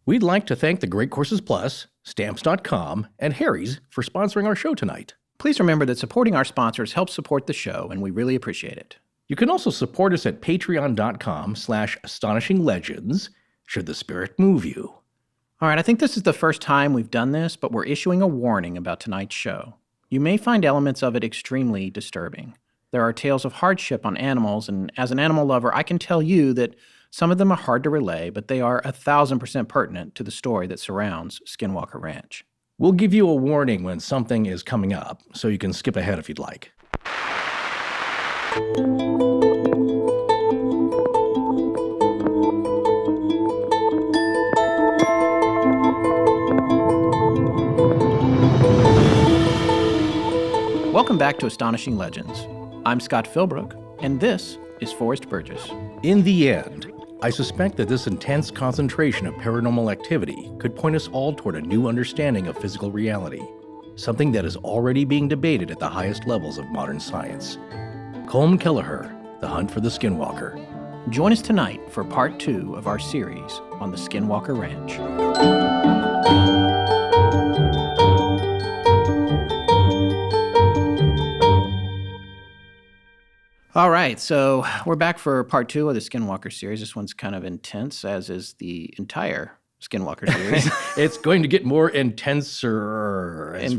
We'd like to thank the Great Courses Plus, Stamps.com, and Harry's for sponsoring our show tonight. Please remember that supporting our sponsors helps support the show, and we really appreciate it. You can also support us at patreon.com/astonishinglegends, should the spirit move you. All right, I think this is the first time we've done this, but we're issuing a warning about tonight's show. You may find elements of it extremely disturbing. There are tales of hardship on animals, and as an animal lover, I can tell you that some of them are hard to relay, but they are 1,000% pertinent to the story that surrounds Skinwalker Ranch. We'll give you a warning when something is coming up, so you can skip ahead if you'd like. Welcome back to Astonishing Legends. I'm Scott Philbrook, and this is Forrest Burgess. In the end, I suspect that this intense concentration of paranormal activity could point us all toward a new understanding of physical reality, something that is already being debated at the highest levels of modern science. Colm Kelleher, The Hunt for the Skinwalker. Join us tonight for part 2 of our series on the Skinwalker Ranch. All right, so we're back for part 2 of the Skinwalker series. This one's kind of intense, as is the entire Skinwalker series. It's going to get more intenser as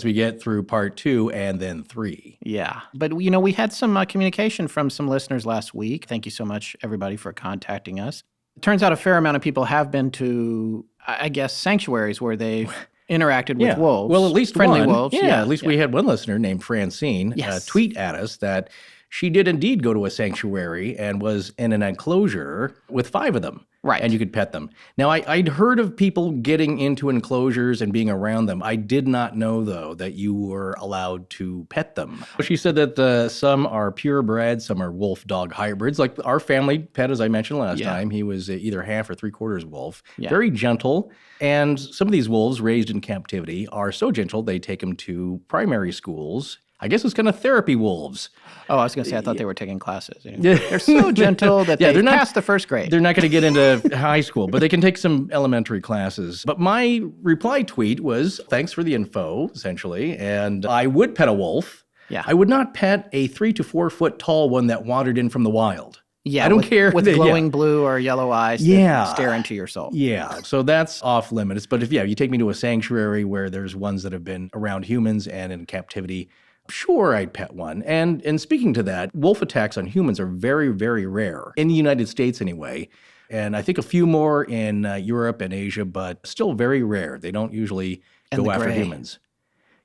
we get through part 2 and then 3. Yeah, but we had some communication from some listeners last week. Thank you so much, everybody, for contacting us. It turns out a fair amount of people have been to, I guess, sanctuaries where they've interacted with wolves. Well, at least friendly one. wolves. Yeah, at least we had one listener named Francine tweet at us that she did indeed go to a sanctuary and was in an enclosure with 5 of them. Right. And you could pet them. Now, I'd heard of people getting into enclosures and being around them. I did not know, though, that you were allowed to pet them. She said that some are purebred, some are wolf-dog hybrids. Like our family pet, as I mentioned last time, he was either half or 3/4 wolf. Yeah. Very gentle. And some of these wolves raised in captivity are so gentle, they take them to primary schools. I guess it's kind of therapy wolves. Oh, I was going to say, I thought they were taking classes. They're so gentle that they passed the first grade. They're not going to get into high school, but they can take some elementary classes. But my reply tweet was, thanks for the info, essentially, and I would pet a wolf. Yeah. I would not pet a 3 to 4 foot tall one that wandered in from the wild. Yeah, I don't care. With glowing blue or yellow eyes that stare into your soul. Yeah, so that's off limits. But if you take me to a sanctuary where there's ones that have been around humans and in captivity, sure, I'd pet one. And speaking to that, wolf attacks on humans are very, very rare, in the United States anyway. And I think a few more in Europe and Asia, but still very rare. They don't usually go after humans.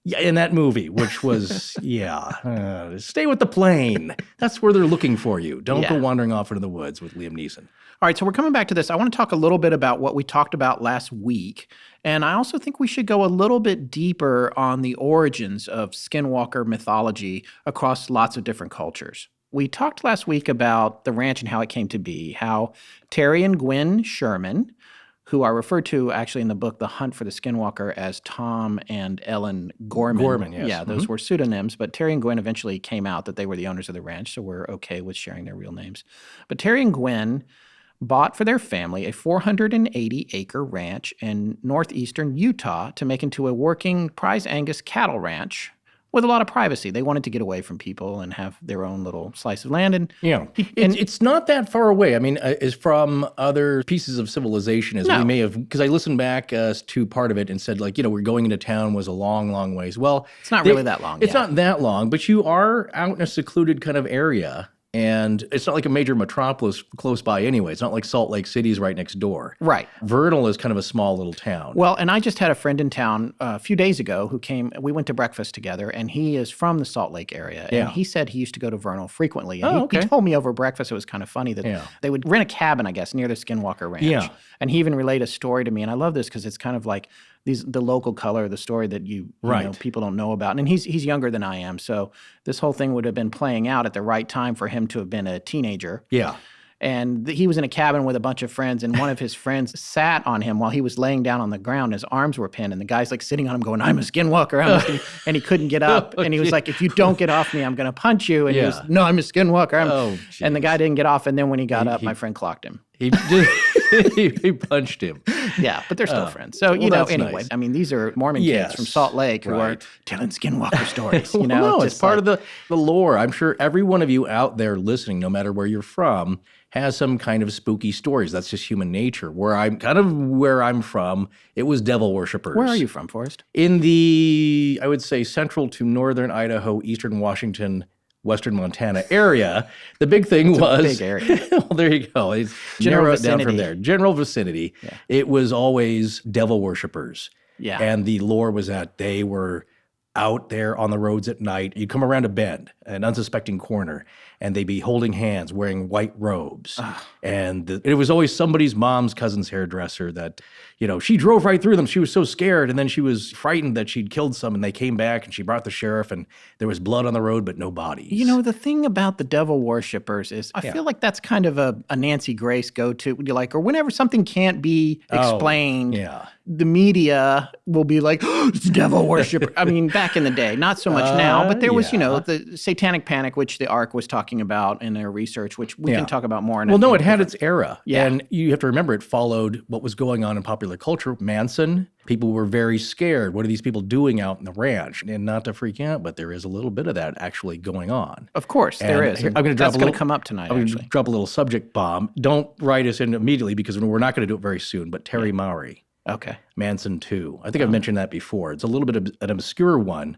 Yeah, in that movie, which was, stay with the plane. That's where they're looking for you. Don't go wandering off into the woods with Liam Neeson. All right, so we're coming back to this. I want to talk a little bit about what we talked about last week. And I also think we should go a little bit deeper on the origins of Skinwalker mythology across lots of different cultures. We talked last week about the ranch and how it came to be, how Terry and Gwen Sherman, who are referred to actually in the book The Hunt for the Skinwalker as Tom and Ellen Gorman. Gorman, yes. Yeah, those were pseudonyms, but Terry and Gwen eventually came out that they were the owners of the ranch, so we're okay with sharing their real names. But Terry and Gwen bought for their family a 480-acre ranch in northeastern Utah to make into a working prize Angus cattle ranch with a lot of privacy. They wanted to get away from people and have their own little slice of land. And it's not that far away. I mean, is from other pieces of civilization as we may have, because I listened back to part of it and said, we're going into town was a long, long ways. Well, it's not really that long. It's not that long, but you are out in a secluded kind of area. And it's not like a major metropolis close by anyway. It's not like Salt Lake City's right next door. Right. Vernal is kind of a small little town. Well, and I just had a friend in town a few days ago who came. We went to breakfast together, and he is from the Salt Lake area. And he said he used to go to Vernal frequently. And he told me over breakfast, it was kind of funny that they would rent a cabin, I guess, near the Skinwalker Ranch. Yeah. And he even relayed a story to me. And I love this because it's kind of like the local color of the story that you know, people don't know about. And he's younger than I am. So this whole thing would have been playing out at the right time for him to have been a teenager. Yeah. And he was in a cabin with a bunch of friends, and one of his friends sat on him while he was laying down on the ground. His arms were pinned, and the guy's like sitting on him going, I'm a skinwalker. And he couldn't get up. And he was like, if you don't get off me, I'm going to punch you. And he was, no, I'm a skinwalker. And the guy didn't get off. And then when he got up, my friend clocked him. He punched him. Yeah, but they're still friends. So, anyway, nice. I mean, these are Mormon kids from Salt Lake who are telling skinwalker stories. It's part of the lore. I'm sure every one of you out there listening, no matter where you're from, has some kind of spooky stories. That's just human nature. Where I'm from, it was devil worshippers. Where are you from, Forrest? In the, I would say, central to northern Idaho, eastern Washington, western Montana area. The big thing was a big area. Well, there you go. It's narrow it down from there. General vicinity. Yeah. It was always devil worshippers. Yeah. And the lore was that they were out there on the roads at night. You'd come around a bend, an unsuspecting corner, and they'd be holding hands, wearing white robes. And it was always somebody's mom's cousin's hairdresser that, she drove right through them. She was so scared, and then she was frightened that she'd killed some, and they came back, and she brought the sheriff, and there was blood on the road, but no bodies. The thing about the devil worshippers is I feel like that's kind of a Nancy Grace go-to, or whenever something can't be explained, the media will be like, it's devil worshipper. I mean, back in the day, not so much now, but there was, the satanic panic, which the ARC was talking about in their research, which we can talk about more. It had its era. Yeah. And you have to remember, it followed what was going on in popular culture. Manson, people were very scared. What are these people doing out in the ranch? And not to freak out, but there is a little bit of that actually going on. Of course, there is. That's going to come up tonight, I'm going to drop a little subject bomb. Don't write us in immediately because we're not going to do it very soon, but Terry Mowry. Okay. Manson 2. I think I've mentioned that before. It's a little bit of an obscure one,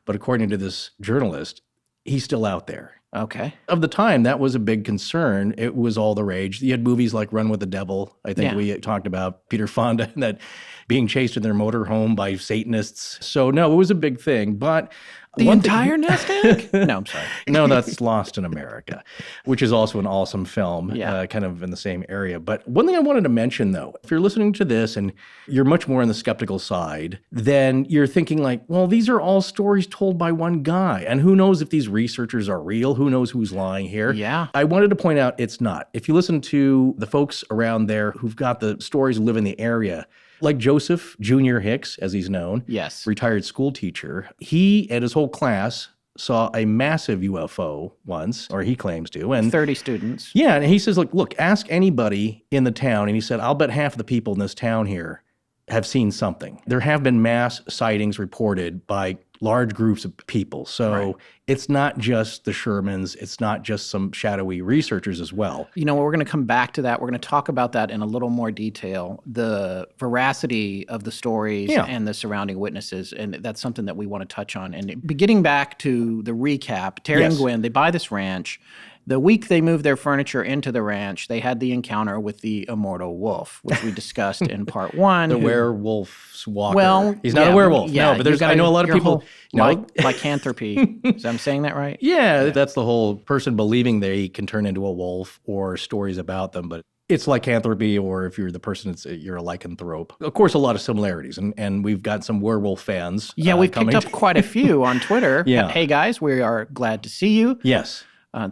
but according to this journalist, he's still out there. Okay. Of the time, that was a big concern. It was all the rage. You had movies like Run with the Devil. I think we talked about Peter Fonda, that being chased in their motorhome by Satanists. So, no, it was a big thing. But the entire nest egg? No, I'm sorry. No, that's Lost in America, which is also an awesome film, kind of in the same area. But one thing I wanted to mention, though, if you're listening to this and you're much more on the skeptical side, then you're thinking like, well, these are all stories told by one guy. And who knows if these researchers are real? Who knows who's lying here? Yeah. I wanted to point out it's not. If you listen to the folks around there who've got the stories who live in the area, like Joseph Jr. Hicks, as he's known, retired school teacher, he and his whole class saw a massive UFO once, or he claims to. And 30 students. Yeah, and he says, look, ask anybody in the town. And he said, I'll bet half of the people in this town here have seen something. There have been mass sightings reported by large groups of people. So it's not just the Shermans. It's not just some shadowy researchers as well. We're going to come back to that. We're going to talk about that in a little more detail, the veracity of the stories and the surrounding witnesses. And that's something that we want to touch on. And getting back to the recap, Terry and Gwen, they buy this ranch. The week they moved their furniture into the ranch, they had the encounter with the immortal wolf, which we discussed in part 1. The werewolf's walker. Well, he's not a werewolf. No, but I know a lot of people. Lycanthropy. I'm saying that right? Yeah, that's the whole person believing they can turn into a wolf or stories about them. But it's lycanthropy, or if you're the person, you're a lycanthrope. Of course, a lot of similarities, and we've got some werewolf fans. Yeah, we've picked up quite a few on Twitter. Hey, guys, we are glad to see you. Yes.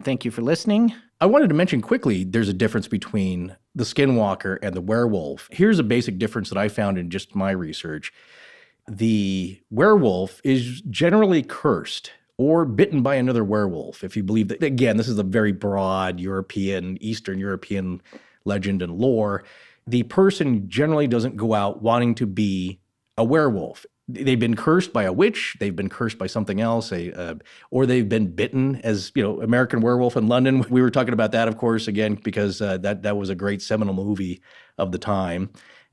Thank you for listening. I wanted to mention quickly, there's a difference between the skinwalker and the werewolf. Here's a basic difference that I found in just my research. The werewolf is generally cursed or bitten by another werewolf, if you believe that. Again, this is a very broad Eastern European legend and lore. The person generally doesn't go out wanting to be a werewolf. They've been cursed by a witch, they've been cursed by something else, or they've been bitten, as American Werewolf in London. We were talking about that, of course, again, because that was a great seminal movie of the time.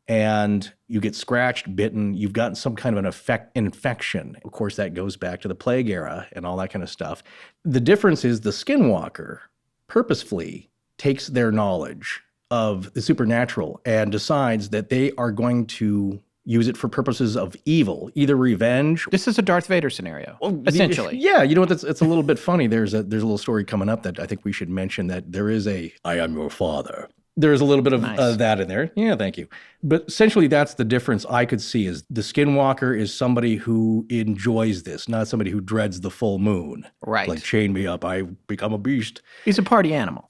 And you get scratched, bitten, you've gotten some kind of an infection. Of course, that goes back to the plague era and all that kind of stuff. The difference is the skinwalker purposefully takes their knowledge of the supernatural and decides that they are going to use it for purposes of evil, either revenge. This is a Darth Vader scenario, essentially. Yeah, you know what? It's a little bit funny. There's a little story coming up that I think we should mention, that there is I am your father. There's a little bit of that in there. Yeah, thank you. But essentially, that's the difference I could see, is the skinwalker is somebody who enjoys this, not somebody who dreads the full moon. Right. Like, chain me up, I become a beast. He's a party animal.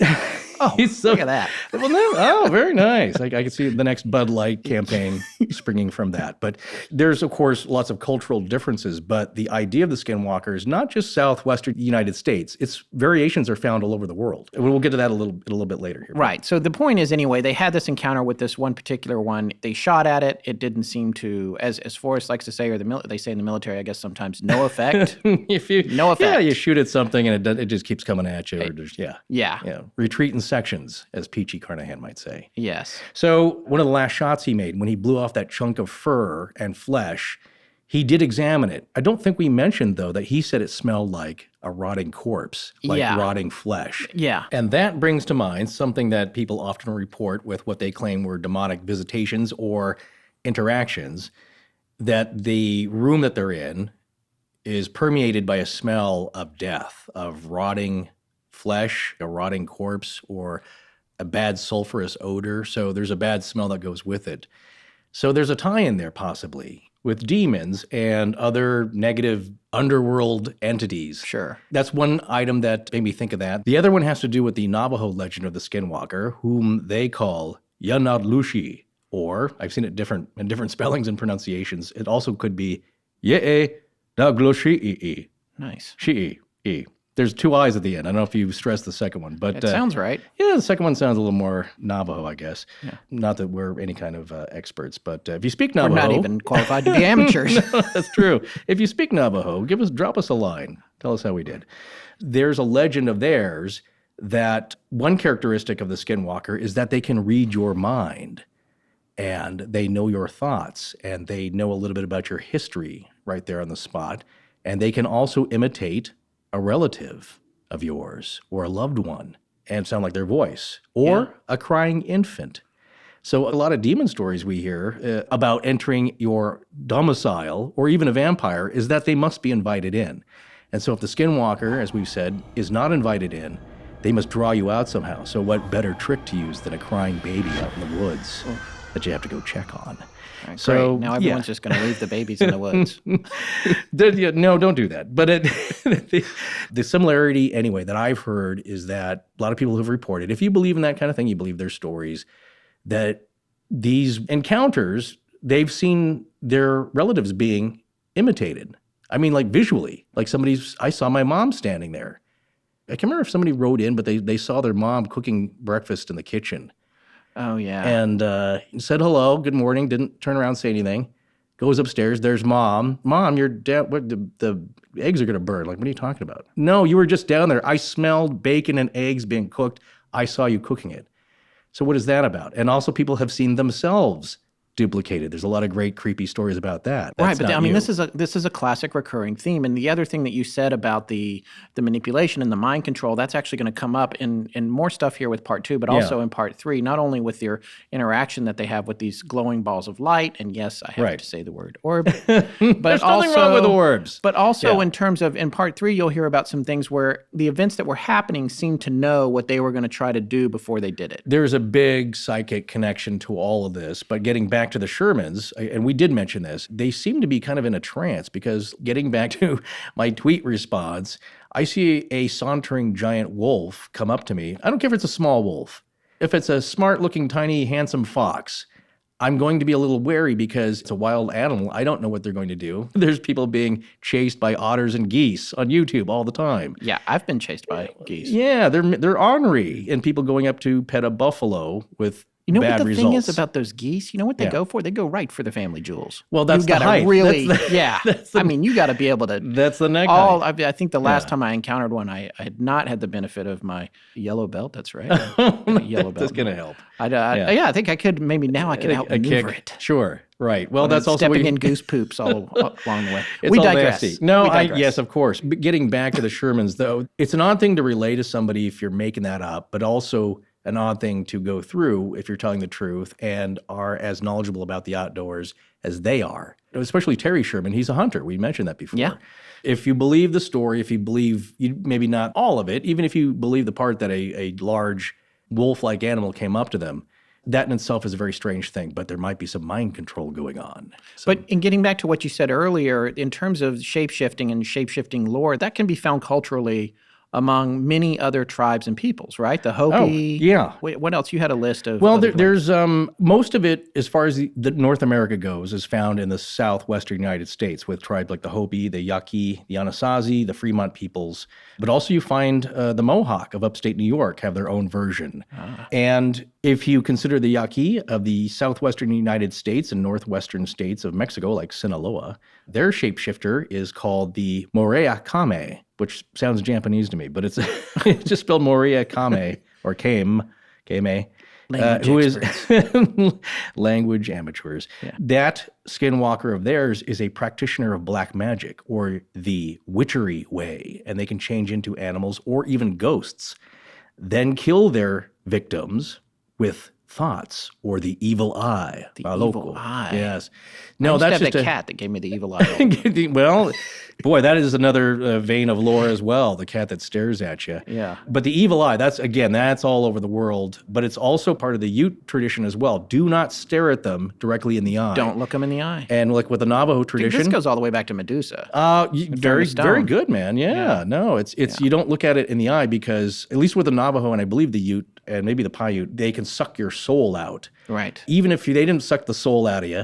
Oh, look at that. Well, no, oh, very nice. I can see the next Bud Light campaign springing from that. But there's, of course, lots of cultural differences. But the idea of the Skinwalker is not just southwestern United States. Its variations are found all over the world. And we'll get to that a little bit later here. Right. So the point is, anyway, they had this encounter with this one particular one. They shot at it. It didn't seem to, as Forrest likes to say, or they say in the military, I guess sometimes, no effect. No effect. Yeah, you shoot at something and it just keeps coming at you. Or just, Yeah. Retreat in sections, as Peachy Carnahan might say. Yes. So one of the last shots he made, when he blew off that chunk of fur and flesh, he did examine it. I don't think we mentioned, though, that he said it smelled like a rotting corpse, like rotting flesh. Yeah. And that brings to mind something that people often report with what they claim were demonic visitations or interactions, that the room that they're in is permeated by a smell of death, of rotting flesh, a rotting corpse, or a bad sulfurous odor. So there's a bad smell that goes with it. So there's a tie-in there, possibly, with demons and other negative underworld entities. Sure. That's one item that made me think of that. The other one has to do with the Navajo legend of the Skinwalker, whom they call Yanadlushi, or I've seen it in different spellings and pronunciations. It also could be Ye Dagloshi. Nice. Shi. There's two I's at the end. I don't know if you stressed the second one, but It sounds right. Yeah, the second one sounds a little more Navajo, I guess. Yeah. Not that we're any kind of experts, but if you speak Navajo, We're not even qualified to be amateurs. No, that's true. If you speak Navajo, drop us a line. Tell us how we did. There's a legend of theirs that one characteristic of the Skinwalker is that they can read your mind, and they know your thoughts, and they know a little bit about your history right there on the spot, and they can also imitate a relative of yours or a loved one and sound like their voice, or a crying infant. So a lot of demon stories we hear about entering your domicile or even a vampire is that they must be invited in. And so if the Skinwalker, as we've said, is not invited in, they must draw you out somehow. So what better trick to use than a crying baby out in the woods that you have to go check on? Right, so now everyone's just going to leave the babies in the woods. No, don't do that. But the similarity, anyway, that I've heard is that a lot of people have reported, if you believe in that kind of thing, you believe their stories, that these encounters, they've seen their relatives being imitated. I mean, like visually, like I saw my mom standing there. I can't remember if somebody wrote in, but they saw their mom cooking breakfast in the kitchen. Oh, yeah. And said hello, good morning, didn't turn around, say anything. Goes upstairs, there's Mom. Mom, your dad, the eggs are going to burn. Like, what are you talking about? No, you were just down there. I smelled bacon and eggs being cooked. I saw you cooking it. So what is that about? And also people have seen themselves duplicated. There's a lot of great creepy stories about that. Right, but I mean, this is a classic recurring theme. And the other thing that you said about the manipulation and the mind control, that's actually going to come up in more stuff here with part 2, but also in part 3, not only with your interaction that they have with these glowing balls of light, and yes, I have to say the word orb, but there's nothing wrong with orbs. But also in terms of, in part 3, you'll hear about some things where the events that were happening seemed to know what they were going to try to do before they did it. There's a big psychic connection to all of this, but getting back to the Shermans, and we did mention this, they seem to be kind of in a trance, because getting back to my tweet response, I see a sauntering giant wolf come up to me. I don't care if it's a small wolf. If it's a smart-looking, tiny, handsome fox, I'm going to be a little wary because it's a wild animal. I don't know what they're going to do. There's people being chased by otters and geese on YouTube all the time. Yeah, I've been chased by geese. Yeah, they're ornery, and people going up to pet a buffalo with You know bad what the results. thing is about those geese? You know what they go for? They go right for the family jewels. Well, that's you gotta the hype. really, That's the- I mean, you got to be able to. That's the neck. I think the last time I encountered one, I had not had the benefit of my yellow belt. That's right, yellow belt. That's gonna help. I think I could maybe now I can outmaneuver it. Sure, right. Well, that's also stepping in goose poops all along the way. It's We all digress. nasty. No, We digress. yes, of course. But getting back to the Shermans, though, it's an odd thing to relay to somebody if you're making that up, but also an odd thing to go through if you're telling the truth and are as knowledgeable about the outdoors as they are. Especially Terry Sherman, he's a hunter. We mentioned that before. Yeah. If you believe the story, if you believe, maybe not all of it, even if you believe the part that a large wolf-like animal came up to them, that in itself is a very strange thing, but there might be some mind control going on. So, But in getting back to what you said earlier, in terms of shape-shifting and shape-shifting lore, that can be found culturally among many other tribes and peoples, right? The Hopi. Oh, yeah. Wait, what else? You had a list of. Well, other there's most of it, as far as the North America goes, is found in the southwestern United States with tribes like the Hopi, the Yaqui, the Anasazi, the Fremont peoples. But also you find the Mohawk of upstate New York have their own version. And if you consider the Yaqui of the southwestern United States and northwestern states of Mexico, like Sinaloa, their shapeshifter is called the Morea Kame, which sounds Japanese to me, but it's it's just spelled Morea Kame or Kame, who is language amateurs. Yeah. That skinwalker of theirs is a practitioner of black magic or the witchery way, and they can change into animals or even ghosts, then kill their victims with thoughts or the evil eye. The evil eye. Yes. No, that's just a cat that gave me the evil eye. Well, boy, that is another vein of lore as well, the cat that stares at you. Yeah. But the evil eye, that's all over the world, but it's also part of the Ute tradition as well. Do not stare at them directly in the eye. Don't look them in the eye. And like with the Navajo tradition. This goes all the way back to Medusa. Very, very good, man. Yeah. No, it's you don't look at it in the eye because, at least with the Navajo and I believe the Ute and maybe the Paiute, they can suck your soul out. Right. Even if they didn't suck the soul out of you,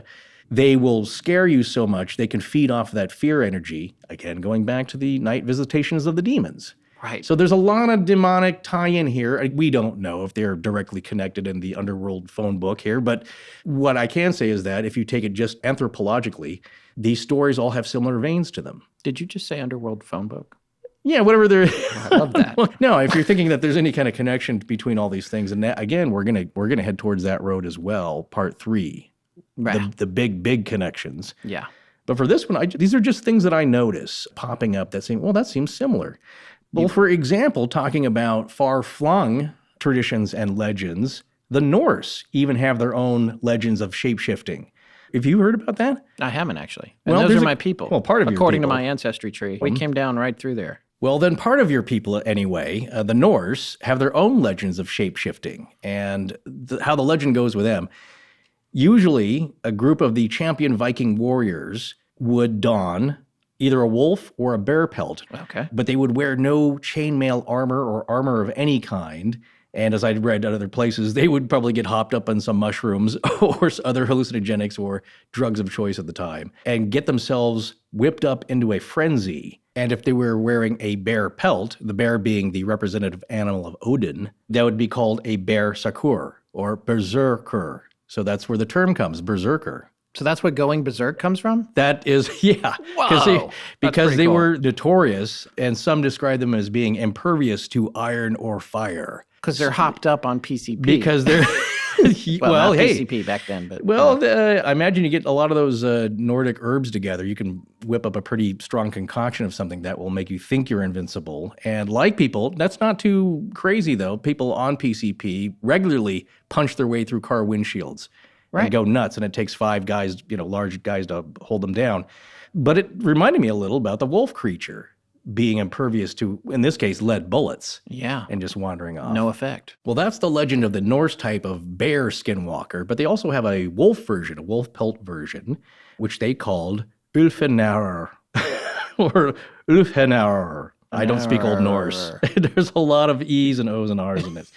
they will scare you so much they can feed off of that fear energy. Again, going back to the night visitations of the demons. Right. So there's a lot of demonic tie-in here. We don't know if they're directly connected in the underworld phone book here, but what I can say is that if you take it just anthropologically, these stories all have similar veins to them. Did you just say underworld phone book? Yeah, whatever they're. I love that. No, if you're thinking that there's any kind of connection between all these things, and that, again, we're gonna head towards that road as well. Part 3, right. the big connections. Yeah. But for this one, these are just things that I notice popping up that seem, well, that seems similar. Well, for example, talking about far-flung traditions and legends, the Norse even have their own legends of shape-shifting. Have you heard about that? I haven't, actually. And those are my people. Well, part of your people. According to my ancestry tree. We came down right through there. Well, then part of your people, anyway, the Norse, have their own legends of shape-shifting. And how the legend goes with them, usually a group of the champion Viking warriors would don either a wolf or a bear pelt. Okay. But they would wear no chainmail armor or armor of any kind. And as I'd read at other places, they would probably get hopped up on some mushrooms or other hallucinogenics or drugs of choice at the time and get themselves whipped up into a frenzy. And if they were wearing a bear pelt, the bear being the representative animal of Odin, that would be called a bear sakur or berserker. So that's where the term comes, berserker. So that's what going berserk comes from? That is, yeah. Whoa. Because they were notorious, and some describe them as being impervious to iron or fire. Because they're hopped up on PCP. Because they're... well, not PCP back then, but... Well, I imagine you get a lot of those Nordic herbs together. You can whip up a pretty strong concoction of something that will make you think you're invincible. And like people, that's not too crazy, though. People on PCP regularly punch their way through car windshields. Right. And go nuts, and it takes 5 guys, large guys to hold them down. But it reminded me a little about the wolf creature being impervious to, in this case, lead bullets. Yeah. And just wandering off. No effect. Well, that's the legend of the Norse type of bear skinwalker, but they also have a wolf version, a wolf pelt version, which they called Ulfenauer or Ulfenauer. I don't speak Old Norse. There's a lot of E's and O's and R's in it.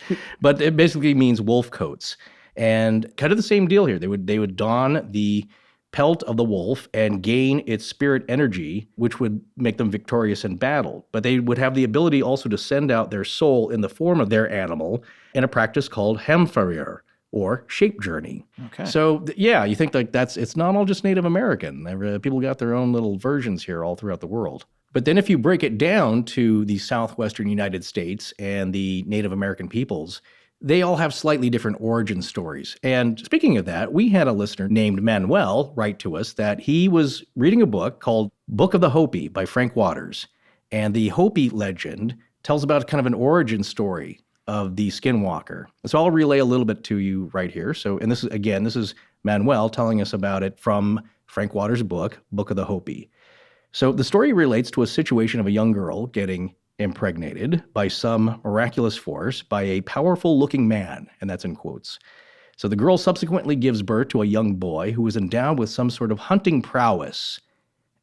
But it basically means wolf coats. And kind of the same deal here. They would don the pelt of the wolf and gain its spirit energy, which would make them victorious in battle. But they would have the ability also to send out their soul in the form of their animal in a practice called hemfarir, or shape journey. Okay. So, yeah, you think like it's not all just Native American. People got their own little versions here all throughout the world. But then if you break it down to the southwestern United States and the Native American peoples, they all have slightly different origin stories. And speaking of that, we had a listener named Manuel write to us that he was reading a book called Book of the Hopi by Frank Waters. And the Hopi legend tells about kind of an origin story of the skinwalker. So I'll relay a little bit to you right here. So, and this is Manuel telling us about it from Frank Waters' book, Book of the Hopi. So the story relates to a situation of a young girl getting impregnated by some miraculous force by a powerful-looking man, and that's in quotes. So the girl subsequently gives birth to a young boy who is endowed with some sort of hunting prowess.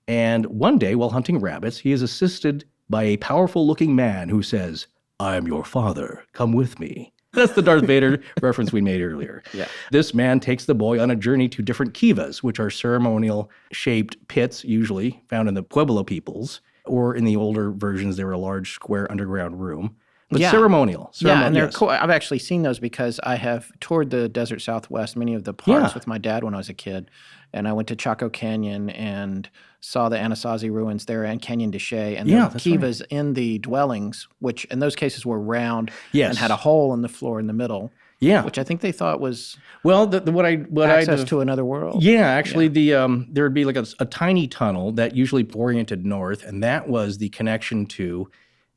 And one day, while hunting rabbits, he is assisted by a powerful-looking man who says, "I am your father. Come with me." That's the Darth Vader reference we made earlier. Yeah. This man takes the boy on a journey to different kivas, which are ceremonial-shaped pits, usually found in the Pueblo peoples, or in the older versions, they were a large square underground room. But ceremonial. Yeah, and they're yes. cool. I've actually seen those because I have toured the desert Southwest, many of the parks with my dad when I was a kid. And I went to Chaco Canyon and saw the Anasazi ruins there and Canyon de Chelly. And the kivas in the dwellings, which in those cases were round and had a hole in the floor in the middle. Yeah, which I think they thought was access to another world. Yeah, actually, there would be like a tiny tunnel that usually oriented north, and that was the connection to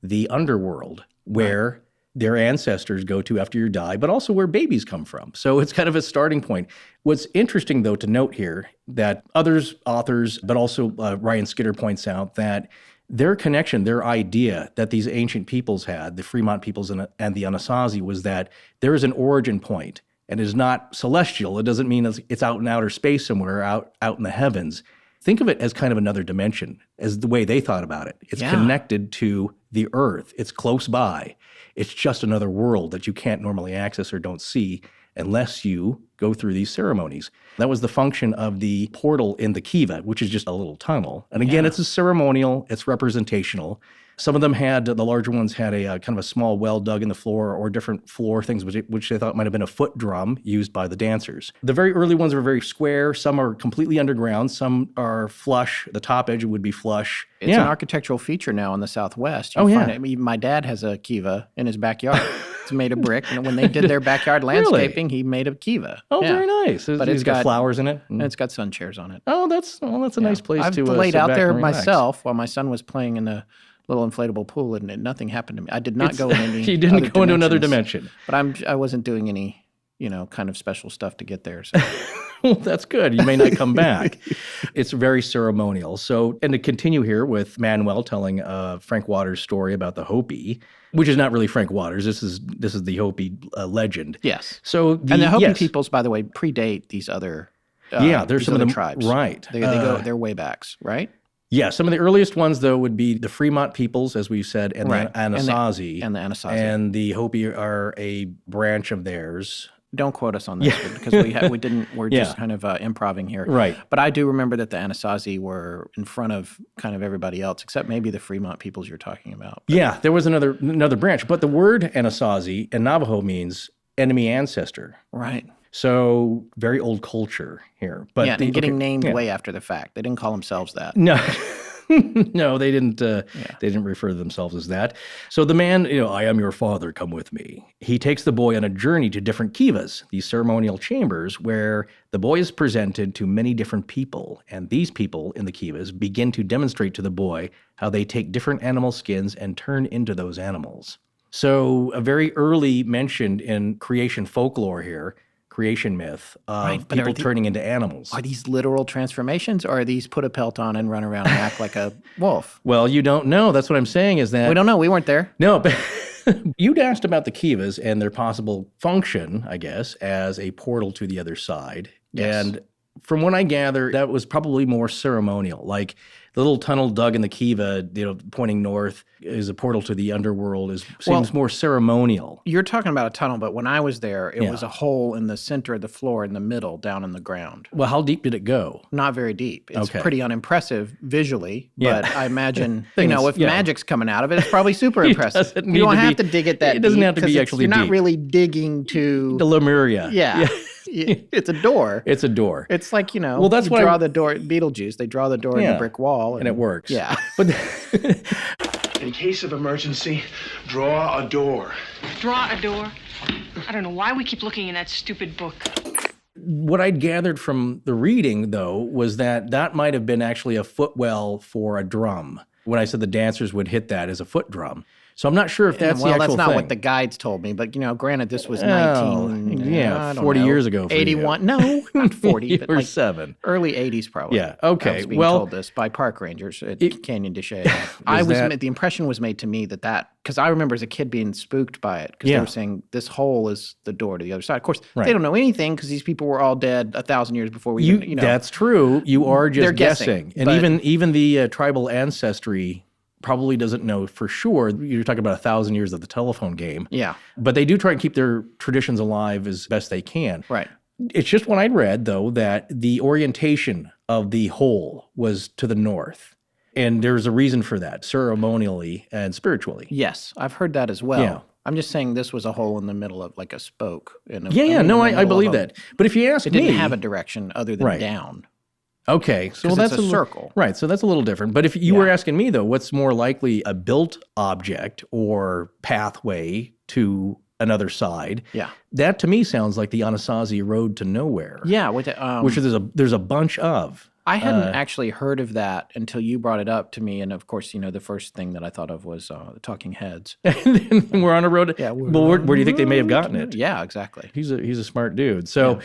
the underworld, where their ancestors go to after you die, but also where babies come from. So it's kind of a starting point. What's interesting, though, to note here that authors, but also Ryan Skinner points out that their connection, their idea that these ancient peoples had, the Fremont peoples and the Anasazi, was that there is an origin point, and it is not celestial. It doesn't mean it's out in outer space somewhere, out in the heavens. Think of it as kind of another dimension, as the way they thought about it. It's connected to the earth. It's close by. It's just another world that you can't normally access or don't see unless you go through these ceremonies. That was the function of the portal in the kiva, which is just a little tunnel. And again, it's a ceremonial, it's representational. Some of them the larger ones had a kind of a small well dug in the floor or different floor things, which they thought might have been a foot drum used by the dancers. The very early ones were very square. Some are completely underground. Some are flush. The top edge would be flush. It's an architectural feature now in the Southwest. Find it. I mean, my dad has a kiva in his backyard. It's made of brick. And when they did their backyard landscaping, he made a kiva. Oh, very nice. But it's got flowers in it. And it's got sun chairs on it. Oh, that's a nice place I've to laid out there myself relax. While my son was playing in the little inflatable pool, and nothing happened to me. I did not go in any. You didn't go into another dimension. But I wasn't doing any, kind of special stuff to get there. So. Well, that's good. You may not come back. It's very ceremonial. So, and to continue here with Manuel telling Frank Waters' story about the Hopi, which is not really Frank Waters. This is the Hopi legend. Yes. So and the Hopi peoples, by the way, predate these other. There's some of them tribes. Right. They're way backs, right? Yeah, some of the earliest ones, though, would be the Fremont peoples, as we've said, and the Anasazi. And the Anasazi. And the Hopi are a branch of theirs. Don't quote us on this because we didn't. We're just kind of improving here, right? But I do remember that the Anasazi were in front of kind of everybody else, except maybe the Fremont peoples you're talking about. But. Yeah, there was another branch, but the word Anasazi in Navajo means enemy ancestor, right? So very old culture here, but getting named way after the fact. They didn't call themselves that. No. No, they didn't. They didn't refer to themselves as that. So the man, I am your father, come with me. He takes the boy on a journey to different kivas, these ceremonial chambers, where the boy is presented to many different people, and these people in the kivas begin to demonstrate to the boy how they take different animal skins and turn into those animals. So a very early mentioned in creation folklore here. Creation myth of people turning into animals. Are these literal transformations, or are these put a pelt on and run around and act like a wolf? Well, you don't know. That's what I'm saying is that... We don't know. We weren't there. No, but you'd asked about the kivas and their possible function, I guess, as a portal to the other side. Yes. And from what I gather, that was probably more ceremonial. Like the little tunnel dug in the kiva, pointing north, is a portal to the underworld. Seems more ceremonial. You're talking about a tunnel, but when I was there, it was a hole in the center of the floor, in the middle, down in the ground. Well, how deep did it go? Not very deep. It's pretty unimpressive visually, but I imagine, if magic's coming out of it, it's probably super impressive. You don't have to dig it that deep. It doesn't have to be actually deep. You're not really digging to... The Lemuria. Yeah. It's a door. It's a door. It's like, well, that's why draw the door. Beetlejuice, they draw the door in the brick wall. And it works. Yeah. But in case of emergency, draw a door. Draw a door? I don't know why we keep looking in that stupid book. What I'd gathered from the reading, though, was that might have been actually a footwell for a drum. When I said the dancers would hit that as a foot drum. So I'm not sure if that's the actual that's not thing. What the guides told me, but granted, this was 40 years ago. 81? No, not 40, but like 7. Early 80s probably. Yeah. Okay. I was being told this by park rangers at Canyon de Chelly. The impression was made to me that because I remember as a kid being spooked by it because they were saying this hole is the door to the other side. Of course, they don't know anything because these people were all dead 1,000 years before we. That's true. You are just guessing. And even the tribal ancestry probably doesn't know for sure. You're talking about 1,000 years of the telephone game. Yeah. But they do try and keep their traditions alive as best they can. Right. It's just when I'd read, though, that the orientation of the hole was to the north. And there's a reason for that, ceremonially and spiritually. Yes, I've heard that as well. Yeah. I'm just saying this was a hole in the middle of like a spoke. I believe that. But if you ask me... It didn't have a direction other than down. Okay, so that's a circle. Right, so that's a little different. But if you were asking me, though, what's more likely, a built object or pathway to another side? Yeah. That, to me, sounds like the Anasazi Road to Nowhere. Yeah. Which there's a bunch of. I hadn't actually heard of that until you brought it up to me. And, of course, the first thing that I thought of was the Talking Heads. And then we're on a road. Yeah, well, where do you think they may have gotten it? Yeah, exactly. He's a smart dude. So,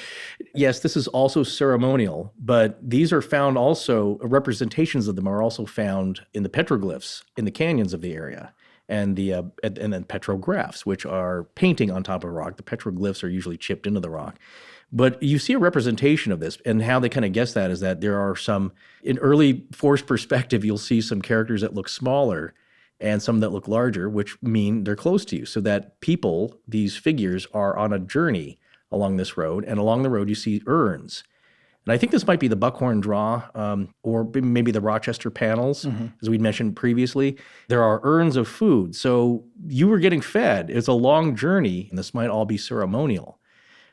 yes, this is also ceremonial, but these are found also, representations of them are also found in the petroglyphs in the canyons of the area. And then petrographs, which are painting on top of rock. The petroglyphs are usually chipped into the rock. But you see a representation of this, and how they kind of guess that is that there are some, in early forced perspective, you'll see some characters that look smaller and some that look larger, which mean they're close to you. So that people, these figures, are on a journey along this road, and along the road you see urns. And I think this might be the Buckhorn Draw, or maybe the Rochester panels, as we'd mentioned previously. There are urns of food. So you were getting fed. It's a long journey, and this might all be ceremonial.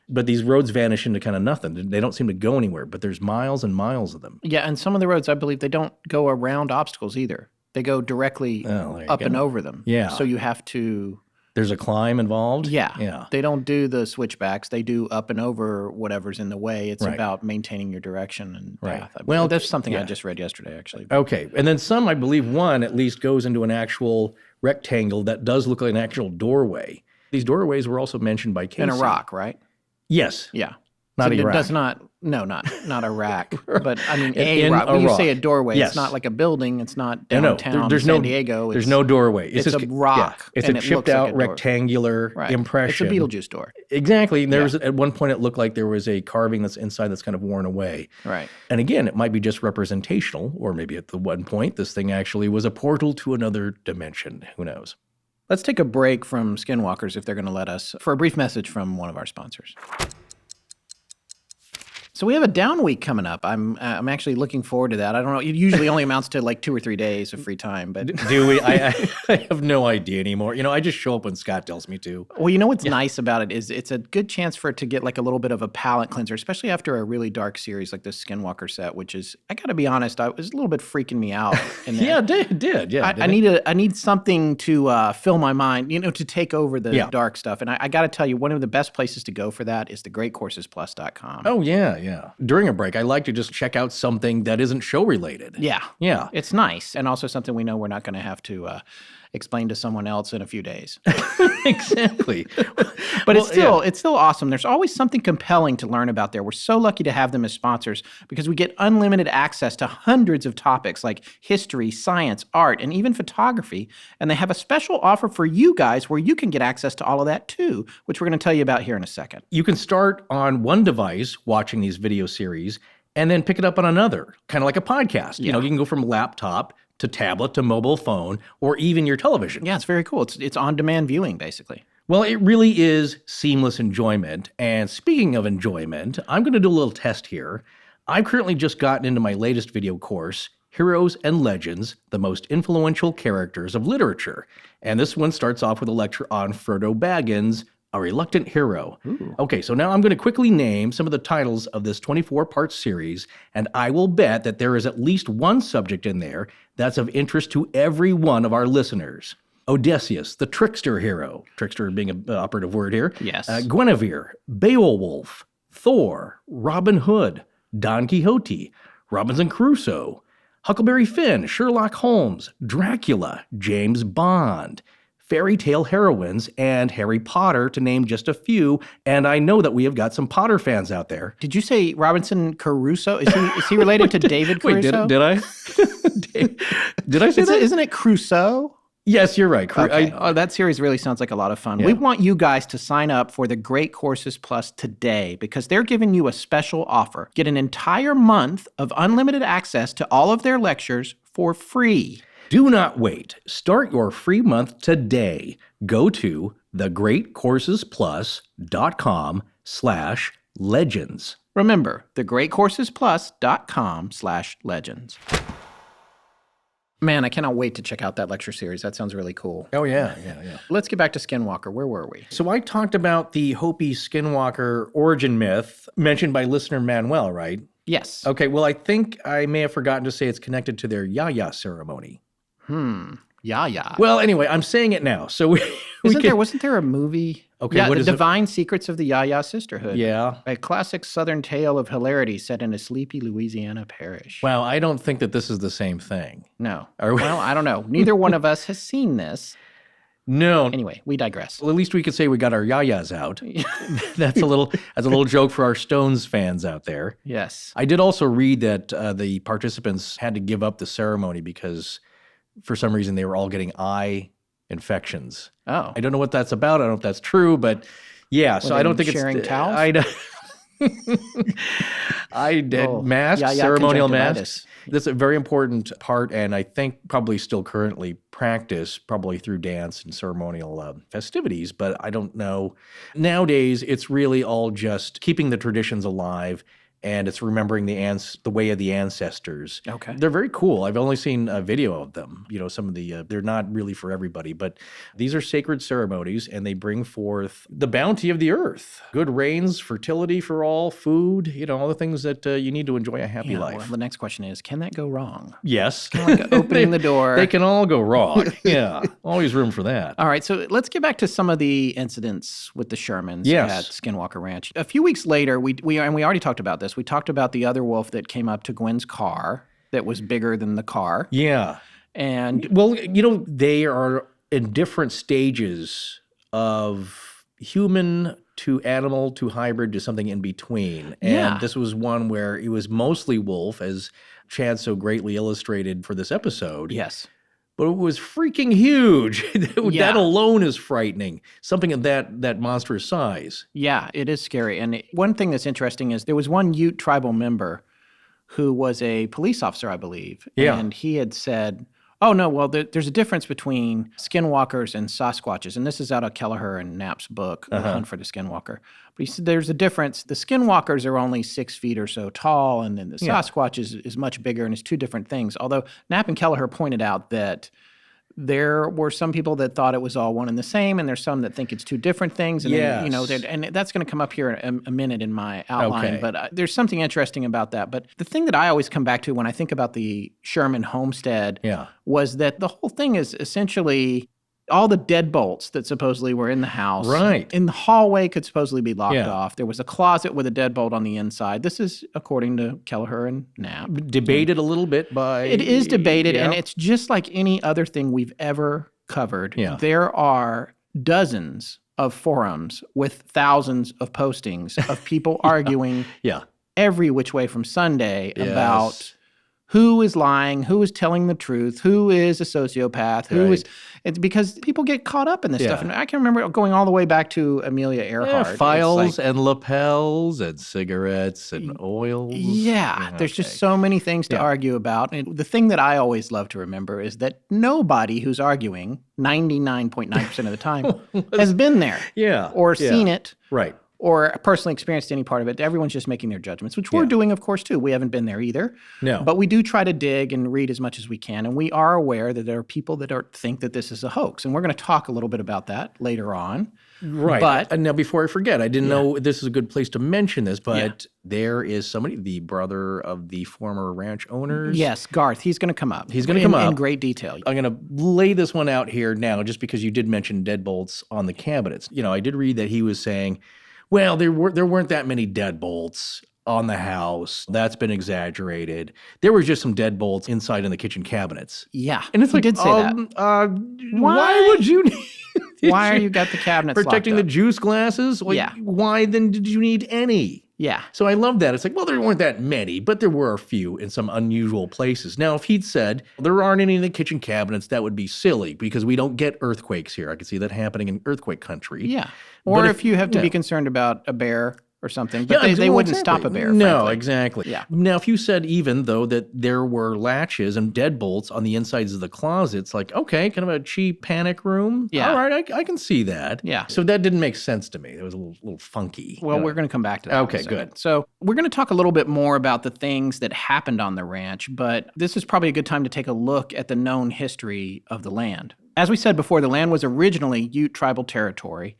But these roads vanish into kind of nothing. They don't seem to go anywhere, but there's miles and miles of them. Yeah, and some of the roads, I believe, they don't go around obstacles either. They go directly up and over them. Yeah. So you have to... There's a climb involved? Yeah. They don't do the switchbacks. They do up and over whatever's in the way. It's about maintaining your direction and path. Well, that's something I just read yesterday, actually. Okay. And then some, I believe one at least goes into an actual rectangle that does look like an actual doorway. These doorways were also mentioned by Casey. In a rock, right? Yes. Yeah. Not so Iraq. It does not Iraq. But I mean, a rock. When you say a doorway, it's not like a building. It's not downtown San Diego. There's no doorway. It's a rock. It's a chipped out rectangular impression. It's a Beetlejuice door. Exactly. And there was, at one point, it looked like there was a carving that's inside that's kind of worn away. Right. And again, it might be just representational, or maybe at the one point, this thing actually was a portal to another dimension. Who knows? Let's take a break from Skinwalkers, if they're going to let us, for a brief message from one of our sponsors. So we have a down week coming up. I'm actually looking forward to that. I don't know. It usually only amounts to like 2 or 3 days of free time. But do we? I have no idea anymore. I just show up when Scott tells me to. Well, what's nice about it is it's a good chance for it to get like a little bit of a palate cleanser, especially after a really dark series like this Skinwalker set, which is, I got to be honest, it was a little bit freaking me out. Yeah, it did. Yeah, I need something to fill my mind, to take over the dark stuff. And I got to tell you, one of the best places to go for that is thegreatcoursesplus.com. Oh, yeah. During a break, I like to just check out something that isn't show-related. Yeah. It's nice. And also something we know we're not going to have to explain to someone else in a few days. Exactly. But it's still awesome. There's always something compelling to learn about there. We're so lucky to have them as sponsors because we get unlimited access to hundreds of topics like history, science, art, and even photography. And they have a special offer for you guys where you can get access to all of that too, which we're going to tell you about here in a second. You can start on one device watching these video series and then pick it up on another, kind of like a podcast. You can go from laptop to tablet to mobile phone or even your television. Yeah, it's very cool. It's on-demand viewing, basically. Well, it really is seamless enjoyment. And speaking of enjoyment, I'm going to do a little test here. I've currently just gotten into my latest video course, Heroes and Legends, the Most Influential Characters of Literature. And this one starts off with a lecture on Frodo Baggins, a reluctant hero. Ooh. Okay, so now I'm going to quickly name some of the titles of this 24-part series, and I will bet that there is at least one subject in there that's of interest to every one of our listeners. Odysseus, the trickster hero. Trickster being an operative word here. Yes. Guinevere, Beowulf, Thor, Robin Hood, Don Quixote, Robinson Crusoe, Huckleberry Finn, Sherlock Holmes, Dracula, James Bond, fairy tale heroines, and Harry Potter, to name just a few. And I know that we have got some Potter fans out there. Did you say Robinson Crusoe? Is he related to David Crusoe? Wait, did I? Did I say that? Isn't it Crusoe? Yes, you're right. Okay. That series really sounds like a lot of fun. Yeah. We want you guys to sign up for the Great Courses Plus today because they're giving you a special offer. Get an entire month of unlimited access to all of their lectures for free. Do not wait. Start your free month today. Go to thegreatcoursesplus.com/legends. Remember, thegreatcoursesplus.com/legends. Man, I cannot wait to check out that lecture series. That sounds really cool. Oh, yeah. Let's get back to Skinwalker. Where were we? So I talked about the Hopi Skinwalker origin myth mentioned by listener Manuel, right? Yes. Okay, well, I think I may have forgotten to say it's connected to their Yaya ceremony. Yeah. Well, anyway, I'm saying it now. So Wasn't there a movie? Okay, yeah, what The is it? Divine Secrets of the Yaya Sisterhood. Yeah. A classic Southern tale of hilarity set in a sleepy Louisiana parish. Wow, I don't think that this is the same thing. No. Are we- Well, I don't know. Neither one of us has seen this. No. Anyway, we digress. Well, at least we could say we got our Yayas out. That's a little joke for our Stones fans out there. Yes. I did also read that the participants had to give up the ceremony because for some reason they were all getting eye infections. Oh. I don't know what that's about. I don't know if that's true, but yeah. So they I don't think sharing it's towels? I did masks, Yaya ceremonial conjunctivitis. masks. That's a very important part, and I think probably still currently practiced, probably through dance and ceremonial festivities. But I don't know. Nowadays, it's really all just keeping the traditions alive. And it's remembering the way of the ancestors. Okay. They're very cool. I've only seen a video of them. You know, some of the, they're not really for everybody, but these are sacred ceremonies and they bring forth the bounty of the earth. Good rains, fertility for all, food, you know, all the things that you need to enjoy a happy life. Well, the next question is, can that go wrong? Yes. Like opening the door. They can all go wrong. Yeah. Always room for that. All right, so let's get back to some of the incidents with the Shermans Yes. at Skinwalker Ranch. A few weeks later, we already talked about this. We talked about the other wolf that came up to Gwen's car that was bigger than the car. Yeah. And Well, you know, they are in different stages of human to animal to hybrid to something in between. And Yeah. this was one where it was mostly wolf, as Chad so greatly illustrated for this episode. yes. But it was freaking huge. Yeah. That alone is frightening. Something of that monstrous size. Yeah, it is scary. And one thing that's interesting is there was one Ute tribal member who was a police officer, I believe. Yeah. And he had said, oh, no, well, there's a difference between skinwalkers and Sasquatches. And this is out of Kelleher and Knapp's book, The Hunt for the Skinwalker. But he said there's a difference. The skinwalkers are only 6 feet or so tall, and then the Sasquatch is much bigger, and it's two different things. Although Knapp and Kelleher pointed out that there were some people that thought it was all one and the same, and there's some that think it's two different things. And then, you know, Yes. and that's going to come up here in a minute in my outline. Okay. But there's something interesting about that. But the thing that I always come back to when I think about the Sherman homestead Yeah. was that the whole thing is essentially all the deadbolts that supposedly were in the house. Right. In the hallway could supposedly be locked Yeah. off. There was a closet with a deadbolt on the inside. This is according to Kelleher and Knapp. Debated a little bit by... It is debated, and Yeah. it's just like any other thing we've ever covered. Yeah. There are dozens of forums with thousands of postings of people arguing Yeah. every which way from Sunday Yes. about who is lying, who is telling the truth, who is a sociopath, who is. Right. It's because people get caught up in this stuff. Yeah. And I can remember going all the way back to Amelia Earhart. It's files like- and lapels and cigarettes and oils. Yeah, there's just okay. so many things to Yeah. argue about. And the thing that I always love to remember is that nobody who's arguing 99.9% of the time has been there Yeah. or yeah. seen it Right. or personally experienced any part of it. Everyone's just making their judgments, which we're Yeah. doing, of course, too. We haven't been there either. No. But we do try to dig and read as much as we can. And we are aware that there are people that think that this is a hoax. And we're going to talk a little bit about that later on. Right. But- and now before I forget, I didn't know this is a good place to mention this, but there is somebody, the brother of the former ranch owners. Yes, Garth, he's going to come up. He's gonna come in up. great detail. I'm going to lay this one out here now just because you did mention deadbolts on the cabinets. You know, I did read that he was saying, well, there weren't that many deadbolts on the house. That's been exaggerated. There were just some deadbolts inside in the kitchen cabinets. Yeah, And it's he like, did say that. why would you need... Why are you got the cabinets protecting the locked up? juice glasses? Like, Yeah. Why then did you need any? Yeah. So I love that. It's like, well, there weren't that many, but there were a few in some unusual places. Now, if he'd said there aren't any in the kitchen cabinets, that would be silly because we don't get earthquakes here. I could see that happening in earthquake country. Yeah. Or But if you have to be yeah. concerned about a bear or something, but they wouldn't stop a bear. No, frankly. exactly. Yeah. Now, if you said even though that there were latches and deadbolts on the insides of the closets, like, okay, kind of a cheap panic room. Yeah. All right, I can see that. Yeah. So that didn't make sense to me. It was a little funky. Well, we're going to come back to that. Okay, in a second. good. So we're going to talk a little bit more about the things that happened on the ranch, but this is probably a good time to take a look at the known history of the land. As we said before, the land was originally Ute tribal territory,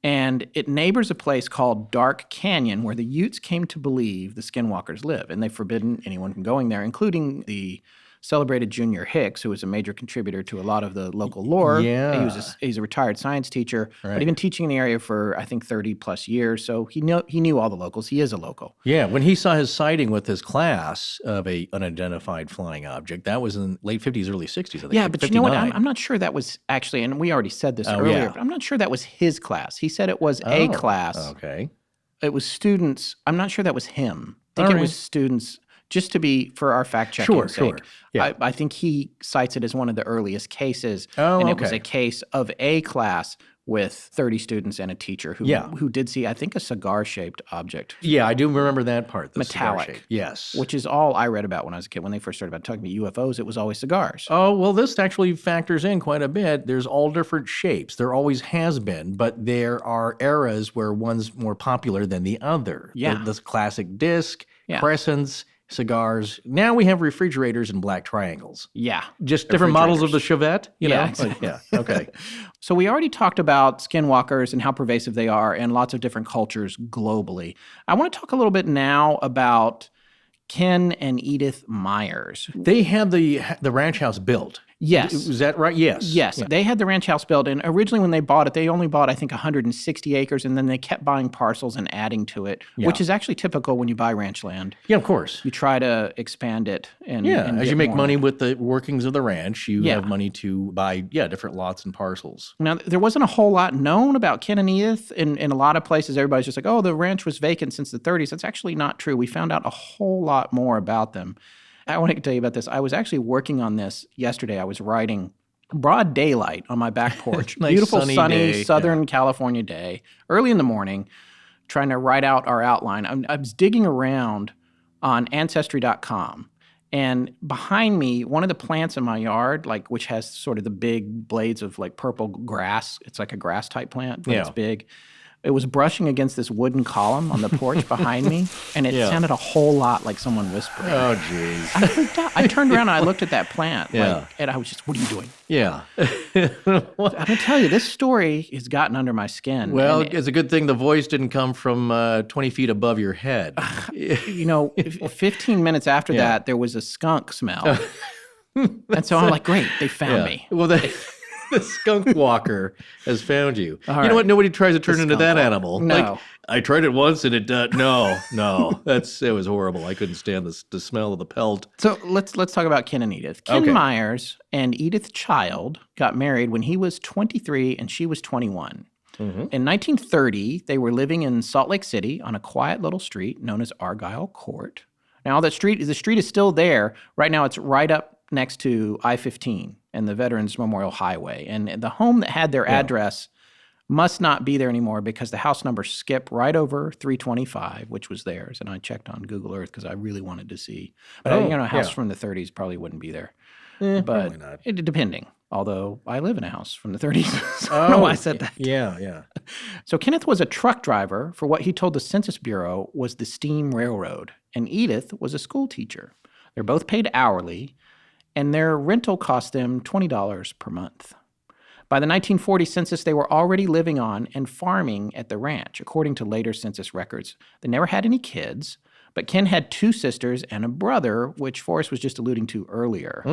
and it neighbors a place called Dark Canyon where the Utes came to believe the Skinwalkers live, and they've forbidden anyone from going there, including the celebrated Junior Hicks, who was a major contributor to a lot of the local lore. Yeah. He's a retired science teacher, Right. but he's been teaching in the area for, I think, 30 plus years, so he knew all the locals. He is a local. Yeah, when he saw his sighting with his class of a unidentified flying object, that was in late 50s, early 60s, I think. Yeah, like but you know what? 59. I'm not sure that was actually, and we already said this Oh, earlier, yeah. but I'm not sure that was his class. He said it was a class. Okay. It was students. I'm not sure that was him. I think All it right. was students, just to be, for our fact-checking Sure, sake. sure. Yeah. I think he cites it as one of the earliest cases, Oh, and it was okay. a case of a class with 30 students and a teacher who did see, I think, a cigar-shaped object. Yeah, I do remember that part. The cigar Metallic. shape. Yes. Which is all I read about when I was a kid. When they first started talking about UFOs, it was always cigars. Oh, well, this actually factors in quite a bit. There's all different shapes. There always has been, but there are eras where one's more popular than the other. Yeah. The classic disc, Yeah. crescents, cigars. Now we have refrigerators and black triangles. Yeah. Just different models of the Chevette, you know? Yeah, Like, exactly. yeah, okay. So we already talked about skinwalkers and how pervasive they are in lots of different cultures globally. I want to talk a little bit now about Ken and Edith Meyers. They had the ranch house built. Yes. Is that right? Yes. Yes, Yeah. they had the ranch house built, and originally when they bought it, they only bought, I think, 160 acres, and then they kept buying parcels and adding to it, which is actually typical when you buy ranch land. Yeah, of course. You try to expand it and Yeah, as get you make more. money with the workings of the ranch, you Yeah. have money to buy, different lots and parcels. Now, there wasn't a whole lot known about Ken and Edith in a lot of places. Everybody's just like, oh, the ranch was vacant since the 30s. That's actually not true. We found out a whole lot more about them. I want to tell you about this. I was actually working on this yesterday. I was writing broad daylight on my back porch. Nice Beautiful, sunny sunny day. Southern California day, early in the morning, trying to write out our outline. I was digging around on Ancestry.com. And behind me, one of the plants in my yard, like which has sort of the big blades of like purple grass, it's like a grass type plant, but it's Yeah. big. It was brushing against this wooden column on the porch behind me, and it Yeah. sounded a whole lot like someone whispering. Oh, geez. I freaked out. I turned around and I looked at that plant, Yeah. and I was just, what are you doing? Yeah. I'm going to tell you, this story has gotten under my skin. Well, and it's a good thing the voice didn't come from 20 feet above your head. 15 minutes after Yeah. that, there was a skunk smell. And so I'm like, great, they found me. Well, the skunk walker has found you. All You know right. what? Nobody tries to turn into skunk that walker. animal. No. Like, I tried it once and it no. It was horrible. I couldn't stand the smell of the pelt. So let's talk about Ken and Edith. Ken Okay. Meyers and Edith Child got married when he was 23 and she was 21. In 1930, they were living in Salt Lake City on a quiet little street known as Argyle Court. Now, the street is still there. Right now, it's right up next to I-15 and the Veterans Memorial Highway. And the home that had their address must not be there anymore because the house numbers skip right over 325, which was theirs. And I checked on Google Earth because I really wanted to see. But a house from the 30s probably wouldn't be there. But probably not. depending. Although I live in a house from the 30s. So I don't know why I said that. Yeah. So Kenneth was a truck driver for what he told the Census Bureau was the steam railroad. And Edith was a school teacher. They're both paid hourly, and their rental cost them $20 per month. By the 1940 census, they were already living on and farming at the ranch, according to later census records. They never had any kids, but Ken had 2 sisters and a brother, which Forrest was just alluding to earlier.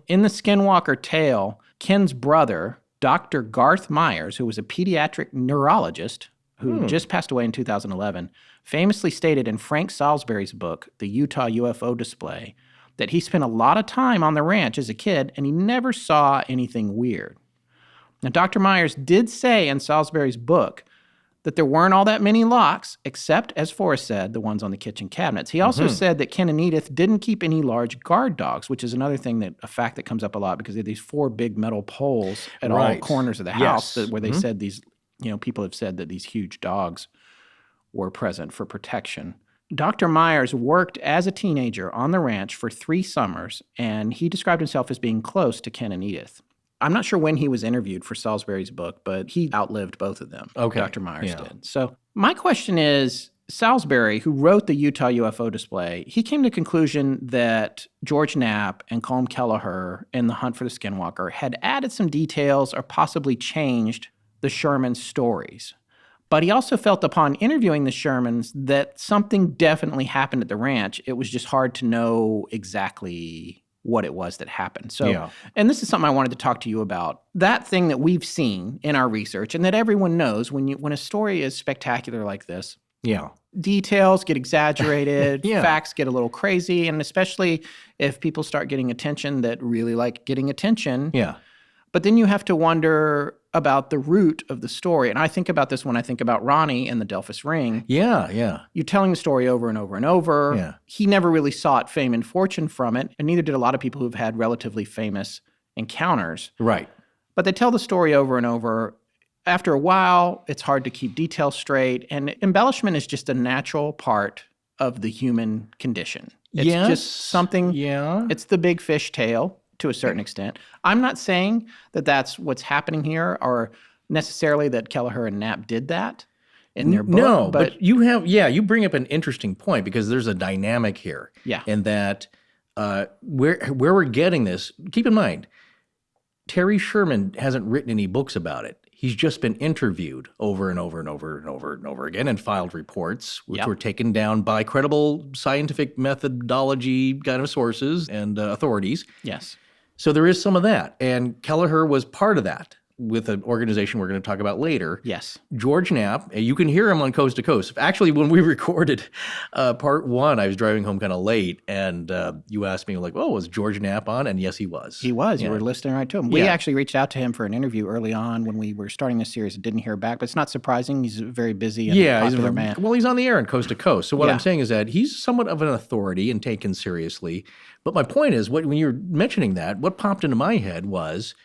In the Skinwalker tale, Ken's brother, Dr. Garth Meyers, who was a pediatric neurologist who just passed away in 2011, famously stated in Frank Salisbury's book, The Utah UFO Display, that he spent a lot of time on the ranch as a kid and he never saw anything weird. Now, Dr. Meyers did say in Salisbury's book that there weren't all that many locks, except, as Forrest said, the ones on the kitchen cabinets. He also said that Ken and Edith didn't keep any large guard dogs, which is another thing a fact that comes up a lot because they have these 4 big metal poles at all Right. corners of the Yes. house where they said these, people have said that these huge dogs were present for protection. Dr. Meyers worked as a teenager on the ranch for 3 summers, and he described himself as being close to Ken and Edith. I'm not sure when he was interviewed for Salisbury's book, but he outlived both of them. Okay. Dr. Meyers did. So my question is, Salisbury, who wrote the Utah UFO Display, he came to the conclusion that George Knapp and Colm Kelleher in The Hunt for the Skinwalker had added some details or possibly changed the Sherman stories. But he also felt upon interviewing the Shermans that something definitely happened at the ranch. It was just hard to know exactly what it was that happened. So, and this is something I wanted to talk to you about. That thing that we've seen in our research and that everyone knows when a story is spectacular like this, details get exaggerated, facts get a little crazy, and especially if people start getting attention that really like getting attention. But then you have to wonder about the root of the story. And I think about this when I think about Ronnie and the Delphus Ring. You're telling the story over and over and over. He never really sought fame and fortune from it, and neither did a lot of people who've had relatively famous encounters. Right. But they tell the story over and over. After a while, it's hard to keep details straight, and embellishment is just a natural part of the human condition. It's just something, it's the big fish tale to a certain extent. I'm not saying that that's what's happening here or necessarily that Kelleher and Knapp did that in their book. No, but you have, you bring up an interesting point because there's a dynamic here. And that where we're getting this, keep in mind, Terry Sherman hasn't written any books about it. He's just been interviewed over and over and over and over and over again and filed reports, which were taken down by credible scientific methodology kind of sources and authorities. So there is some of that. And Kelleher was part of that with an organization we're going to talk about later. George Knapp, you can hear him on Coast to Coast. Actually, when we recorded part 1, I was driving home kind of late, and you asked me, like, oh, was George Knapp on? And yes, he was. He was. You were listening right to him. We actually reached out to him for an interview early on when we were starting this series and didn't hear back, but it's not surprising. He's very busy and popular man. Well, he's on the air on Coast to Coast. So what I'm saying is that he's somewhat of an authority and taken seriously. But my point is, when you're mentioning that, what popped into my head was,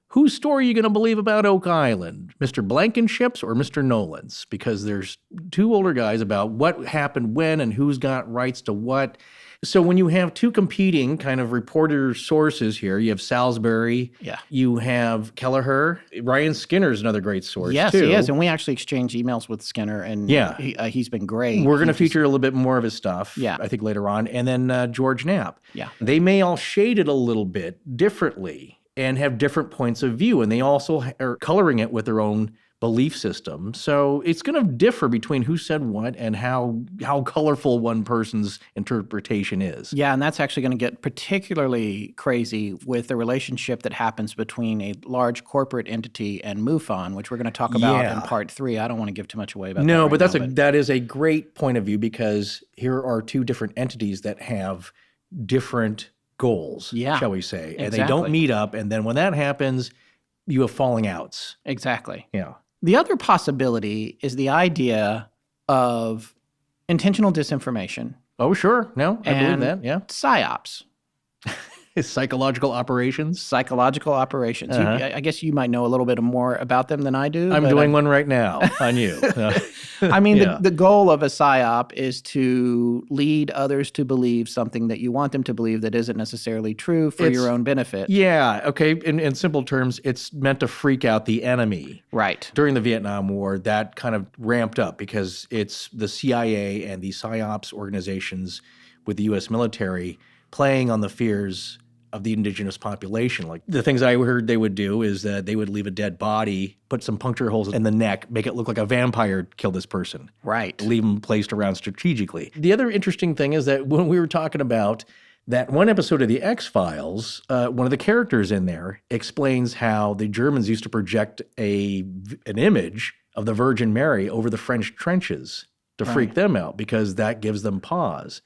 whose story are you going to believe about Oak Island? Mr. Blankenship's or Mr. Nolan's? Because there's 2 older guys about what happened when and who's got rights to what. So when you have 2 competing kind of reporter sources here, you have Salisbury, you have Kelleher. Ryan Skinner's another great source, too. He is. And we actually exchanged emails with Skinner, and he's been great. We're going to feature a little bit more of his stuff, I think, later on. And then George Knapp. They may all shade it a little bit differently and have different points of view, and they also are coloring it with their own belief system. So it's going to differ between who said what and how colorful one person's interpretation is. And that's actually going to get particularly crazy with the relationship that happens between a large corporate entity and MUFON, which we're going to talk about in part 3. I don't want to give too much away about that. No, but that is a great point of view, because here are 2 different entities that have different goals, shall we say. And they don't meet up, and then when that happens, you have falling outs. Exactly. The other possibility is the idea of intentional disinformation. Oh, sure. No, I believe that. PSYOPs. Psychological operations? Psychological operations. I guess you might know a little bit more about them than I do. I'm doing one right now on you. I mean, the goal of a PSYOP is to lead others to believe something that you want them to believe that isn't necessarily true for your own benefit. Okay. In simple terms, it's meant to freak out the enemy. Right. During the Vietnam War, that kind of ramped up because it's the CIA and the PSYOPs organizations with the U.S. military playing on the fears of the indigenous population. Like, the things I heard they would do is that they would leave a dead body, put some puncture holes in the neck, make it look like a vampire killed this person. Right. Leave them placed around strategically. The other interesting thing is that when we were talking about that one episode of the X-Files, one of the characters in there explains how the Germans used to project an image of the Virgin Mary over the French trenches to freak them out, because that gives them pause.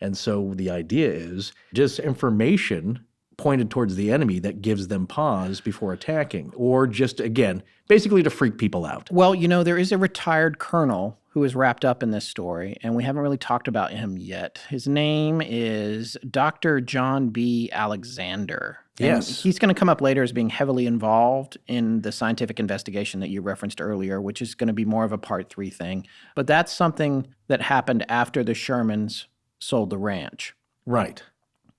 And so the idea is disinformation pointed towards the enemy that gives them pause before attacking, or just, again, basically to freak people out. Well, there is a retired colonel who is wrapped up in this story, and we haven't really talked about him yet. His name is Dr. John B. Alexander. And Yes. he's going to come up later as being heavily involved in the scientific investigation that you referenced earlier, which is going to be more of a part 3 thing. But that's something that happened after the Shermans sold the ranch. Right.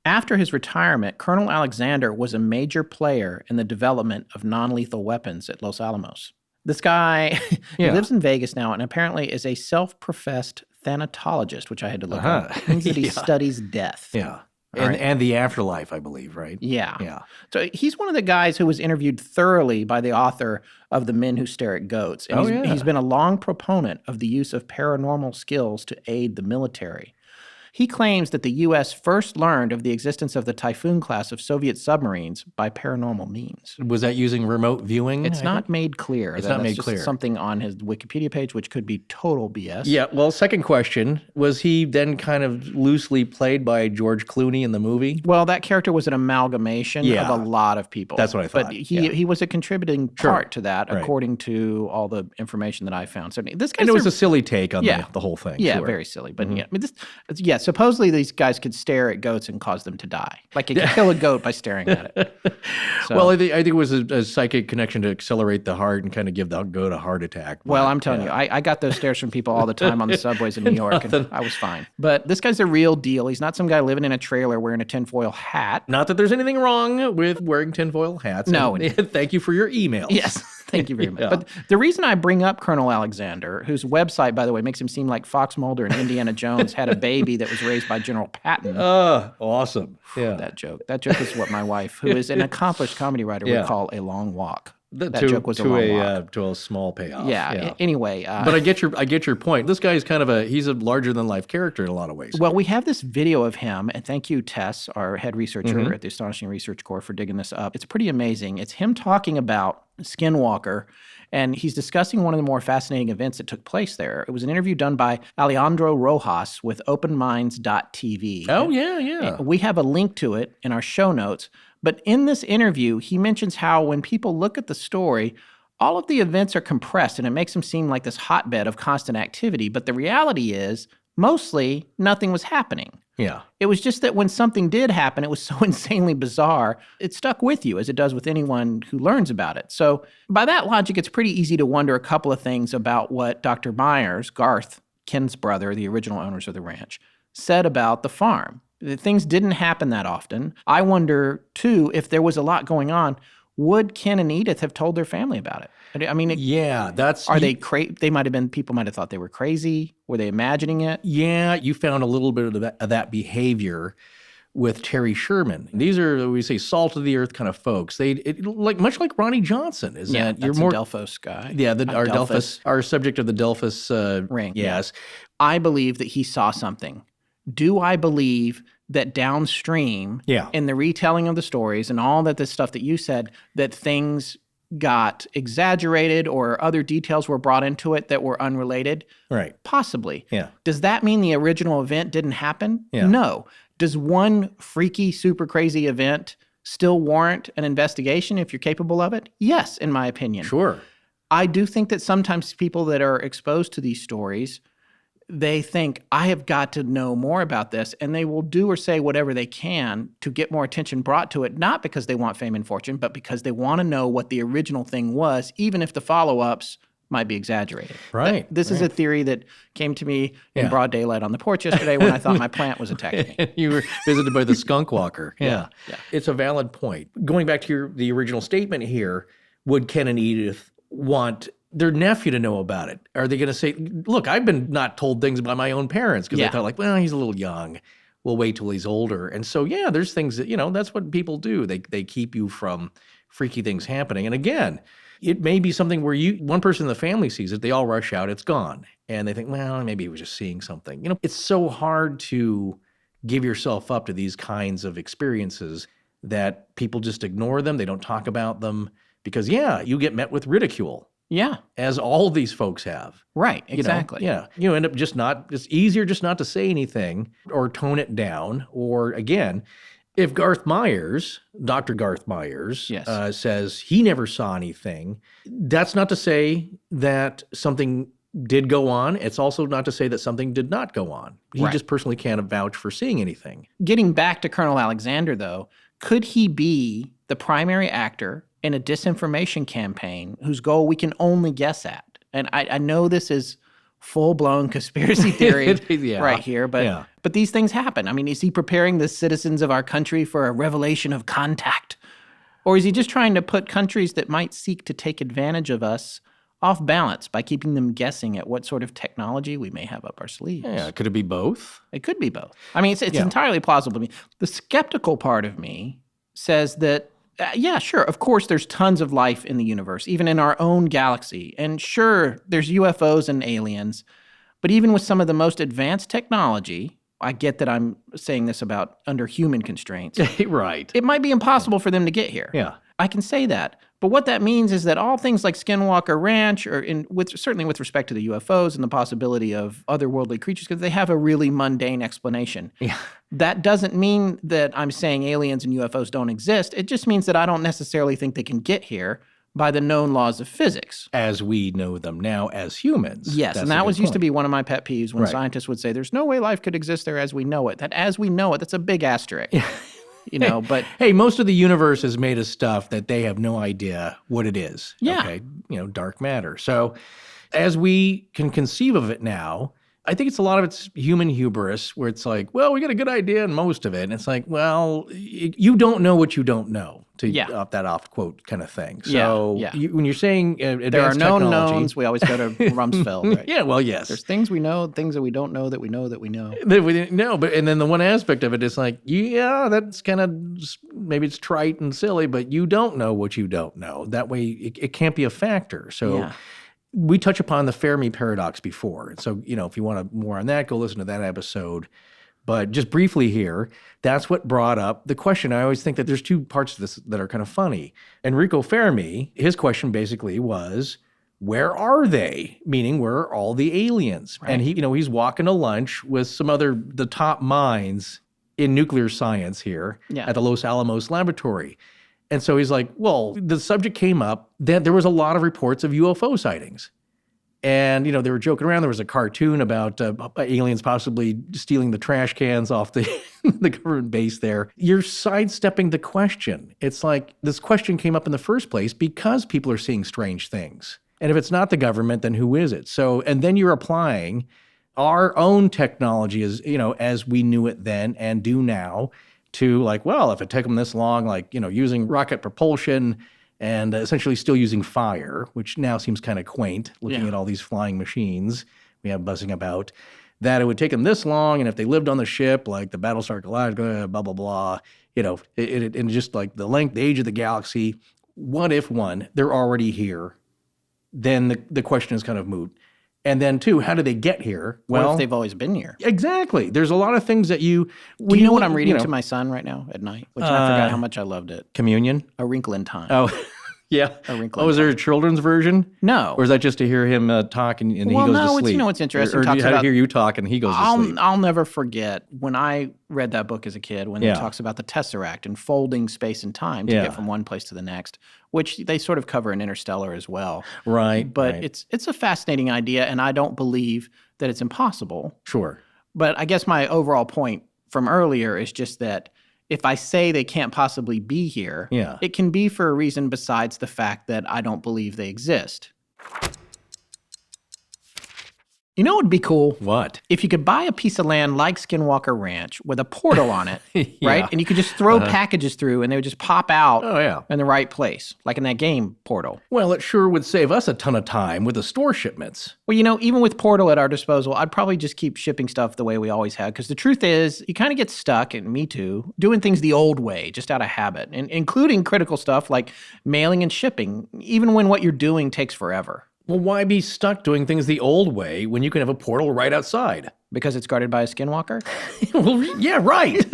After his retirement, Colonel Alexander was a major player in the development of non-lethal weapons at Los Alamos. This guy he lives in Vegas now and apparently is a self-professed thanatologist, which I had to look up. It means that he studies death. Yeah. Right. And the afterlife, I believe, right? Yeah. Yeah. So he's one of the guys who was interviewed thoroughly by the author of The Men Who Stare at Goats. And he's been a long proponent of the use of paranormal skills to aid the military. He claims that the U.S. first learned of the existence of the Typhoon class of Soviet submarines by paranormal means. Was that using remote viewing? It's not made clear. It's not made clear. Just something on his Wikipedia page, which could be total BS. Yeah. Well, second question, was he then kind of loosely played by George Clooney in the movie? Well, that character was an amalgamation of a lot of people. That's what I thought. But he was a contributing part to that, Right. according to all the information that I found. So this guy's And it was a silly take on Yeah. the whole thing. Yeah, sure. very silly. But I mean, supposedly these guys could stare at goats and cause them to die. Like you could kill a goat by staring at it. So, Well, I think it was a psychic connection to accelerate the heart and kind of give the goat a heart attack. well, I'm telling you, I got those stares from people all the time on the subways in New York, and I was fine. But this guy's the real deal. He's not some guy living in a trailer wearing a tinfoil hat. Not that there's anything wrong with wearing tinfoil hats. No. And thank you for your emails. Yes. Thank you very much. Yeah. But the reason I bring up Colonel Alexander, whose website, by the way, makes him seem like Fox Mulder and Indiana Jones had a baby that was raised by General Patton. Awesome. Yeah. That joke is what my wife, who is an accomplished comedy writer, would call a long walk. That joke was a long walk. To a small payoff. Yeah. Anyway. But I get your point. This guy is kind of he's a larger than life character in a lot of ways. Well, we have this video of him, and thank you, Tess, our head researcher at the Astonishing Research Corps, for digging this up. It's pretty amazing. It's him talking about Skinwalker, and he's discussing one of the more fascinating events that took place there. It was an interview done by Alejandro Rojas with OpenMinds.tv. Oh, yeah. We have a link to it in our show notes. But in this interview, he mentions how when people look at the story, all of the events are compressed and it makes them seem like this hotbed of constant activity. But the reality is, mostly nothing was happening. Yeah. It was just that when something did happen, it was so insanely bizarre, it stuck with you, as it does with anyone who learns about it. So by that logic, it's pretty easy to wonder a couple of things about what Dr. Meyers, Garth, Ken's brother, the original owners of the ranch, said about the farm. Things didn't happen that often. I wonder, too, if there was a lot going on, would Ken and Edith have told their family about it? I mean, Yeah, that's... Are they they might have been, people might have thought they were crazy. Were they imagining it? Yeah, you found a little bit of that behavior with Terry Sherman. These are, we say, salt of the earth kind of folks. Much like Ronnie Johnson. Is that you're that's more a Delphos guy. Yeah, our subject of the Delphos ring. Yes. I believe that he saw something. Do I believe that downstream in the retelling of the stories and all that this stuff that you said, that things got exaggerated or other details were brought into it that were unrelated? Right. Possibly. Yeah. Does that mean the original event didn't happen? Yeah. No. Does one freaky, super crazy event still warrant an investigation if you're capable of it? Yes, in my opinion. Sure. I do think that sometimes people that are exposed to these stories, they think, I have got to know more about this, and they will do or say whatever they can to get more attention brought to it, not because they want fame and fortune, but because they want to know what the original thing was, even if the follow-ups might be exaggerated. Right. This is a theory that came to me in broad daylight on the porch yesterday when I thought my plant was attacking me. You were visited by the skunk walker. Yeah. It's a valid point. Going back to the original statement here, would Ken and Edith want their nephew to know about it? Are they going to say, look, I've been not told things by my own parents because they thought like, well, he's a little young. We'll wait till he's older. And so, there's things that, that's what people do. They keep you from freaky things happening. And again, it may be something where one person in the family sees it, they all rush out, it's gone. And they think, well, maybe he was just seeing something. It's so hard to give yourself up to these kinds of experiences that people just ignore them. They don't talk about them because, you get met with ridicule. Yeah. As all these folks have. Right, exactly. You end up it's easier just not to say anything or tone it down. Or again, if Dr. Garth Meyers says he never saw anything, that's not to say that something did go on. It's also not to say that something did not go on. He just personally can't vouch for seeing anything. Getting back to Colonel Alexander, though, Could he be the primary actor in a disinformation campaign whose goal we can only guess at? And I know this is full-blown conspiracy theory right here, but these things happen. I mean, is he preparing the citizens of our country for a revelation of contact? Or is he just trying to put countries that might seek to take advantage of us off balance by keeping them guessing at what sort of technology we may have up our sleeves? Yeah, could it be both? It could be both. I mean, it's entirely plausible to me. The skeptical part of me says that, yeah, sure, of course there's tons of life in the universe, even in our own galaxy. And sure, there's UFOs and aliens. But even with some of the most advanced technology, I get that I'm saying this about under human constraints. Right. It might be impossible for them to get here. Yeah. I can say that. But what that means is that all things like Skinwalker Ranch, or certainly with respect to the UFOs and the possibility of otherworldly creatures, because they have a really mundane explanation. Yeah. That doesn't mean that I'm saying aliens and UFOs don't exist. It just means that I don't necessarily think they can get here by the known laws of physics. As we know them now as humans. Yes, and that used to be one of my pet peeves when scientists would say, there's no way life could exist there as we know it. That as we know it, that's a big asterisk. But hey, most of the universe is made of stuff that they have no idea what it is. Yeah. Okay. Dark matter. So as we can conceive of it now, I think it's a lot of it's human hubris where it's like, well, we got a good idea in most of it. And it's like, well, you don't know what you don't know, off that off quote kind of thing. So when you're saying there are known knowns, we always go to Rumsfeld, right? Yeah, well, yes. There's things we know, things that we don't know that we know that we know. That we didn't know. And then the one aspect of it is like, yeah, that's kind of, maybe it's trite and silly, but you don't know what you don't know. That way it can't be a factor. So we touch upon the Fermi paradox before. So, if you want more on that, go listen to that episode. But just briefly here, that's what brought up the question. I always think that there's two parts to this that are kind of funny. Enrico Fermi, his question basically was, where are they? Meaning, where are all the aliens? Right. And he's walking to lunch with some the top minds in nuclear science here at the Los Alamos laboratory. And so he's like, well, the subject came up that there was a lot of reports of UFO sightings. And, they were joking around. There was a cartoon about aliens possibly stealing the trash cans off the government base there. You're sidestepping the question. It's like this question came up in the first place because people are seeing strange things. And if it's not the government, then who is it? So, and then you're applying our own technology as we knew it then and do now to like, well, if it took them this long, using rocket propulsion and essentially still using fire, which now seems kind of quaint, looking at all these flying machines we have buzzing about, that it would take them this long, and if they lived on the ship, like the Battlestar Galactica, blah, blah, blah, and just like the age of the galaxy, what if, one, they're already here? Then the question is kind of moot. And then, two, how do they get here? Well, what if they've always been here? Exactly. There's a lot of things that you... Do you know what I'm reading to my son right now at night? Which I forgot how much I loved it. Communion? A Wrinkle in Time. Oh, yeah. A Wrinkle in Is there a children's version? No. Or is that just to hear him talk and he goes to sleep? It's interesting. Or how to hear you talk and he goes to sleep? I'll never forget when I read that book as a kid, when it talks about the Tesseract and folding space and time to get from one place to the next, which they sort of cover in Interstellar as well. Right. But it's a fascinating idea, and I don't believe that it's impossible. Sure. But I guess my overall point from earlier is just that if I say they can't possibly be here, it can be for a reason besides the fact that I don't believe they exist. You know what would be cool? What? If you could buy a piece of land like Skinwalker Ranch with a portal on it, right? And you could just throw packages through and they would just pop out in the right place, like in that game, Portal. Well, it sure would save us a ton of time with the store shipments. Well, even with Portal at our disposal, I'd probably just keep shipping stuff the way we always have. Because the truth is, you kind of get stuck, and me too, doing things the old way, just out of habit, and including critical stuff like mailing and shipping, even when what you're doing takes forever. Well, why be stuck doing things the old way when you can have a portal right outside? Because it's guarded by a skinwalker? Well, yeah, right.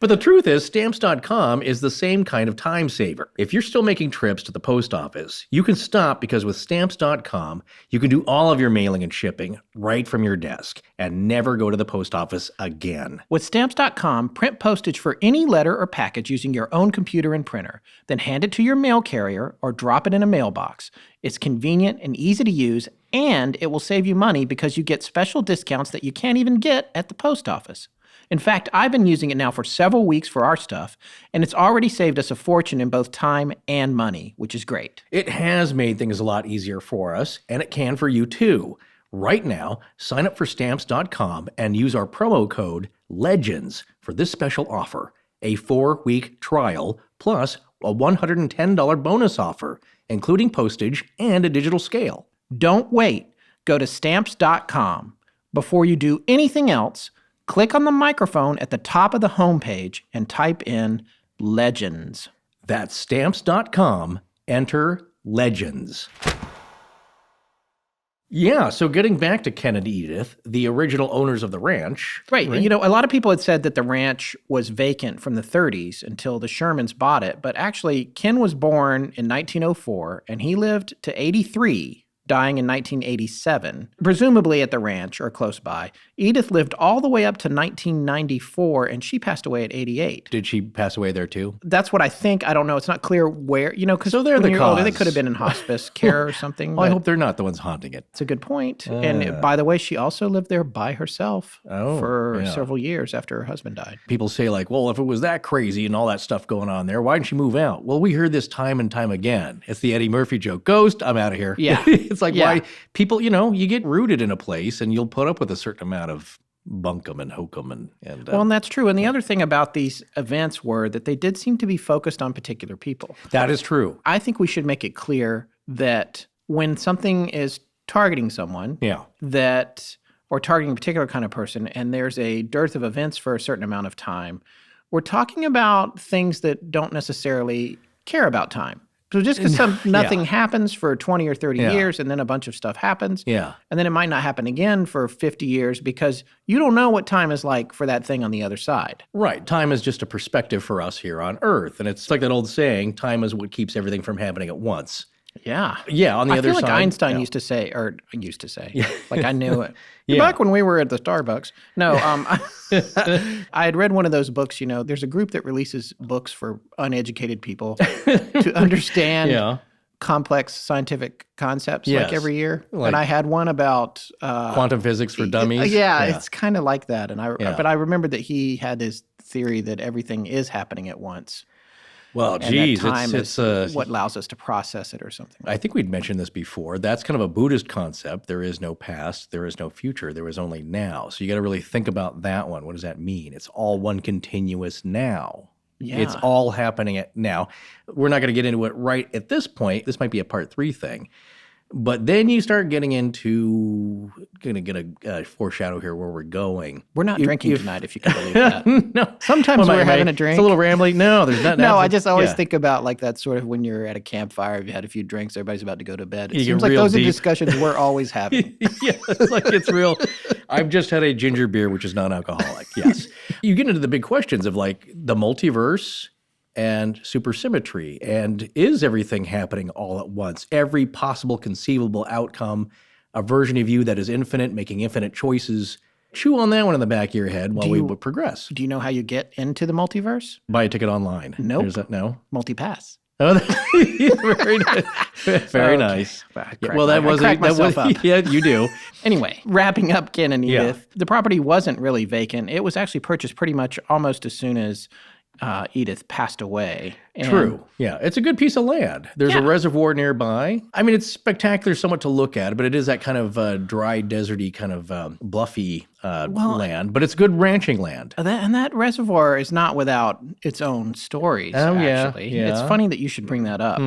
But the truth is, Stamps.com is the same kind of time saver. If you're still making trips to the post office, you can stop because with Stamps.com, you can do all of your mailing and shipping right from your desk and never go to the post office again. With Stamps.com, print postage for any letter or package using your own computer and printer, then hand it to your mail carrier or drop it in a mailbox. It's convenient and easy to use, and it will save you money because you get special discounts that you can't even get at the post office. In fact, I've been using it now for several weeks for our stuff, and it's already saved us a fortune in both time and money, which is great. It has made things a lot easier for us, and it can for you too. Right now, sign up for Stamps.com and use our promo code LEGENDS for this special offer, a 4-week trial plus a $110 bonus offer, including postage and a digital scale. Don't wait. Go to Stamps.com. Before you do anything else, click on the microphone at the top of the homepage and type in LEGENDS. That's Stamps.com. Enter LEGENDS. Yeah, so getting back to Ken and Edith, the original owners of the ranch. Right. You know, a lot of people had said that the ranch was vacant from the 30s until the Shermans bought it. But actually, Ken was born in 1904, and he lived to 83, dying in 1987, presumably at the ranch or close by. Edith lived all the way up to 1994, and she passed away at 88. Did she pass away there too? That's what I think. I don't know. It's not clear where, you know, because So they're when the you're older, they cause. could have been in hospice care or something. Well, I but hope they're not the ones haunting it. it's a good point. And by the way, she also lived there by herself for yeah. several years after her husband died. People say like, well, if it was that crazy and all that stuff going on there, why didn't you move out? Well, we heard this time and time again. It's the Eddie Murphy joke. Ghost, I'm out of here. Yeah. It's like, Yeah. why people, you know, you get rooted in a place and you'll put up with a certain amount of bunkum and hokum and Well, and that's true. And the other thing about these events were that they did seem to be focused on particular people. that is true. I think we should make it clear that when something is targeting someone, Yeah. or targeting a particular kind of person, and there's a dearth of events for a certain amount of time, we're talking about things that don't necessarily care about time. So just because nothing happens for 20 or 30 years and then a bunch of stuff happens, Yeah. and then it might not happen again for 50 years because you don't know what time is like for that thing on the other side. Right. Time is just a perspective for us here on Earth. And it's like that old saying, time is what keeps everything from happening at once. Yeah. Yeah, on the I other feel like side. Einstein yeah. used to say, like I knew it. Back when we were at the Starbucks. No, I had read one of those books, you know, there's a group that releases books for uneducated people to understand complex scientific concepts like every year. And I had one about quantum physics for dummies. Yeah, it's kind of like that. And but I remember that he had this theory that everything is happening at once. Well, And geez, that time it's is what allows us to process it or something. I think we'd mentioned this before. That's kind of a Buddhist concept. There is no past, there is no future, there is only now. So you got to really think about that one. What does that mean? It's all one continuous now. Yeah. It's all happening at now. We're not going to get into it right at this point. This might be a part 3 thing. But then you start getting into, going to get a foreshadow here where we're going. We're not drinking tonight, if you can believe that. No. Sometimes we're having a drink. It's a little rambling. No, there's not. No, I just always think about like that sort of when you're at a campfire, you had a few drinks, everybody's about to go to bed. It You seems get like real those are deep. discussions we're always having. Yeah, it's like it's real. I've just had a ginger beer, which is non-alcoholic. Yes. You get into the big questions of like the multiverse and supersymmetry, and is everything happening all at once? Every possible conceivable outcome, a version of you that is infinite, making infinite choices. Chew on that one in the back of your head while we would progress. Do you know how you get into the multiverse? Buy a ticket online. Nope. There's that, no? Multipass. Oh, very nice. Very nice. Yeah, well, that I was cracked myself up. Yeah, you do. Anyway, wrapping up Ken and Yeah. Edith, the property wasn't really vacant. It was actually purchased pretty much almost as soon as Edith passed away. And True. Yeah. It's a good piece of land. There's a reservoir nearby. I mean, it's spectacular somewhat to look at, but it is that kind of dry, deserty, kind of bluffy land. But it's good ranching land. That reservoir is not without its own stories, actually. yeah. It's funny that you should bring that up.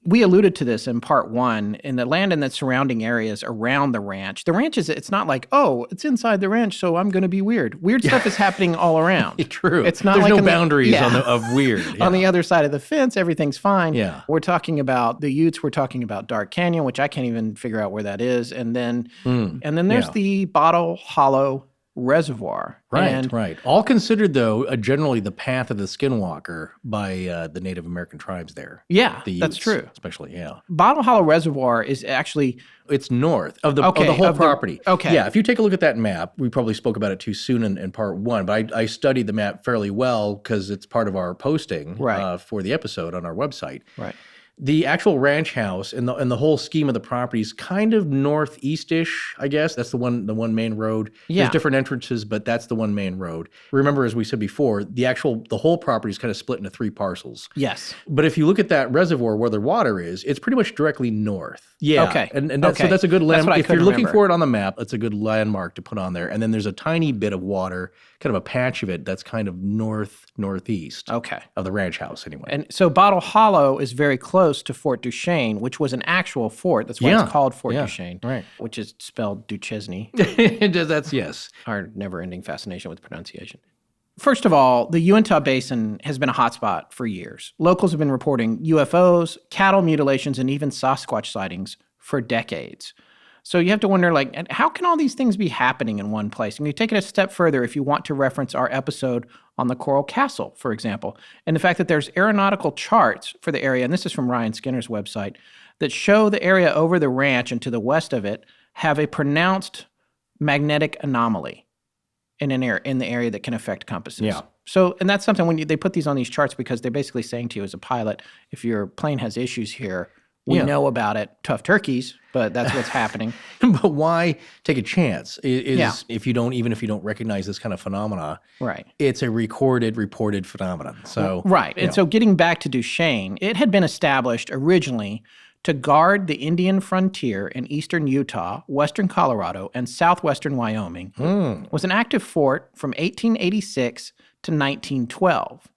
We alluded to this in part 1. In the land and the surrounding areas around the ranch it's not like, oh, it's inside the ranch, so I'm going to be weird. Weird stuff is happening all around. True. It's not There's like no boundaries of weird. On the other side of the fence, everything's fine. Yeah. We're talking about the Utes. We're talking about Dark Canyon, which I can't even figure out where that is. And then there's the Bottle Hollow Reservoir. Right. All considered, though, generally the path of the Skinwalker by the Native American tribes there. Yeah, The that's Utes, true. especially, yeah. Bottle Hollow Reservoir is actually It's north of the whole property. Okay. Yeah, if you take a look at that map, we probably spoke about it too soon in part 1, but I studied the map fairly well because it's part of our posting Right. for the episode on our website. right. The actual ranch house and the whole scheme of the property is kind of northeast-ish, I guess. That's the one main road. Yeah. There's different entrances, but that's the one main road. Remember, as we said before, the whole property is kind of split into 3 parcels. Yes. But if you look at that reservoir where the water is, it's pretty much directly north. Yeah. Okay. And that's, Okay. so that's a good landmark. If you're looking remember. for it on the map, it's a good landmark to put on there. And then there's a tiny bit of water, kind of a patch of it that's kind of northeast Okay. of the ranch house anyway. And so Bottle Hollow is very close to Fort Duchesne, which was an actual fort. That's why Yeah. it's called Fort Yeah. Duchesne, Right. which is spelled Duchesne. That's yes. Our never-ending fascination with pronunciation. First of all, the Uinta Basin has been a hotspot for years. Locals have been reporting UFOs, cattle mutilations, and even Sasquatch sightings for decades. So you have to wonder, like, how can all these things be happening in one place? And you take it a step further if you want to reference our episode on the Coral Castle, for example, and the fact that there's aeronautical charts for the area, and this is from Ryan Skinner's website, that show the area over the ranch and to the west of it have a pronounced magnetic anomaly in the area that can affect compasses. Yeah. So, and that's something when they put these on these charts because they're basically saying to you as a pilot, if your plane has issues here, we Yeah. know about it. Tough turkeys, but that's what's happening. But why take a chance? Yeah. If you don't recognize this kind of phenomena, Right. it's a reported phenomenon. So Right. And so getting back to Duchesne, it had been established originally to guard the Indian frontier in eastern Utah, western Colorado, and southwestern Wyoming. Was an active fort from 1886 to 1912.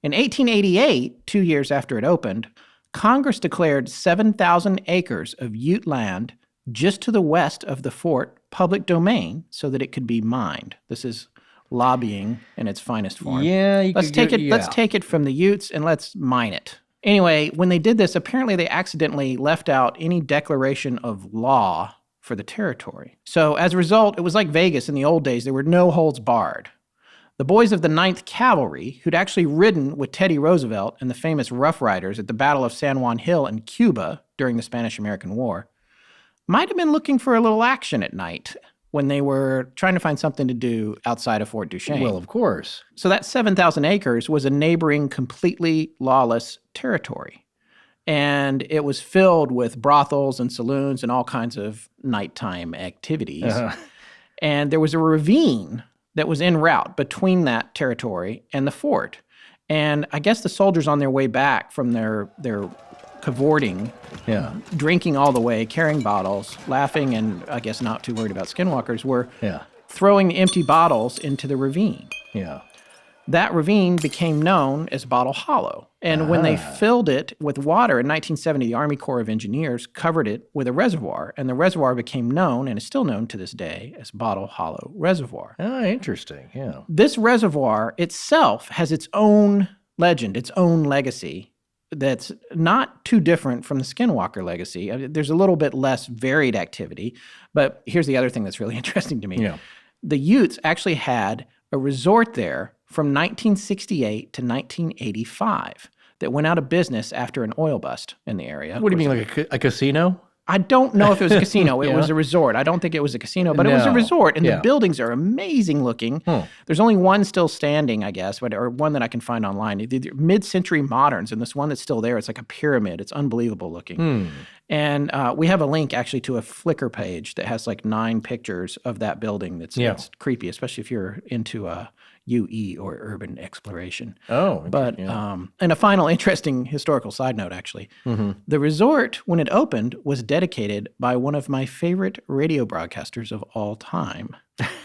In 1888, 2 years after it opened, Congress declared 7,000 acres of Ute land just to the west of the fort public domain so that it could be mined. This is lobbying in its finest form. Yeah, Let's take it from the Utes and let's mine it. Anyway, when they did this, apparently they accidentally left out any declaration of law for the territory. So as a result, it was like Vegas in the old days. There were no holds barred. The boys of the 9th Cavalry, who'd actually ridden with Teddy Roosevelt and the famous Rough Riders at the Battle of San Juan Hill in Cuba during the Spanish-American War, might have been looking for a little action at night when they were trying to find something to do outside of Fort Duchesne. Well, of course. So that 7,000 acres was a neighboring completely lawless territory. And it was filled with brothels and saloons and all kinds of nighttime activities. And there was a ravine that was en route between that territory and the fort. And I guess the soldiers on their way back from their cavorting, Yeah. drinking all the way, carrying bottles, laughing, and I guess not too worried about skinwalkers, were Yeah. throwing empty bottles into the ravine. Yeah. That ravine became known as Bottle Hollow. And when they filled it with water in 1970, the Army Corps of Engineers covered it with a reservoir, and the reservoir became known, and is still known to this day, as Bottle Hollow Reservoir. Ah, interesting. Yeah. This reservoir itself has its own legend, its own legacy that's not too different from the Skinwalker legacy. I mean, there's a little bit less varied activity, but here's the other thing that's really interesting to me. Yeah. The Utes actually had a resort there from 1968 to 1985 that went out of business after an oil bust in the area. What do you mean, like a casino? I don't know if it was a casino. It Yeah. was a resort. I don't think it was a casino, but it was a No. resort, and Yeah. the buildings are amazing looking. There's only one still standing, I guess, or one that I can find online. They're mid-century moderns, and this one that's still there, it's like a pyramid. It's unbelievable looking. And we have a link actually to a Flickr page that has like 9 pictures of that building. That's creepy, especially if you're into UE or urban exploration. Oh. But and a final interesting historical side note, actually, the resort, when it opened, was dedicated by one of my favorite radio broadcasters of all time,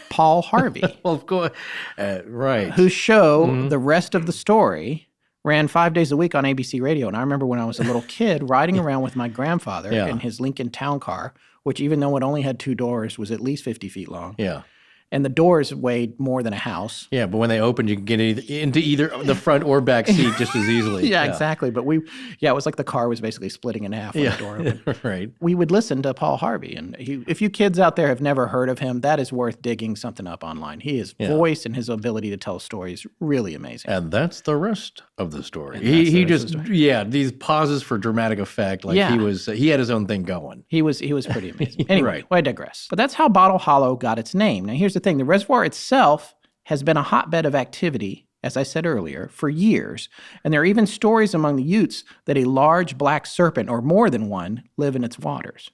Paul Harvey, Well, of course. Right. whose show, The Rest of the Story, ran 5 days a week on ABC Radio. And I remember when I was a little kid riding around with my grandfather in his Lincoln Town Car, which even though it only had 2 doors, was at least 50 feet long. Yeah. And the doors weighed more than a house. Yeah, but when they opened, you could get into either the front or back seat just as easily. Yeah, exactly. But it was like the car was basically splitting in half when the door opened. Right. We would listen to Paul Harvey. And if you kids out there have never heard of him, that is worth digging something up online. His voice and his ability to tell stories really amazing. And that's the rest of the story. He just, these pauses for dramatic effect. Like he had his own thing going. He was pretty amazing. Anyway, I digress. But that's how Bottle Hollow got its name. Now, here's the thing. The reservoir itself has been a hotbed of activity as I said earlier, for years, and there are even stories among the Utes that a large black serpent, or more than one, live in its waters.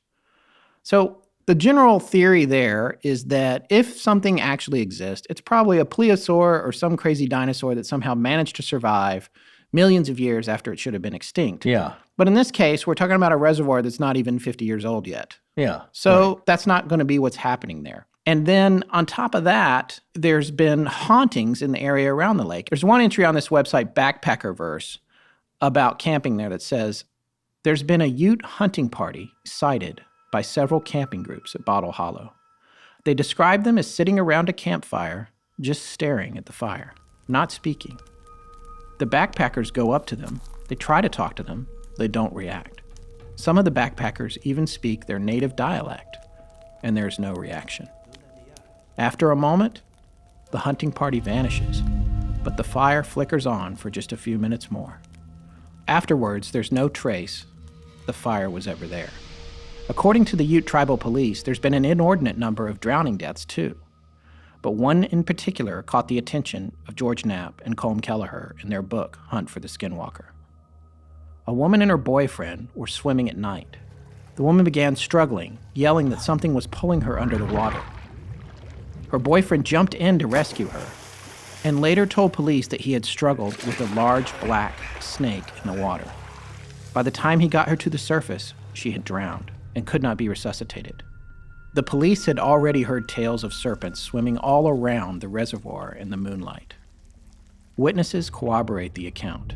So the general theory there is that if something actually exists, it's probably a plesiosaur or some crazy dinosaur that somehow managed to survive millions of years after it should have been extinct. Yeah. But in this case, we're talking about a reservoir that's not even 50 years old yet. Yeah. So that's not going to be what's happening there. And then on top of that, there's been hauntings in the area around the lake. There's one entry on this website, Backpackerverse, about camping there that says, there's been a Ute hunting party sighted by several camping groups at Bottle Hollow. They describe them as sitting around a campfire, just staring at the fire, not speaking. The backpackers go up to them. They try to talk to them. They don't react. Some of the backpackers even speak their native dialect, and there's no reaction. After a moment, the hunting party vanishes, but the fire flickers on for just a few minutes more. Afterwards, there's no trace the fire was ever there. According to the Ute Tribal Police, there's been an inordinate number of drowning deaths, too. But one in particular caught the attention of George Knapp and Colm Kelleher in their book, Hunt for the Skinwalker. A woman and her boyfriend were swimming at night. The woman began struggling, yelling that something was pulling her under the water. Her boyfriend jumped in to rescue her, and later told police that he had struggled with a large black snake in the water. By the time he got her to the surface, she had drowned and could not be resuscitated. The police had already heard tales of serpents swimming all around the reservoir in the moonlight. Witnesses corroborate the account.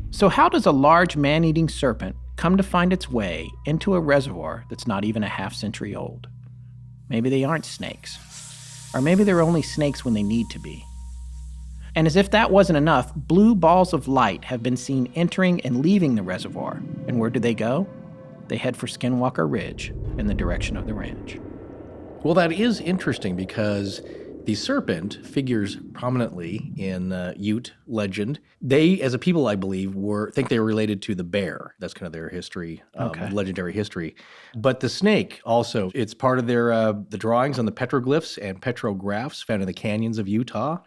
So how does a large man-eating serpent come to find its way into a reservoir that's not even a half-century old? Maybe they aren't snakes. Or maybe they're only snakes when they need to be. And as if that wasn't enough, blue balls of light have been seen entering and leaving the reservoir. And where do they go? They head for Skinwalker Ridge in the direction of the ranch. Well, that is interesting because the serpent figures prominently in Ute legend. They, as a people, I believe, think they were related to the bear. That's kind of their history, legendary history. But the snake also, it's part of their the drawings on the petroglyphs and petrographs found in the canyons of Utah.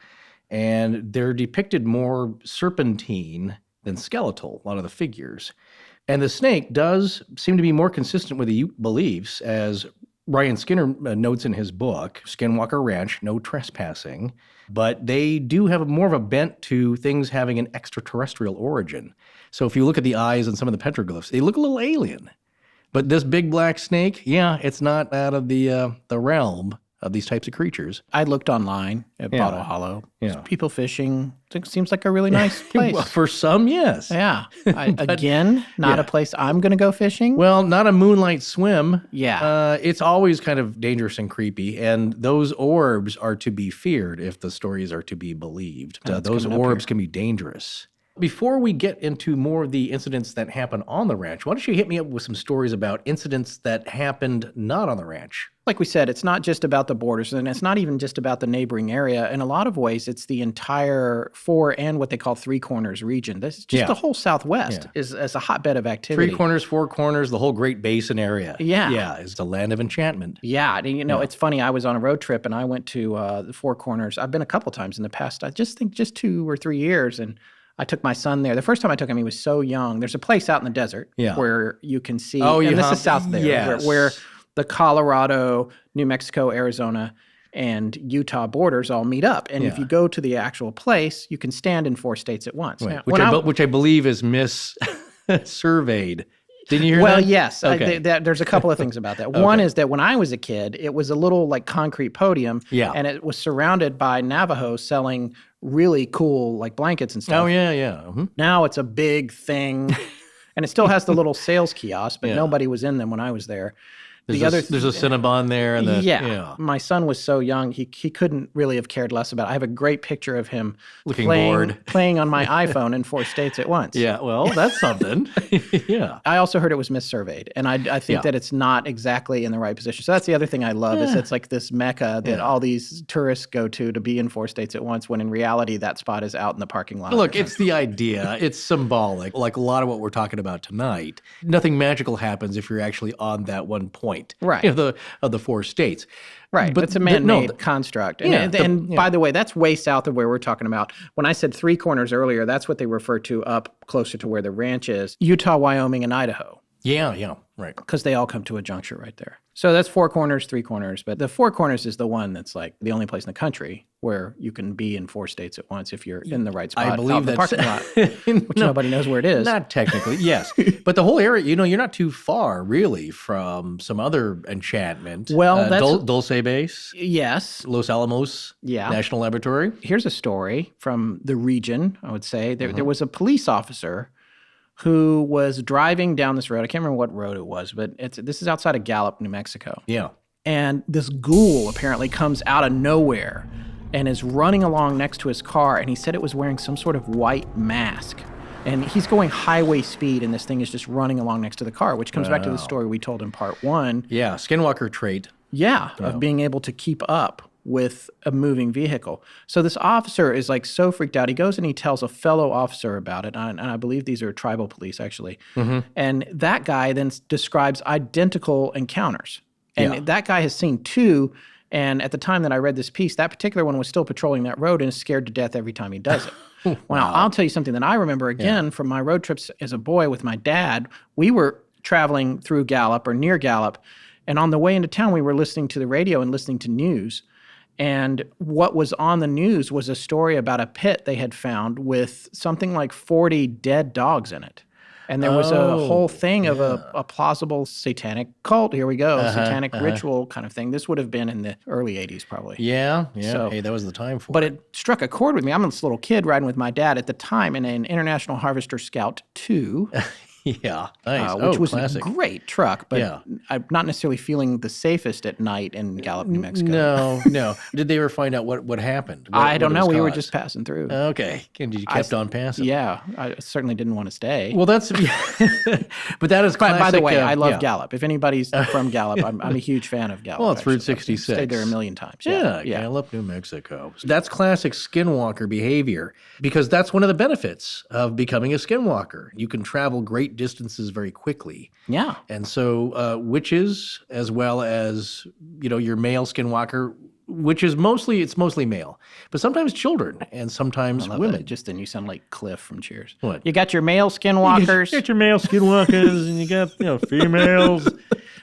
And they're depicted more serpentine than skeletal, a lot of the figures. And the snake does seem to be more consistent with the Ute beliefs, as Ryan Skinner notes in his book, Skinwalker Ranch, No Trespassing. But they do have more of a bent to things having an extraterrestrial origin. So if you look at the eyes on some of the petroglyphs, they look a little alien. But this big black snake, yeah, it's not out of the realm of these types of creatures. I looked online at Bottle Hollow. Yeah. There's people fishing. It seems like a really nice place. Well, for some, yes. Yeah. Again, not a place I'm going to go fishing. Well, not a moonlight swim. Yeah. It's always kind of dangerous and creepy, and those orbs are to be feared if the stories are to be believed. Those orbs can be dangerous. Before we get into more of the incidents that happen on the ranch, why don't you hit me up with some stories about incidents that happened not on the ranch? Like we said, it's not just about the borders, and it's not even just about the neighboring area. In a lot of ways, it's the entire four and what they call three corners region. This is just the whole Southwest is a hotbed of activity. Three corners, four corners, the whole Great Basin area. Yeah. Yeah, it's the land of enchantment. Yeah. And, it's funny. I was on a road trip, and I went to the Four Corners. I've been a couple times in the past. I just think just 2 or 3 years, and I took my son there. The first time I took him, he was so young. There's a place out in the desert where you can see. And this is south there, where the Colorado, New Mexico, Arizona, and Utah borders all meet up. And if you go to the actual place, you can stand in 4 states at once. Right. Now, which I believe is surveyed. Didn't you hear that? Well, yes. Okay. There's a couple of things about that. One is that when I was a kid, it was a little like concrete podium, and it was surrounded by Navajos selling really cool like blankets and stuff. Oh, yeah, yeah. Mm-hmm. Now it's a big thing, and it still has the little sales kiosk, but nobody was in them when I was there. There's a Cinnabon there. And my son was so young, he couldn't really have cared less about it. I have a great picture of him looking bored, playing on my iPhone in 4 states at once. Yeah, well, that's something. Yeah. I also heard it was missurveyed, and I think that it's not exactly in the right position. So that's the other thing I love is it's like this mecca that all these tourists go to be in 4 states at once, when in reality that spot is out in the parking lot. Look, it's the idea. It's symbolic, like a lot of what we're talking about tonight. Nothing magical happens if you're actually on that one point. point. Right. Of the 4 states. Right, But it's a man-made construct. And, by the way, that's way south of where we're talking about. When I said 3 corners earlier, that's what they refer to up closer to where the ranch is, Utah, Wyoming, and Idaho. Yeah, right. Because they all come to a juncture right there. So that's 4 corners, 3 corners. But the 4 corners is the one that's like the only place in the country where you can be in 4 states at once if you're in the right spot. I believe the that's parking lot, which nobody knows where it is. Not technically, yes. But the whole area, you're not too far, really, from some other enchantment. Well, that's... Dulce Base, Yes. Los Alamos National Laboratory. Here's a story from the region, I would say. There was a police officer who was driving down this road. I can't remember what road it was, but this is outside of Gallup, New Mexico. Yeah. And this ghoul apparently comes out of nowhere and is running along next to his car, and he said it was wearing some sort of white mask. And he's going highway speed, and this thing is just running along next to the car, which comes back to the story we told in part 1. Yeah, Skinwalker trait. Yeah, of being able to keep up with a moving vehicle. So this officer is like so freaked out. He goes and he tells a fellow officer about it. And I believe these are tribal police, actually. And that guy then describes identical encounters. And that guy has seen 2. And at the time that I read this piece, that particular one was still patrolling that road and is scared to death every time he does it. Wow. I'll tell you something that I remember again from my road trips as a boy with my dad. We were traveling through Gallup or near Gallup. And on the way into town, we were listening to the radio and listening to news. And what was on the news was a story about a pit they had found with something like 40 dead dogs in it. And there was a whole thing of a plausible satanic cult. Here we go, satanic ritual kind of thing. This would have been in the early 80s probably. Yeah. So, hey, that was the time for it. But it struck a chord with me. I'm this little kid riding with my dad at the time in an International Harvester Scout 2. Yeah, nice. Which was classic. a great truck, but I'm not necessarily feeling the safest at night in Gallup, New Mexico. No. Did they ever find out what happened? I don't know. We were caused? just passing through. Okay. And you kept on passing? Yeah. I certainly didn't want to stay. Well, that's... but that is classic. By the way, I love Gallup. If anybody's from Gallup, I'm a huge fan of Gallup. Well, it's actually. Route 66. I've stayed there a million times. Yeah, Gallup, New Mexico. That's classic skinwalker behavior because that's one of the benefits of becoming a skinwalker. You can travel great distances very quickly. Yeah. And so witches, as well as, your male skinwalker, which is mostly male, but sometimes children and sometimes women. That. Just then you sound like Cliff from Cheers. What? You got your male skinwalkers. You got your male skinwalkers and you got, females.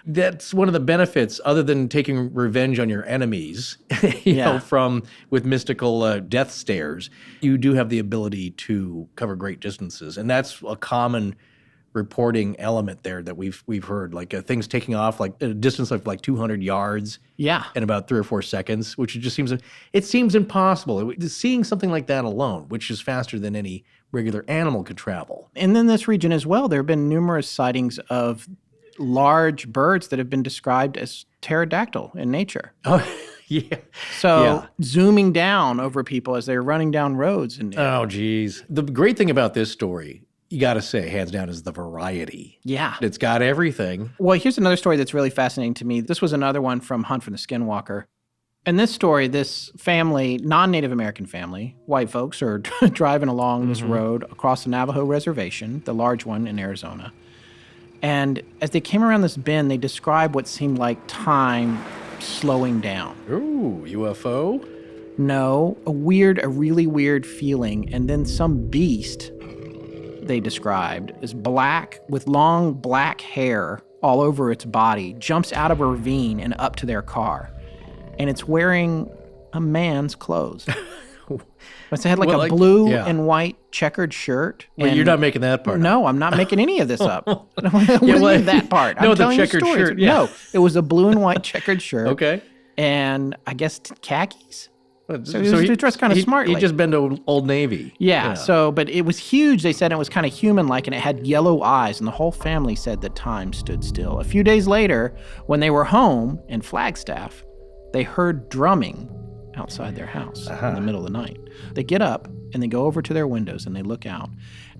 That's one of the benefits, other than taking revenge on your enemies, with mystical death stares. You do have the ability to cover great distances, and that's a common reporting element there that we've heard, like things taking off like at a distance of like 200 yards in about 3 or 4 seconds, which just seems impossible. Seeing something like that alone, which is faster than any regular animal could travel. And in this region as well, there have been numerous sightings of large birds that have been described as pterodactyl in nature. Oh, yeah. So zooming down over people as they're running down roads. Oh, geez. The great thing about this story, you got to say, hands down, is the variety. Yeah. It's got everything. Well, here's another story that's really fascinating to me. This was another one from Hunt for the Skinwalker. In this story, this family, non-Native American family, white folks, are driving along this road across the Navajo Reservation, the large one in Arizona. And as they came around this bend, they described what seemed like time slowing down. Ooh, UFO? No, a really weird feeling. And then some beast they described as black with long black hair all over its body jumps out of a ravine and up to their car. And it's wearing a man's clothes. It had like a blue and white checkered shirt. Well, you're not making that part up. No, I'm not making any of this up. What do you mean that part? No, I'm the checkered shirt. Yeah. No, it was a blue and white checkered shirt. Okay. And I guess khakis. So he was dressed kind of smartly. He just been to Old Navy. Yeah, but it was huge. They said it was kind of human-like, and it had yellow eyes, and the whole family said that time stood still. A few days later, when they were home in Flagstaff, they heard drumming outside their house in the middle of the night. They get up, and they go over to their windows, and they look out,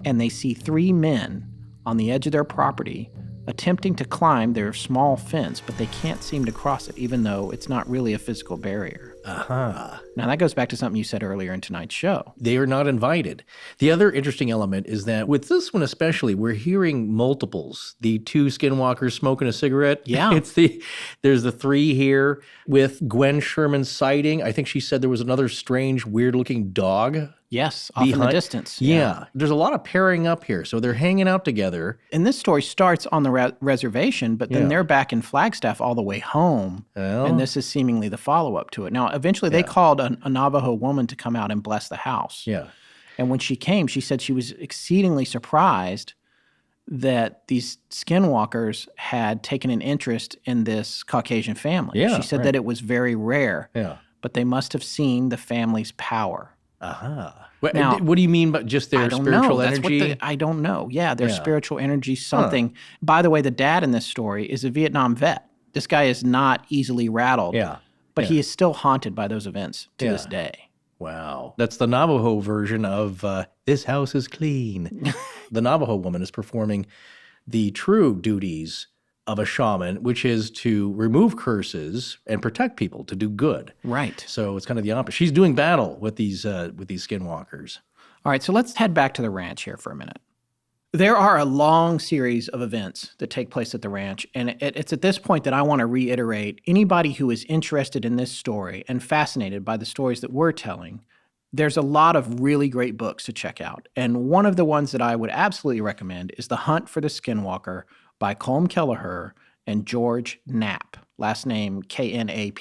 and they see 3 men on the edge of their property attempting to climb their small fence, but they can't seem to cross it, even though it's not really a physical barrier. Aha. Now, that goes back to something you said earlier in tonight's show. They are not invited. The other interesting element is that with this one especially, we're hearing multiples. The 2 skinwalkers smoking a cigarette. Yeah. There's the 3 here with Gwen Sherman's sighting. I think she said there was another strange, weird-looking dog. Yes, off in the behind- distance. Yeah. There's a lot of pairing up here. So they're hanging out together. And this story starts on the reservation, but then Yeah. they're back in Flagstaff all the way home. Well. And this is seemingly the follow-up to it. Now, eventually they called a Navajo woman to come out and bless the house. Yeah. And when she came, she said she was exceedingly surprised that these skinwalkers had taken an interest in this Caucasian family. Yeah, She said right. that it was very rare, Yeah. but they must have seen the family's power. Aha. Now- What do you mean by just their I don't spiritual know. That's energy? I don't know. Yeah, their Yeah. spiritual energy, something. By the way, the dad in this story is a Vietnam vet. This guy is not easily rattled. Yeah. But he is still haunted by those events to this day. Wow. That's the Navajo version of this house is clean. The Navajo woman is performing the true duties of a shaman, which is to remove curses and protect people, to do good. Right. So it's kind of the opposite. She's doing battle with these skinwalkers. All right, so let's head back to the ranch here for a minute. There are a long series of events that take place at the ranch, and it's at this point that I want to reiterate, anybody who is interested in this story and fascinated by the stories that we're telling, there's a lot of really great books to check out. And one of the ones that I would absolutely recommend is The Hunt for the Skinwalker by Colm Kelleher and George Knapp, last name Knapp.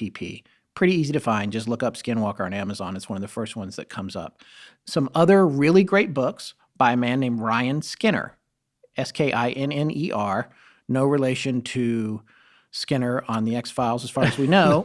Pretty easy to find. Just look up Skinwalker on Amazon. It's one of the first ones that comes up. Some other really great books by a man named Ryan Skinner, Skinner, no relation to Skinner on the X-Files as far as we know.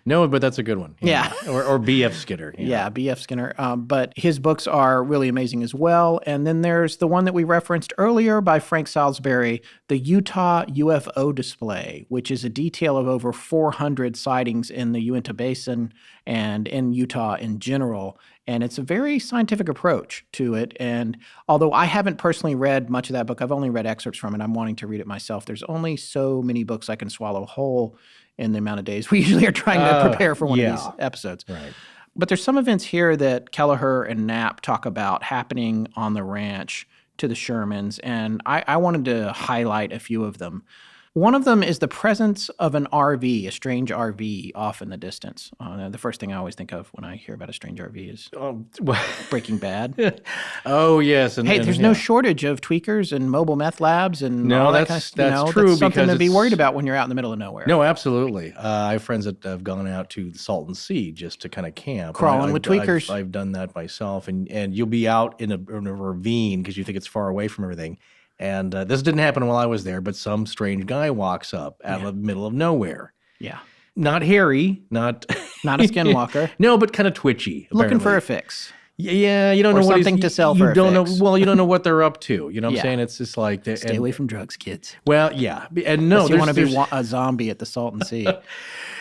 No, but that's a good one. Yeah. Or B.F. Skinner. Yeah, B.F. Skinner. But his books are really amazing as well. And then there's the one that we referenced earlier by Frank Salisbury, the Utah UFO Display, which is a detail of over 400 sightings in the Uinta Basin and in Utah in general. And it's a very scientific approach to it. And although I haven't personally read much of that book, I've only read excerpts from it. I'm wanting to read it myself. There's only so many books I can swallow whole in the amount of days we usually are trying to prepare for one of these episodes. Right. But there's some events here that Kelleher and Knapp talk about happening on the ranch to the Shermans, and I wanted to highlight a few of them. One of them is the presence of an RV, a strange RV off in the distance. The first thing I always think of when I hear about a strange RV is Breaking Bad. Oh, yes. And, Hey, there's no shortage of tweakers and mobile meth labs and all that kind of stuff. that's true. That's something because to be it's- worried about when you're out in the middle of nowhere. No, absolutely. I have friends that have gone out to the Salton Sea just to kind of camp. Crawling And with tweakers. I've done that myself. And you'll be out in a ravine because you think it's far away from everything. And this didn't happen while I was there, but some strange guy walks up out of the middle of nowhere. Yeah. Not hairy, not a skinwalker. No, but kind of twitchy. Looking for a apparently. fix. Yeah, you don't Or know what something to sell for a don't fix. know. Well, you don't know what they're up to. You know what Yeah. I'm saying? It's just like Stay away from drugs, kids. Well, yeah, and no, Unless you want to be there's- a zombie at the Salton Sea.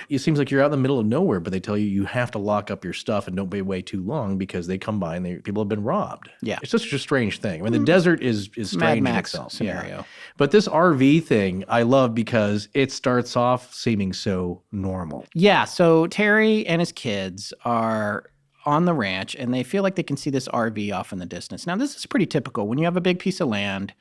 It seems like you're out in the middle of nowhere, but they tell you have to lock up your stuff and don't be away too long because they come by and people have been robbed. Yeah. It's just a strange thing. I mean, the desert is strange Mad in Max itself. scenario. Yeah. But this RV thing I love because it starts off seeming so normal. Yeah, so Terry and his kids are on the ranch and they feel like they can see this RV off in the distance. Now, this is pretty typical. When you have a big piece of land,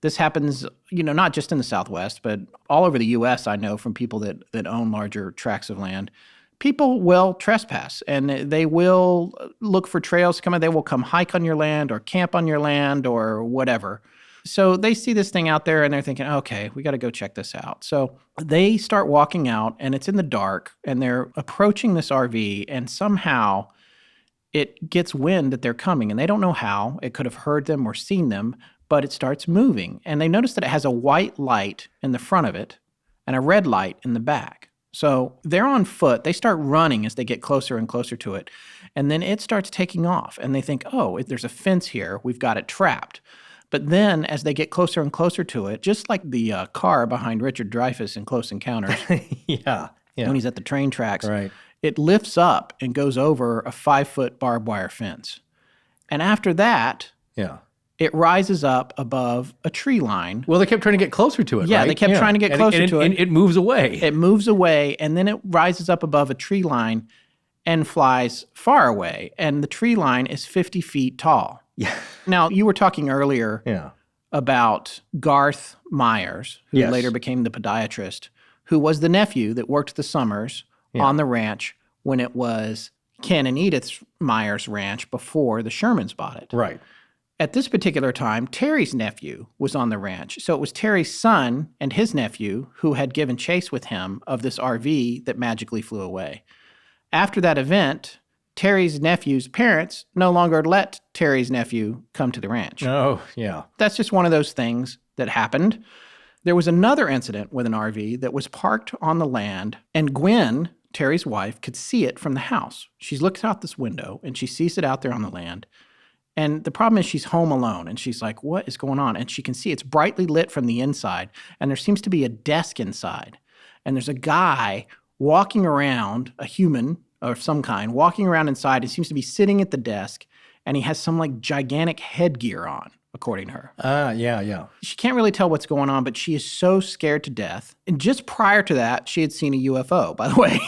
this happens, not just in the Southwest, but all over the U.S., I know from people that own larger tracts of land. People will trespass and they will look for trails to come in. They will come hike on your land or camp on your land or whatever. So they see this thing out there and they're thinking, okay, we got to go check this out. So they start walking out and it's in the dark and they're approaching this RV and somehow it gets wind that they're coming and they don't know how. It could have heard them or seen them, but it starts moving. And they notice that it has a white light in the front of it and a red light in the back. So they're on foot. They start running as they get closer and closer to it. And then it starts taking off. And they think, oh, there's a fence here. We've got it trapped. But then as they get closer and closer to it, just like the car behind Richard Dreyfuss in Close Encounters, Yeah. when he's at the train tracks, Right. it lifts up and goes over a 5-foot barbed wire fence. And after that, Yeah. it rises up above a tree line. Well, they kept trying to get closer to it, Yeah, right? they kept trying to get closer to it. And it moves away. It moves away, and then it rises up above a tree line, and flies far away. And the tree line is 50 feet tall. Yeah. Now, you were talking earlier Yeah. about Garth Meyers, who Yes. later became the podiatrist, who was the nephew that worked the summers on the ranch when it was Ken and Edith Meyers' ranch before the Shermans bought it. Right. At this particular time, Terry's nephew was on the ranch. So it was Terry's son and his nephew who had given chase with him of this RV that magically flew away. After that event, Terry's nephew's parents no longer let Terry's nephew come to the ranch. Oh, yeah. That's just one of those things that happened. There was another incident with an RV that was parked on the land, and Gwen, Terry's wife, could see it from the house. She looks out this window, and she sees it out there on the land. And the problem is she's home alone, and she's like, what is going on? And she can see it's brightly lit from the inside, and there seems to be a desk inside. And there's a guy walking around, a human of some kind, walking around inside and seems to be sitting at the desk, and he has some like gigantic headgear on, according to her. Yeah. She can't really tell what's going on, but she is so scared to death. And just prior to that, she had seen a UFO, by the way.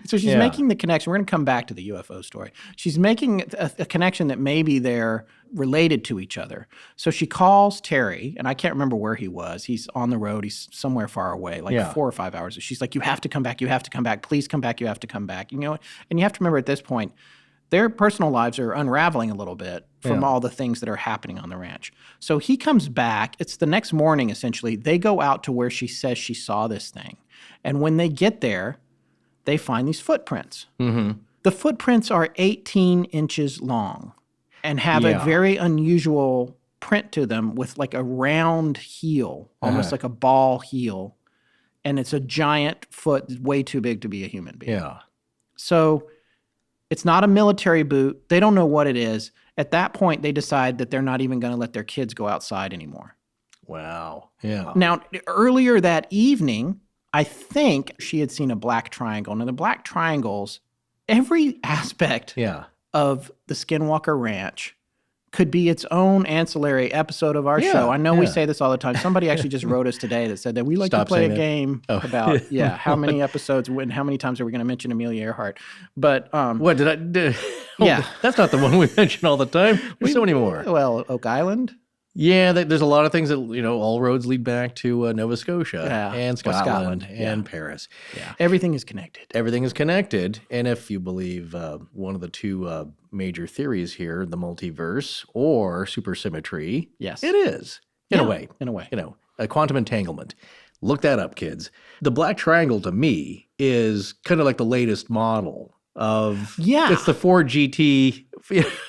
So she's making the connection. We're going to come back to the UFO story. She's making a connection that maybe they're related to each other. So she calls Terry, and I can't remember where he was. He's on the road. He's somewhere far away, like 4 or 5 hours. She's like, you have to come back. You have to come back. Please come back. You have to come back. You know, and you have to remember at this point, their personal lives are unraveling a little bit from all the things that are happening on the ranch. So he comes back. It's the next morning, essentially. They go out to where she says she saw this thing. And when they get there, they find these footprints. Mm-hmm. The footprints are 18 inches long and have a very unusual print to them with like a round heel, almost like a ball heel. And it's a giant foot, way too big to be a human being. Yeah. So it's not a military boot. They don't know what it is. At that point, they decide that they're not even going to let their kids go outside anymore. Wow. Yeah. Now, earlier that evening, I think she had seen a black triangle. Now, the black triangles, every aspect of the Skinwalker Ranch could be its own ancillary episode of our show. I know we say this all the time. Somebody actually just wrote us today that said that we like to play a game about, how many episodes, when, how many times are we going to mention Amelia Earhart? But what did I? That's not the one we mention all the time. There's so many more. Well, Oak Island. Yeah, there's a lot of things that, all roads lead back to Nova Scotia and Scotland and Paris. Yeah, everything is connected. Everything is connected. And if you believe one of the two major theories here, the multiverse or supersymmetry, yes, it is, in a way. In a way. A quantum entanglement. Look that up, kids. The black triangle, to me, is kind of like the latest model of... It's the 4GT...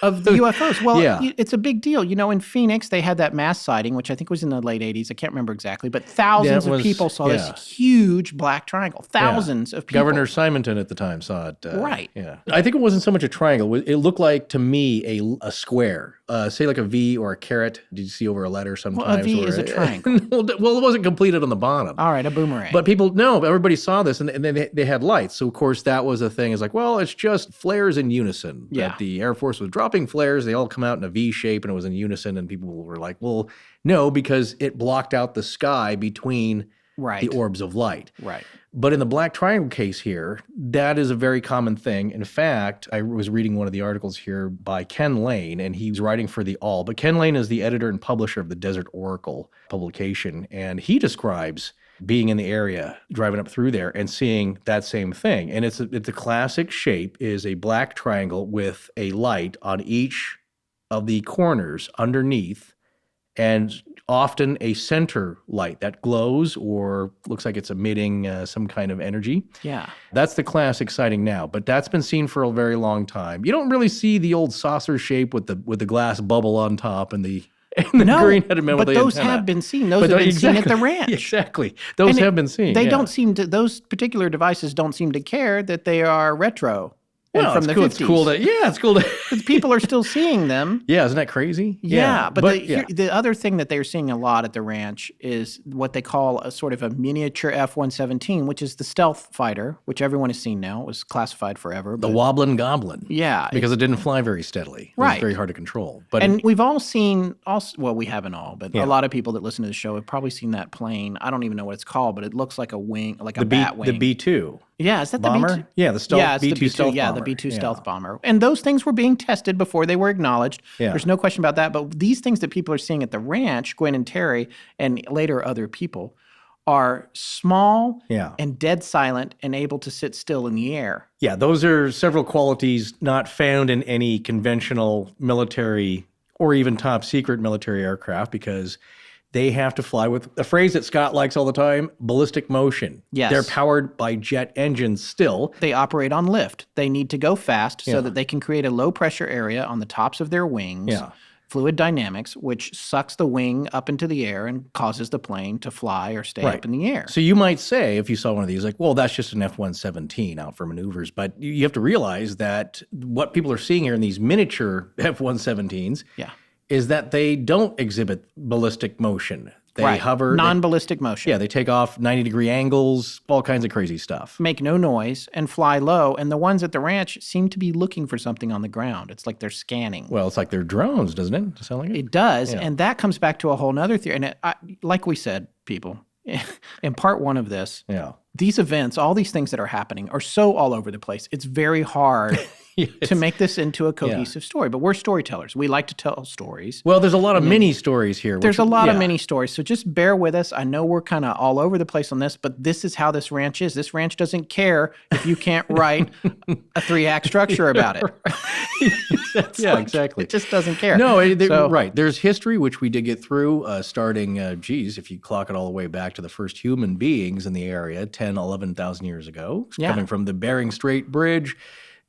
of the UFOs. Well, it's a big deal. In Phoenix, they had that mass sighting, which I think was in the late 80s. I can't remember exactly, but thousands of people saw this huge black triangle. Thousands of people. Governor Simonton at the time saw it. Right. Yeah. I think it wasn't so much a triangle. It looked like, to me, a square. Say like a V or a caret. Did you see over a letter sometimes? Well, a V is a triangle. Well, it wasn't completed on the bottom. All right, a boomerang. But everybody saw this, and then they had lights. So, of course, that was a thing. It's like, well, it's just flares in unison. Yeah. That the Air Force was dropping flares. They all come out in a V shape, and it was in unison. And people were like, well, no, because it blocked out the sky between the orbs of light. Right. But in the black triangle case here, that is a very common thing. In fact, I was reading one of the articles here by Ken Lane, and he's writing for The All. But Ken Lane is the editor and publisher of the Desert Oracle publication, and he describes being in the area, driving up through there, and seeing that same thing. And it's a classic shape is a black triangle with a light on each of the corners underneath, and often a center light that glows or looks like it's emitting some kind of energy. Yeah. That's the classic sighting now, but that's been seen for a very long time. You don't really see the old saucer shape with the glass bubble on top and the green-headed man with the those antenna. have been seen. Those have been seen at the ranch. Exactly. Those have been seen. They don't seem to, those particular devices don't seem to care that they are retro. Well, from the 50s. It's cool to... Because people are still seeing them. Yeah, isn't that crazy? Yeah, but the other thing that they're seeing a lot at the ranch is what they call a sort of a miniature F-117, which is the stealth fighter, which everyone has seen now. It was classified forever. The Wobblin' Goblin. Yeah. Because it didn't fly very steadily. It was very hard to control. But we've all seen, well, we haven't all, but a lot of people that listen to the show have probably seen that plane. I don't even know what it's called, but it looks like a wing, like a bat wing. The B-2. Yeah, is that bomber? the B-2? Yeah, the stealth Yeah, it's B-2 the B-2 stealth yeah, bomber. the B-2 stealth bomber. And those things were being tested before they were acknowledged. Yeah. There's no question about that. But these things that people are seeing at the ranch, Gwen and Terry, and later other people, are small and dead silent and able to sit still in the air. Yeah, those are several qualities not found in any conventional military or even top secret military aircraft because they have to fly with a phrase that Scott likes all the time, ballistic motion. Yes. They're powered by jet engines still. They operate on lift. They need to go fast so that they can create a low pressure area on the tops of their wings. Yeah. Fluid dynamics, which sucks the wing up into the air and causes the plane to fly or stay up in the air. So you might say, if you saw one of these, like, well, that's just an F-117 out for maneuvers. But you have to realize that what people are seeing here in these miniature F-117s is that they don't exhibit ballistic motion. They hover. Non-ballistic motion. Yeah, they take off 90-degree angles, all kinds of crazy stuff. Make no noise and fly low. And the ones at the ranch seem to be looking for something on the ground. It's like they're scanning. Well, it's like they're drones, doesn't it? Does it sound like it? It does. Yeah. And that comes back to a whole nother theory. And like we said, people, in part one of this, these events, all these things that are happening are so all over the place. It's very hard to make this into a cohesive story. But we're storytellers. We like to tell stories. Well, there's a lot of mini stories here. There's a lot of mini stories. So just bear with us. I know we're kind of all over the place on this, but this is how this ranch is. This ranch doesn't care if you can't write a 3-act structure about it. Exactly. It just doesn't care. No, right. There's history, which we did get through, starting, if you clock it all the way back to the first human beings in the area, 10, 11,000 years ago, coming from the Bering Strait Bridge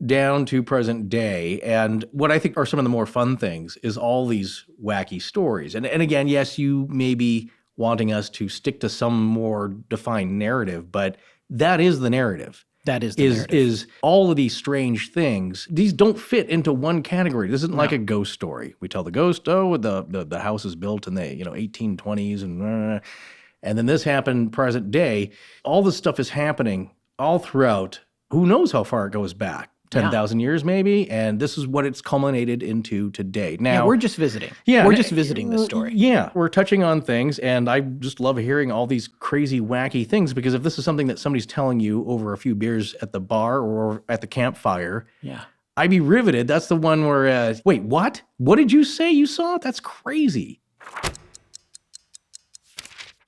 down to present day. And what I think are some of the more fun things is all these wacky stories. And again, yes, you may be wanting us to stick to some more defined narrative, but that is the narrative. That is the narrative. Is all of these strange things, these don't fit into one category. This isn't like a ghost story. We tell the ghost, the house is built in the 1820s and then this happened present day. All this stuff is happening all throughout. Who knows how far it goes back? 10,000 years maybe, and this is what it's culminated into today. Now we're just visiting. We're just visiting this story. Yeah, we're touching on things, and I just love hearing all these crazy, wacky things, because if this is something that somebody's telling you over a few beers at the bar or at the campfire, I'd be riveted. That's the one where, wait, what? What did you say you saw? That's crazy.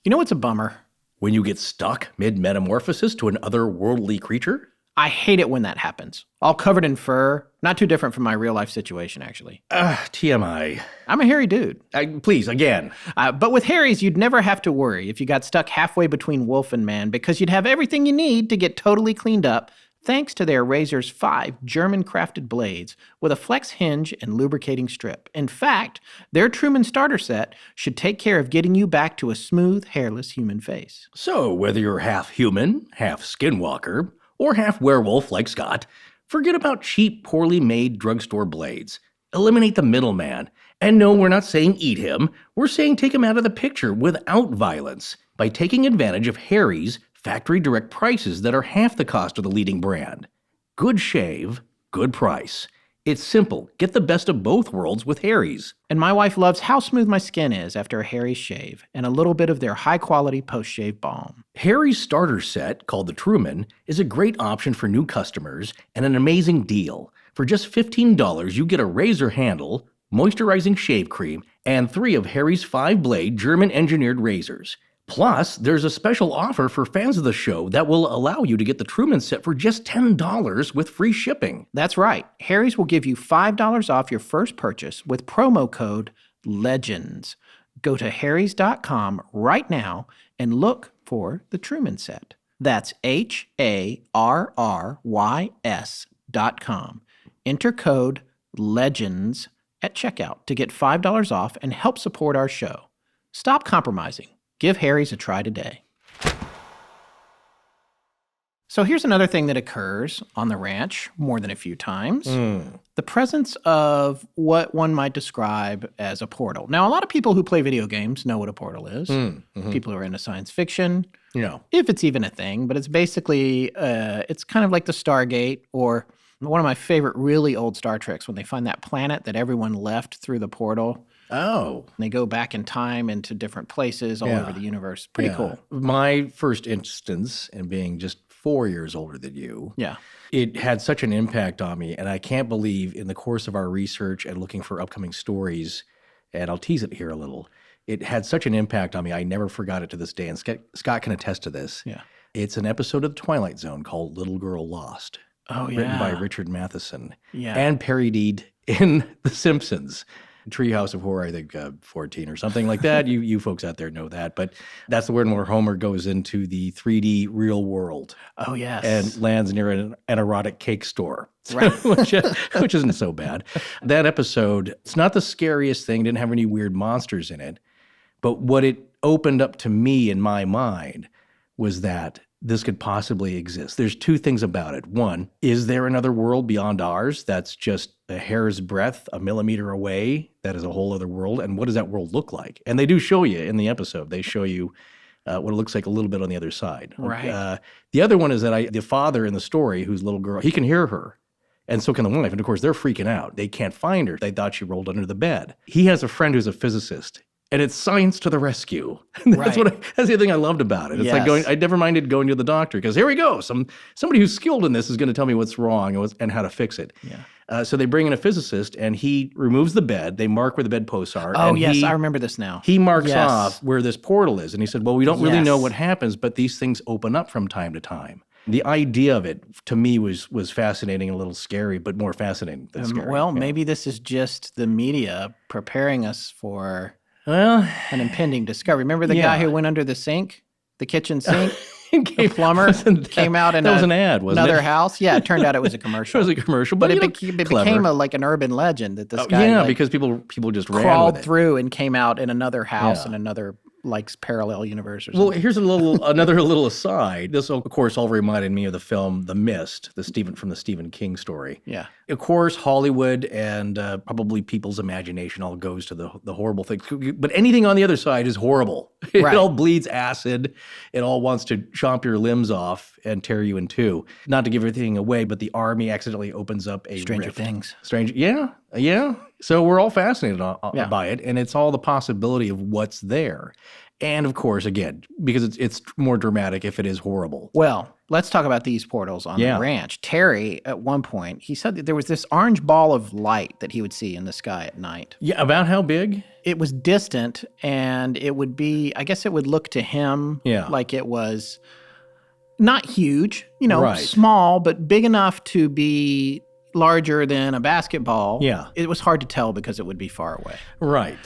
You know what's a bummer? When you get stuck mid-metamorphosis to an otherworldly creature? I hate it when that happens. All covered in fur. Not too different from my real life situation, actually. TMI. I'm a hairy dude. Please, again. But with hairies, you'd never have to worry if you got stuck halfway between wolf and man, because you'd have everything you need to get totally cleaned up thanks to their Razor's 5 German-crafted blades with a flex hinge and lubricating strip. In fact, their Truman starter set should take care of getting you back to a smooth, hairless human face. So whether you're half human, half skinwalker, or half werewolf like Scott, forget about cheap, poorly made drugstore blades. Eliminate the middleman. And no, we're not saying eat him. We're saying take him out of the picture without violence by taking advantage of Harry's factory direct prices that are half the cost of the leading brand. Good shave, good price. It's simple. Get the best of both worlds with Harry's. And my wife loves how smooth my skin is after a Harry's shave and a little bit of their high-quality post-shave balm. Harry's starter set, called the Truman, is a great option for new customers and an amazing deal. For just $15, you get a razor handle, moisturizing shave cream, and 3 of Harry's 5-blade German-engineered razors. Plus, there's a special offer for fans of the show that will allow you to get the Truman set for just $10 with free shipping. That's right. Harry's will give you $5 off your first purchase with promo code LEGENDS. Go to harrys.com right now and look for the Truman set. That's HARRYS.com. Enter code LEGENDS at checkout to get $5 off and help support our show. Stop compromising. Give Harry's a try today. So here's another thing that occurs on the ranch more than a few times. The presence of what one might describe as a portal. Now, a lot of people who play video games know what a portal is. People who are into science fiction, if it's even a thing. But it's basically, it's kind of like the Stargate, or one of my favorite really old Star Treks, when they find that planet that everyone left through the portal. Oh. And they go back in time into different places all over the universe. Pretty cool. My first instance in being just 4 years older than you. Yeah. It had such an impact on me, and I can't believe in the course of our research and looking for upcoming stories, and I'll tease it here a little, it had such an impact on me. I never forgot it to this day, and Scott can attest to this. Yeah. It's an episode of The Twilight Zone called Little Girl Lost. Oh, yeah. Written by Richard Matheson. Yeah. And parodied in The Simpsons. Treehouse of Horror, I think 14 or something like that. You folks out there know that. But that's the one where Homer goes into the 3D real world. Oh, yes. And lands near an erotic cake store. Right. which isn't so bad. That episode, it's not the scariest thing. Didn't have any weird monsters in it. But what it opened up to me in my mind was that this could possibly exist. There's two things about it. One, is there another world beyond ours that's just a hair's breadth, a millimeter away, that is a whole other world? And what does that world look like? And they do show you in the episode. They show you what it looks like a little bit on the other side. Right. The other one is that the father in the story, whose little girl, he can hear her. And so can the wife. And of course, they're freaking out. They can't find her. They thought she rolled under the bed. He has a friend who's a physicist. And it's science to the rescue. That's Right. that's the other thing I loved about it. It's like Yes. I never minded going to the doctor because here we go. Somebody who's skilled in this is going to tell me what's wrong and how to fix it. Yeah. So they bring in a physicist and he removes the bed. They mark where the bedposts are. Oh, and yes. I remember this now. He marks Yes. off where this portal is. And he said, well, we don't really know Yes. what happens, but these things open up from time to time. The idea of it, to me, was fascinating and a little scary, but more fascinating than scary. Well, Yeah. maybe this is just the media preparing us for Well, an impending discovery. Remember the guy who went under the sink, the kitchen sink? The plumber came out in that was an ad, wasn't another it? house. Yeah, it turned out it was a It commercial. was a commercial, but but it became like an urban legend that this guy yeah, like, because people just ran crawled with it. through and came out in another house Yeah. in another like parallel universe or Well, something. here's another little aside. This, of course, all reminded me of the film The Mist, from the Stephen King story. Yeah. Of course, Hollywood and probably people's imagination all goes to the horrible things. But anything on the other side is horrible. Right. It all bleeds acid. It all wants to chomp your limbs off and tear you in two. Not to give everything away, but the army accidentally opens up a Stranger rift. Things. Yeah. So we're all fascinated Yeah. by it, and it's all the possibility of what's there. And of course, again, because it's more dramatic if it is horrible. Well, let's talk about these portals on Yeah. the ranch. Terry, at one point, he said that there was this orange ball of light that he would see in the sky at night. Yeah, about how big? It was distant, and it would be, I guess it would look to him Yeah. like it was not huge, Right. small, but big enough to be larger than a basketball. Yeah. It was hard to tell because it would be far away. Right.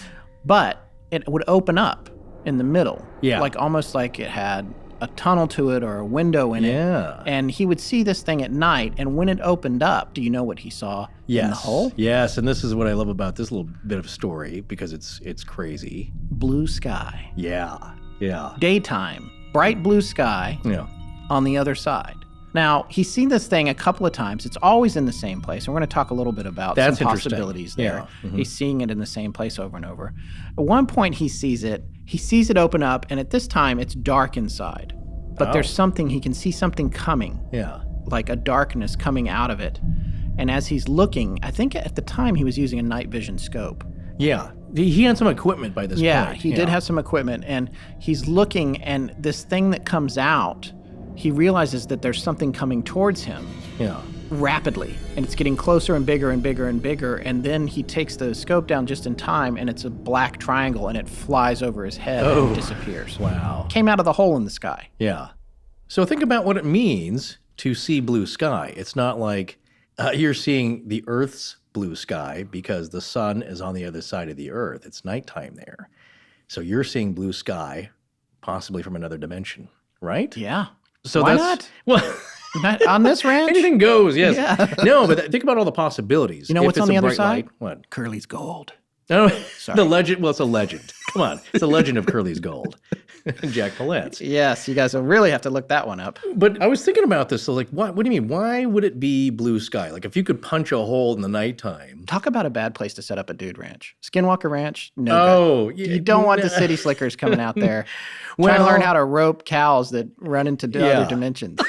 But it would open up in the middle. Yeah. Like almost like it had a tunnel to it or a window in it. Yeah. And he would see this thing at night, and when it opened up, do you know what he saw in the hole? Yes, and this is what I love about this little bit of story because it's crazy. Blue sky. Yeah. Daytime. Bright blue sky Yeah. on the other side. Now, he's seen this thing a couple of times. It's always in the same place. And we're going to talk a little bit about That's some interesting. possibilities there. Yeah. Mhm. He's seeing it in the same place over and over. At one point, he sees it open up, and at this time, it's dark inside. But there's something, he can see something coming, Yeah. like a darkness coming out of it. And as he's looking, I think at the time he was using a night vision scope. Yeah. He had some equipment by this point. Yeah, he did have some equipment, and he's looking, and this thing that comes out, he realizes that there's something coming towards him Yeah. rapidly, and it's getting closer and bigger and bigger and bigger, and then he takes the scope down just in time, and it's a black triangle, and it flies over his head and disappears. Wow. Came out of the hole in the sky. Yeah. So think about what it means to see blue sky. It's not like you're seeing the Earth's blue sky because the sun is on the other side of the Earth. It's nighttime there. So you're seeing blue sky, possibly from another dimension, right? Yeah. So Why that's well. Not on this ranch? Anything goes, yes. Yeah. No, but think about all the possibilities. You know If what's it's on a the other bright side? light, what? Curly's gold. No, the legend. Well, it's a legend. Come on, it's a legend of Curly's gold. Jack Palance. Yes, you guys will really have to look that one up. But I was thinking about this. So, like, what do you mean? Why would it be blue sky? Like, if you could punch a hole in the nighttime. Talk about a bad place to set up a dude ranch. Skinwalker Ranch? No. Oh, good. You don't want the city slickers coming out there trying to Well- learn how to rope cows that run into other dimensions.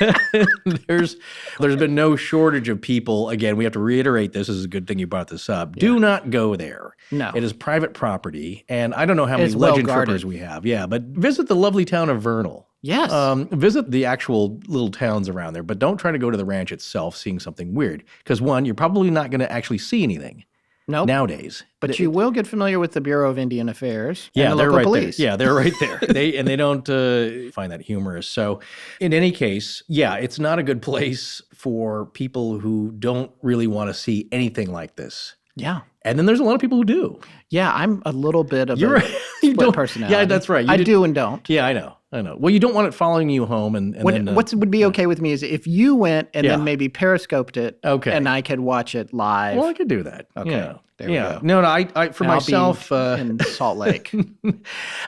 There's been no shortage of people. Again, we have to reiterate this. This is a good thing you brought this up. Do not go there. No. It is private property, and I don't know how many It's well legend guarded. trippers we have. Yeah, but visit the lovely town of Vernal. Yes. Visit the actual little towns around there, but don't try to go to the ranch itself seeing something weird. Because one, you're probably not going to actually see anything Nope. nowadays. But you will get familiar with the Bureau of Indian Affairs Yeah, and the they're local right police. there. Yeah, they're right there. They don't find that humorous. So, in any case, yeah, it's not a good place for people who don't really want to see anything like this. Yeah. And then there's a lot of people who do. Yeah, I'm a little bit of You're a right. You split don't- personality. Yeah, that's right. I do and don't. Yeah, I know. Well, you don't want it following you home, and then What would be okay with me is if you went and Yeah. then maybe periscoped it, Okay. and I could watch it live. well, I could do that. Okay, Yeah. there we yeah. go. No, I for And I'll myself, be in Salt Lake.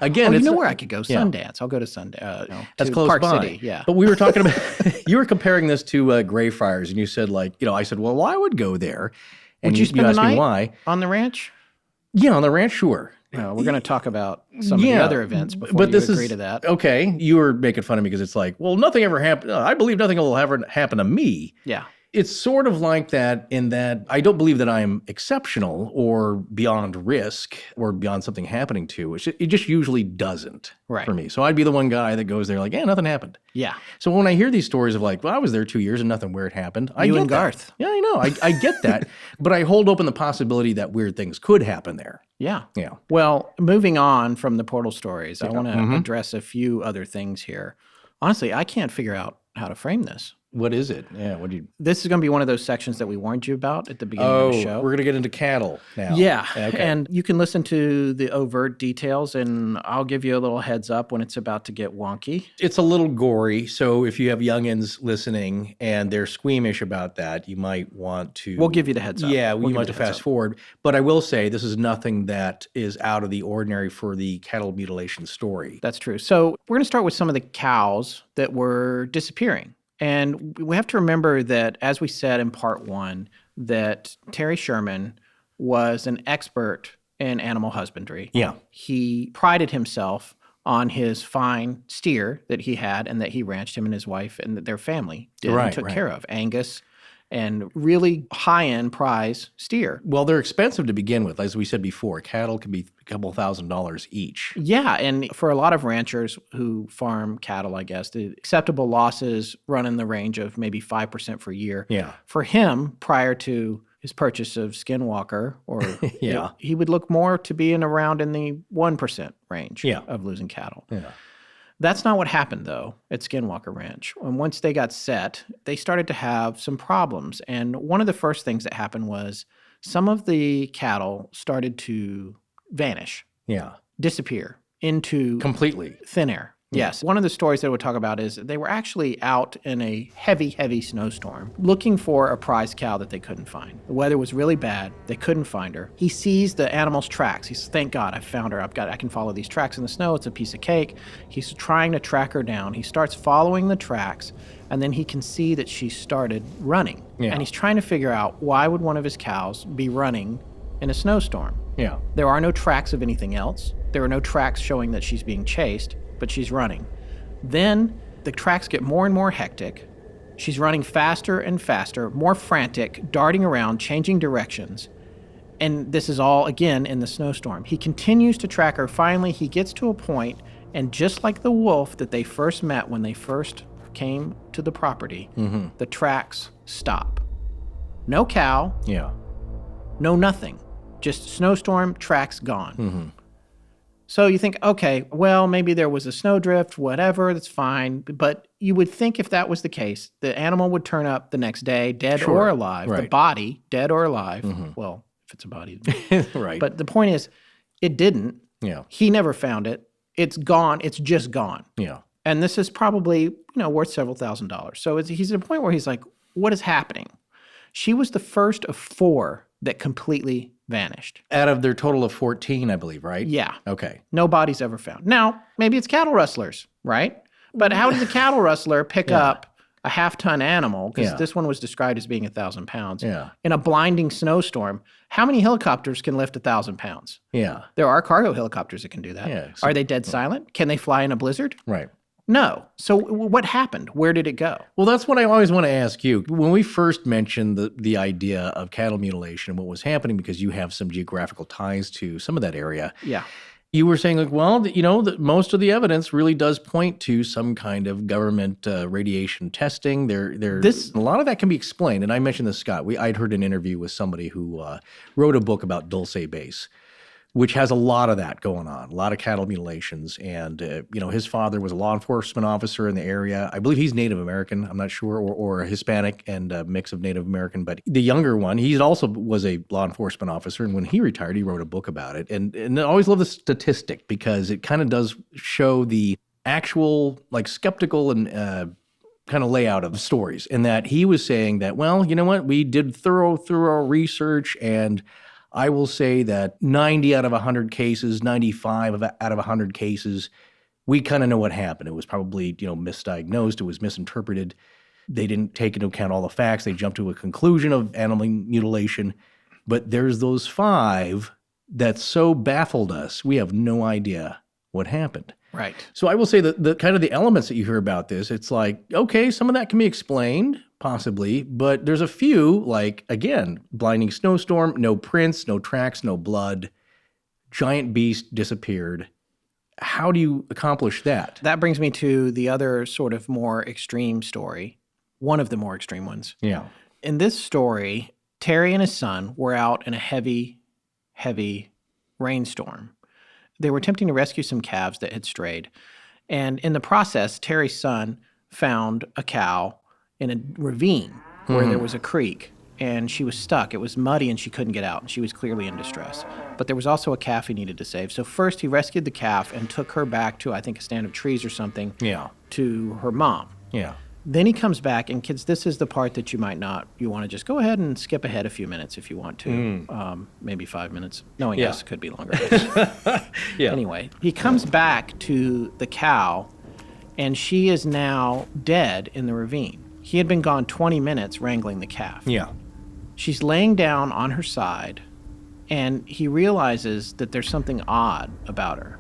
again, You it's know not- where I could go? yeah. Sundance. I'll go to Sundance. That's to close Park by. City. Yeah. But we were talking about, you were comparing this to Greyfriars, and you said I said, well, I would go there. And Would you spend the asked me night why. on the ranch? Yeah, on the ranch, sure. No, we're going to talk about some of the other events before but you this agree is, to that. Okay, you were making fun of me because it's like, well, nothing ever happened. I believe nothing will ever happen to me. Yeah. It's sort of like that in that I don't believe that I'm exceptional or beyond risk or beyond something happening to. It just usually doesn't Right. for me. So I'd be the one guy that goes there like, nothing happened. Yeah. So when I hear these stories of like, well, I was there 2 years and nothing weird happened. I You get and that. Garth. Yeah, I know. I get that. But I hold open the possibility that weird things could happen there. Yeah. Yeah. Well, moving on from the portal stories, I want to Mm-hmm. address a few other things here. Honestly, I can't figure out how to frame this. What is it? Yeah. What do you? This is going to be one of those sections that we warned you about at the beginning of the show. We're gonna get into cattle now. Yeah. Okay. And you can listen to the overt details, and I'll give you a little heads up when it's about to get wonky. It's a little gory, so if you have youngins listening and they're squeamish about that, you might want to. We'll give you the heads up. Yeah, We'll you give might you have the to heads fast up. forward. But I will say this is nothing that is out of the ordinary for the cattle mutilation story. That's true. So we're going to start with some of the cows that were disappearing. And we have to remember that, as we said in part one, that Terry Sherman was an expert in animal husbandry. Yeah. He prided himself on his fine steer that he had and that he ranched, him and his wife and their family did and Right, took right. care of. Angus and really high-end prize steer. Well, they're expensive to begin with. As we said before, cattle can be a couple $1,000s each. Yeah, and for a lot of ranchers who farm cattle, I guess, the acceptable losses run in the range of maybe 5% per year. Yeah. For him, prior to his purchase of Skinwalker, or Yeah. he would look more to be around in the 1% range Yeah. of losing cattle. Yeah. That's not what happened, though, at Skinwalker Ranch. And once they got set, they started to have some problems. And one of the first things that happened was some of the cattle started to vanish, Yeah. disappear into Completely. thin air. Yes. One of the stories that we'll talk about is they were actually out in a heavy, heavy snowstorm looking for a prize cow that they couldn't find. The weather was really bad. They couldn't find her. He sees the animal's tracks. He says, thank God I found her. I can follow these tracks in the snow. It's a piece of cake. He's trying to track her down. He starts following the tracks, and then he can see that she started running. Yeah. And he's trying to figure out, why would one of his cows be running in a snowstorm? Yeah. There are no tracks of anything else. There are no tracks showing that she's being chased, but she's running. Then the tracks get more and more hectic. She's running faster and faster, more frantic, darting around, changing directions. And this is all, again, in the snowstorm. He continues to track her. Finally, he gets to a point, and just like the wolf that they first met when they first came to the property, the tracks stop. No cow, Yeah. no nothing. Just snowstorm, tracks gone. So you think, okay, well, maybe there was a snowdrift, whatever, that's fine. But you would think if that was the case, the animal would turn up the next day, dead Sure, or alive. The right. body, dead or alive. Well, if it's a body. Right. But the point is, it didn't. yeah. He never found it. It's gone. It's just gone. Yeah. And this is probably, worth several $1,000s. So he's at a point where he's like, what is happening? She was the first of 4 that completely vanished. Out of their total of 14, I believe, right? Yeah. Okay. No bodies ever found. Now, maybe it's cattle rustlers, right? But how does a cattle rustler pick up a half-ton animal, because Yeah. this one was described as being 1,000 pounds, Yeah. in a blinding snowstorm? How many helicopters can lift 1,000 pounds? Yeah. There are cargo helicopters that can do that. Yeah, so- Are they dead silent? Can they fly in a blizzard? Right. No. So what happened? Where did it go? Well, that's what I always want to ask you. When we first mentioned the idea of cattle mutilation and what was happening, because you have some geographical ties to some of that area, Yeah. You were saying, like, well, that most of the evidence really does point to some kind of government radiation testing. There's a lot of that can be explained. And I mentioned this, Scott. I'd heard an interview with somebody who wrote a book about Dulce Base, which has a lot of that going on, a lot of cattle mutilations. And, his father was a law enforcement officer in the area. I believe he's Native American, I'm not sure, or Hispanic and a mix of Native American. But the younger one, he also was a law enforcement officer. And when he retired, he wrote a book about it. And I always love the statistic because it kind of does show the actual, like, skeptical and kind of layout of stories. And that he was saying that, well, you know what, we did thorough research, and I will say that 90 out of 100 cases, 95 out of 100 cases, we kind of know what happened. It was probably, misdiagnosed. It was misinterpreted. They didn't take into account all the facts. They jumped to a conclusion of animal mutilation. But there's those 5 that so baffled us, we have no idea what happened. Right. So I will say that the kind of the elements that you hear about this, it's like, okay, some of that can be explained, possibly, but there's a few, like, again, blinding snowstorm, no prints, no tracks, no blood, giant beast disappeared. How do you accomplish that? That brings me to the other sort of more extreme story, one of the more extreme ones. Yeah. In this story, Terry and his son were out in a heavy, heavy rainstorm. They were attempting to rescue some calves that had strayed. And in the process, Terry's son found a cow in a ravine where there was a creek, and she was stuck. It was muddy, and she couldn't get out, and she was clearly in distress. But there was also a calf he needed to save. So first he rescued the calf and took her back to, I think, a stand of trees or something, to her mom. Yeah. Then he comes back, and kids, this is the part that you want to just go ahead and skip ahead a few minutes if you want to, maybe 5 minutes. Knowing us could be longer. Anyway, he comes back to the cow, and she is now dead in the ravine. He had been gone 20 minutes wrangling the calf. Yeah. She's laying down on her side, and he realizes that there's something odd about her.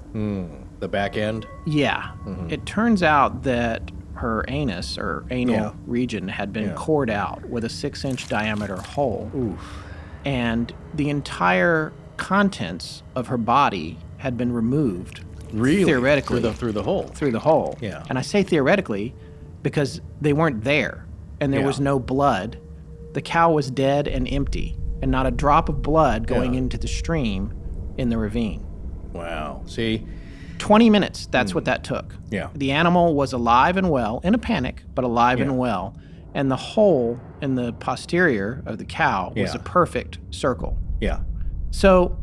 The back end? Yeah. It turns out that her anus or anal region had been cored out with a 6-inch diameter hole. Oof. And the entire contents of her body had been removed. Really? Theoretically. Through the hole? Through the hole. Yeah. And I say theoretically because they weren't there and there was no blood. The cow was dead and empty and not a drop of blood going into the stream in the ravine. Wow. See? 20 minutes, that's what that took. Yeah. The animal was alive and well, in a panic, but alive and well. And the hole in the posterior of the cow was a perfect circle. Yeah. So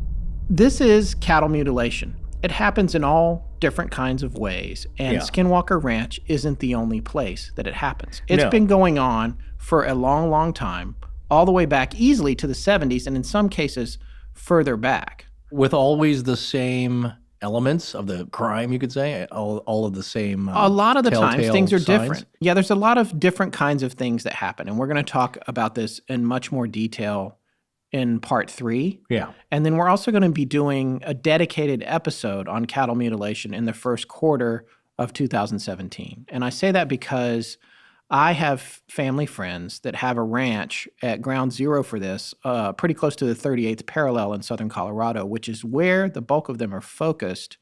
this is cattle mutilation. It happens in all different kinds of ways. And Skinwalker Ranch isn't the only place that it happens. It's been going on for a long, long time, all the way back easily to the 70s, and in some cases further back. With always the same elements of the crime, you could say? All of the same a lot of the times, things are signs? different. Yeah, there's a lot of different kinds of things that happen, and we're going to talk about this in much more detail in part 3. Yeah. And then we're also going to be doing a dedicated episode on cattle mutilation in the first quarter of 2017. And I say that because I have family friends that have a ranch at ground zero for this, pretty close to the 38th parallel in southern Colorado, which is where the bulk of them are focused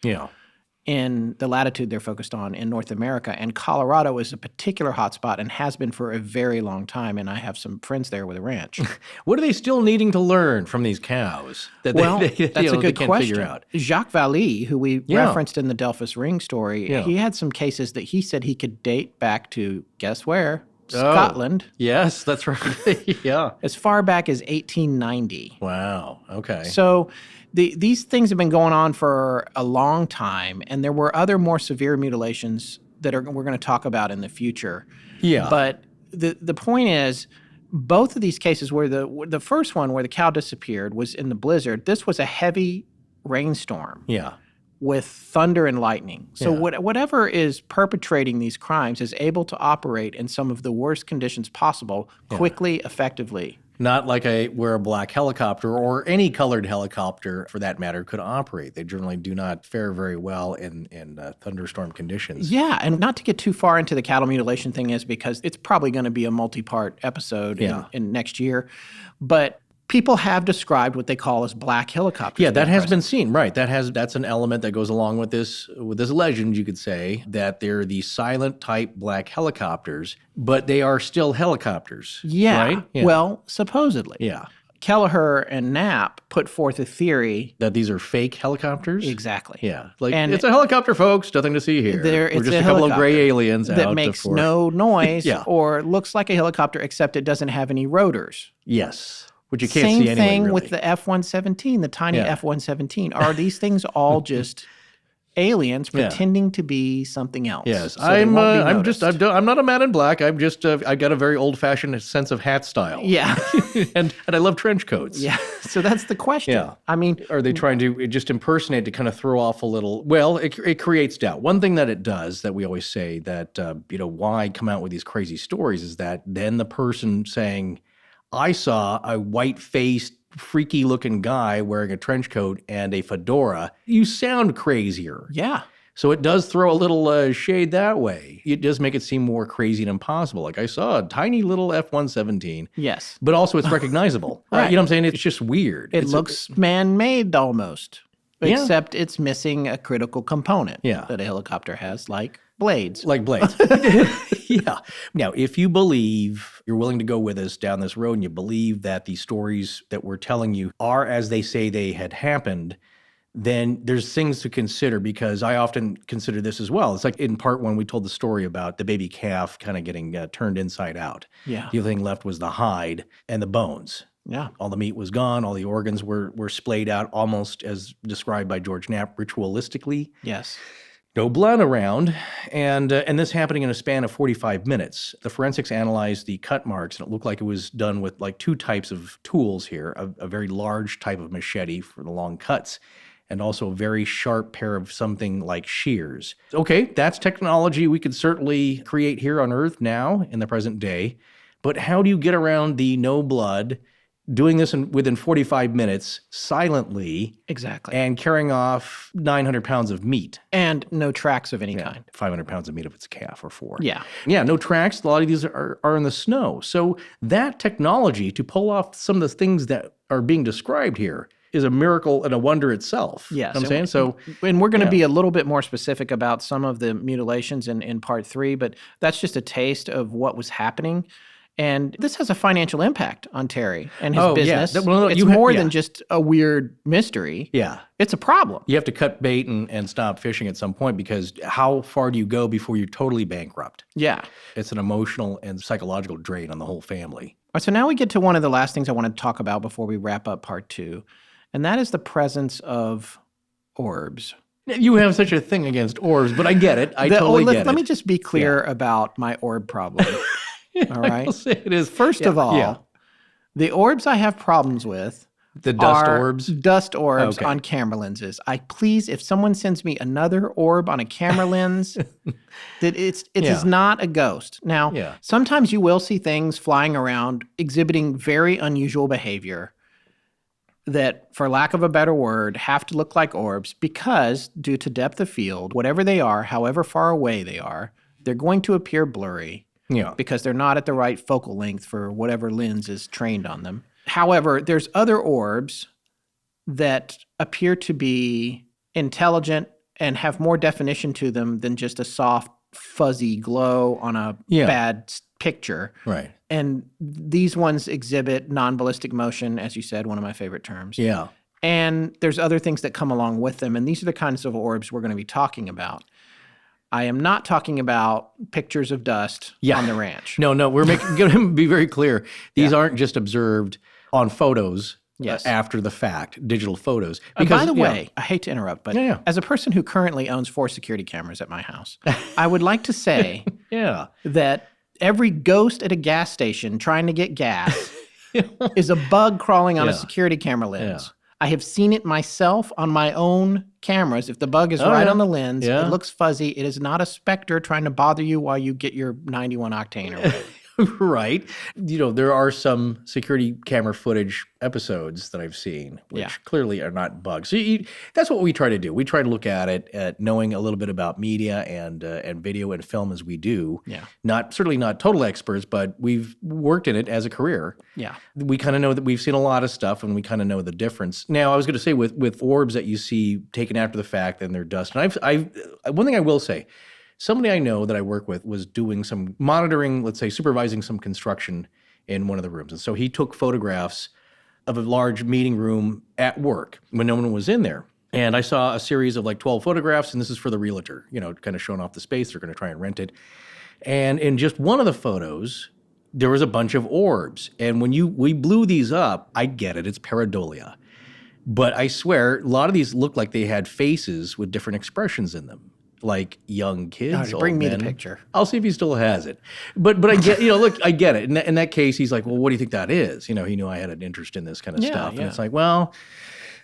in the latitude they're focused on in North America. And Colorado is a particular hotspot and has been for a very long time. And I have some friends there with a ranch. What are they still needing to learn from these cows that that's a good can't question. figure out? Jacques Vallée, who we referenced in the Delphus Ring story, he had some cases that he said he could date back to, guess where? Scotland. Yes, that's right. Yeah. As far back as 1890. Wow. Okay. So these things have been going on for a long time, and there were other more severe mutilations that we're going to talk about in the future. Yeah. But the point is, both of these cases where the first one where the cow disappeared was in the blizzard. This was a heavy rainstorm. Yeah. With thunder and lightning. So whatever is perpetrating these crimes is able to operate in some of the worst conditions possible, quickly, effectively. Not like where a black helicopter or any colored helicopter, for that matter, could operate. They generally do not fare very well in thunderstorm conditions. Yeah, and not to get too far into the cattle mutilation thing is because it's probably going to be a multi-part episode in next year. But people have described what they call as black helicopters. Yeah, that being has present. been seen, right? That's an element that goes along with this legend, you could say, that they're the silent type black helicopters, but they are still helicopters. Yeah. Right? Yeah. Well, supposedly. Yeah. Kelleher and Knapp put forth a theory. That these are fake helicopters? Exactly. Yeah. Like, And it's a helicopter, folks. Nothing to see here. We're it's just a a couple of gray helicopter aliens that out makes for... no noise Yeah. or looks like a helicopter, except it doesn't have any rotors. Yes. Which you can't Same see anyway, thing really. with the F-117, the tiny Yeah. F-117. Are these things all just aliens pretending to be something else? Yes, so they won't be noticed? I'm not a man in black. I'm just I've got a very old-fashioned sense of hat style. Yeah. and I love trench coats. Yeah. So that's the question. Yeah. I mean, Are they trying to just impersonate to kind of throw off a little? Well, it creates doubt. One thing that it does that we always say that, why come out with these crazy stories is that then the person saying, I saw a white-faced, freaky-looking guy wearing a trench coat and a fedora, you sound crazier. yeah. So it does throw a little shade that way. It does make it seem more crazy and impossible. Like I saw a tiny little F-117. Yes. But also it's recognizable. Right. You know what I'm saying? It's just weird. It It's looks man-made almost, Yeah. except it's missing a critical component Yeah. that a helicopter has, like blades. like blades. Yeah. Now, if you believe, you're willing to go with us down this road and you believe that the stories that we're telling you are as they say they had happened, then there's things to consider because I often consider this as well. It's like in part one, we told the story about the baby calf kind of getting turned inside out. Yeah. The only thing left was the hide and the bones. Yeah. All the meat was gone. All the organs were splayed out almost as described by George Knapp ritualistically. Yes. No blood around, and this happening in a span of 45 minutes. The forensics analyzed the cut marks, and it looked like it was done with like two types of tools here, a very large type of machete for the long cuts, and also a very sharp pair of something like shears. Okay, that's technology we could certainly create here on Earth now in the present day, but how do you get around the no blood, doing this within 45 minutes silently, Exactly. and carrying off 900 pounds of meat? And no tracks of any kind. 500 pounds of meat if it's a calf or four. Yeah. Yeah, no tracks. A lot of these are in the snow. So that technology to pull off some of the things that are being described here is a miracle and a wonder itself. Yes. You know what I'm saying? So, And we're going to yeah. be a little bit more specific about some of the mutilations in part 3, but that's just a taste of what was happening. And this has a financial impact on Terry and his Oh, yeah. business. Well, it's you more yeah. than just a weird mystery. yeah. It's a problem. You have to cut bait and stop fishing at some point because how far do you go before you're totally bankrupt? Yeah. It's an emotional and psychological drain on the whole family. All right, so now we get to one of the last things I want to talk about before we wrap up part 2, and that is the presence of orbs. You have such a thing against orbs, but I get it. I totally get it. Let me just be clear about my orb problem. All right. I'll say it is. First of all, the orbs I have problems with The dust are orbs. dust orbs Okay. on camera lenses. If someone sends me another orb on a camera lens, that it is not a ghost. Now, Yeah. sometimes you will see things flying around exhibiting very unusual behavior that, for lack of a better word, have to look like orbs because, due to depth of field, whatever they are, however far away they are, they're going to appear blurry. Yeah. Because they're not at the right focal length for whatever lens is trained on them. However, there's other orbs that appear to be intelligent and have more definition to them than just a soft, fuzzy glow on a bad picture. Right. And these ones exhibit non-ballistic motion, as you said, one of my favorite terms. Yeah. And there's other things that come along with them. And these are the kinds of orbs we're going to be talking about. I am not talking about pictures of dust on the ranch. No, we're going to be very clear. These aren't just observed on photos after the fact, digital photos. By the way, I hate to interrupt, but Yeah. as a person who currently owns 4 security cameras at my house, I would like to say that every ghost at a gas station trying to get gas is a bug crawling on a security camera lens. Yeah. I have seen it myself on my own cameras. If the bug is right on the lens, it looks fuzzy. It is not a specter trying to bother you while you get your 91 octane or whatever. Right. There are some security camera footage episodes that I've seen, which clearly are not bugs. So that's what we try to do. We try to look at it, at knowing a little bit about media and video and film as we do. Yeah. Certainly not total experts, but we've worked in it as a career. Yeah. We kind of know that we've seen a lot of stuff, and we kind of know the difference. Now, I was going to say with orbs that you see taken after the fact and they're dust. And one thing I will say. Somebody I know that I work with was doing some monitoring, let's say supervising some construction in one of the rooms. And so he took photographs of a large meeting room at work when no one was in there. And I saw a series of like 12 photographs, and this is for the realtor, kind of showing off the space. They're going to try and rent it. And in just one of the photos, there was a bunch of orbs. And when we blew these up, I get it, it's pareidolia. But I swear, a lot of these look like they had faces with different expressions in them. Like young kids. Bring me men. the picture. I'll see if he still has it. But I get, look, I get it. In that case, he's like, well, what do you think that is? He knew I had an interest in this kind of stuff. Yeah. And it's like, well,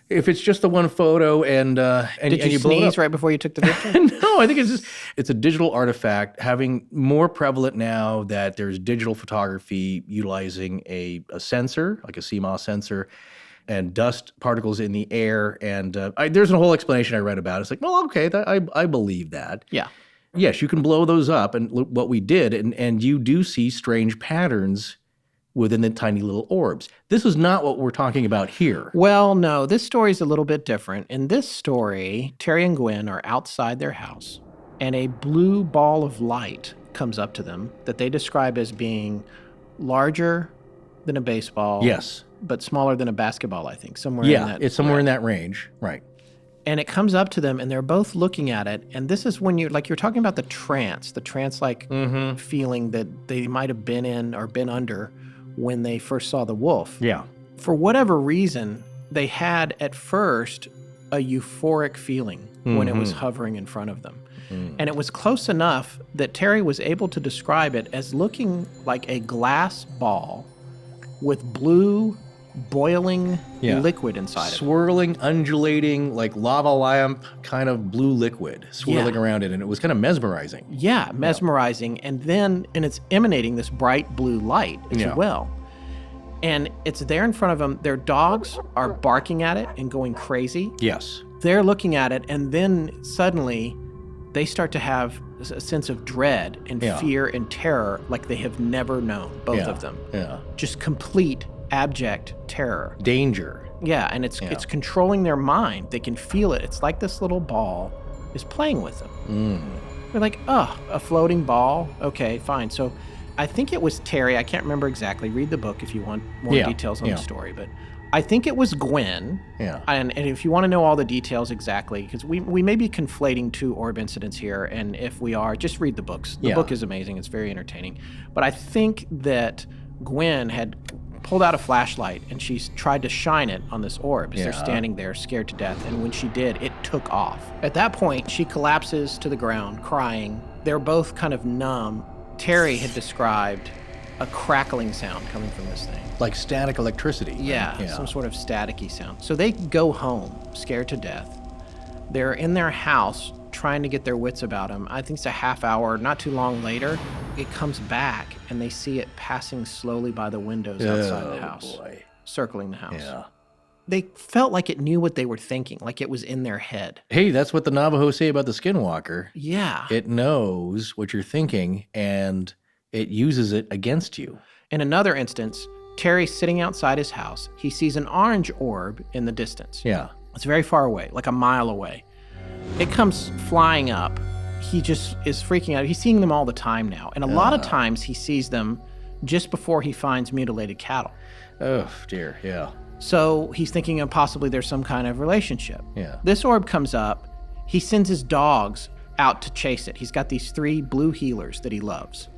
if it's just the one photo and Did you sneeze right before you took the picture? No, I think it's a digital artifact having more prevalent now that there's digital photography utilizing a sensor, like a CMOS sensor, and dust particles in the air. And there's a whole explanation I read about it. It's like, well, okay, I believe that. Yeah. Yes, you can blow those up, and look what we did, and you do see strange patterns within the tiny little orbs. This is not what we're talking about here. Well, no, this story is a little bit different. In this story, Terry and Gwen are outside their house, and a blue ball of light comes up to them that they describe as being larger than a baseball. Yes. But smaller than a basketball, I think. Somewhere in that. It's somewhere in that range. Right. And it comes up to them, and they're both looking at it. And this is when you're talking about the trance-like feeling that they might have been in or been under when they first saw the wolf. Yeah. For whatever reason, they had at first a euphoric feeling when it was hovering in front of them. And it was close enough that Terry was able to describe it as looking like a glass ball with blue boiling liquid inside it. Swirling, undulating, like lava lamp kind of blue liquid swirling around it. And it was kind of mesmerizing. Yeah, mesmerizing. And it's emanating this bright blue light as well. And it's there in front of them. Their dogs are barking at it and going crazy. Yes. They're looking at it, and then suddenly they start to have a sense of dread and fear and terror like they have never known, both of them. Yeah. Just complete abject terror. Danger. Yeah, and it's controlling their mind. They can feel it. It's like this little ball is playing with them. They're like, oh, a floating ball? Okay, fine. So I think it was Terry. I can't remember exactly. Read the book if you want more details on the story. But I think it was Gwen. Yeah. And if you want to know all the details exactly, because we may be conflating two orb incidents here, and if we are, just read the books. The book is amazing. It's very entertaining. But I think that Gwen had pulled out a flashlight, and she's tried to shine it on this orb as they're standing there scared to death. And when she did, it took off. At that point, she collapses to the ground, crying. They're both kind of numb. Terry had described a crackling sound coming from this thing. Like static electricity. Yeah, some sort of staticky sound. So they go home, scared to death. They're in their house trying to get their wits about them. I think it's a half hour, not too long later, it comes back, and they see it passing slowly by the windows outside the house, circling the house. Yeah. They felt like it knew what they were thinking, like it was in their head. Hey, that's what the Navajo say about the Skinwalker. Yeah. It knows what you're thinking, and it uses it against you. In another instance, Terry's sitting outside his house. He sees an orange orb in the distance. Yeah. It's very far away, like a mile away. It comes flying up. He just is freaking out. He's seeing them all the time now. And a lot of times he sees them just before he finds mutilated cattle. Oh, dear. Yeah. So he's thinking of possibly there's some kind of relationship. Yeah. This orb comes up. He sends his dogs out to chase it. He's got these 3 blue heelers that he loves.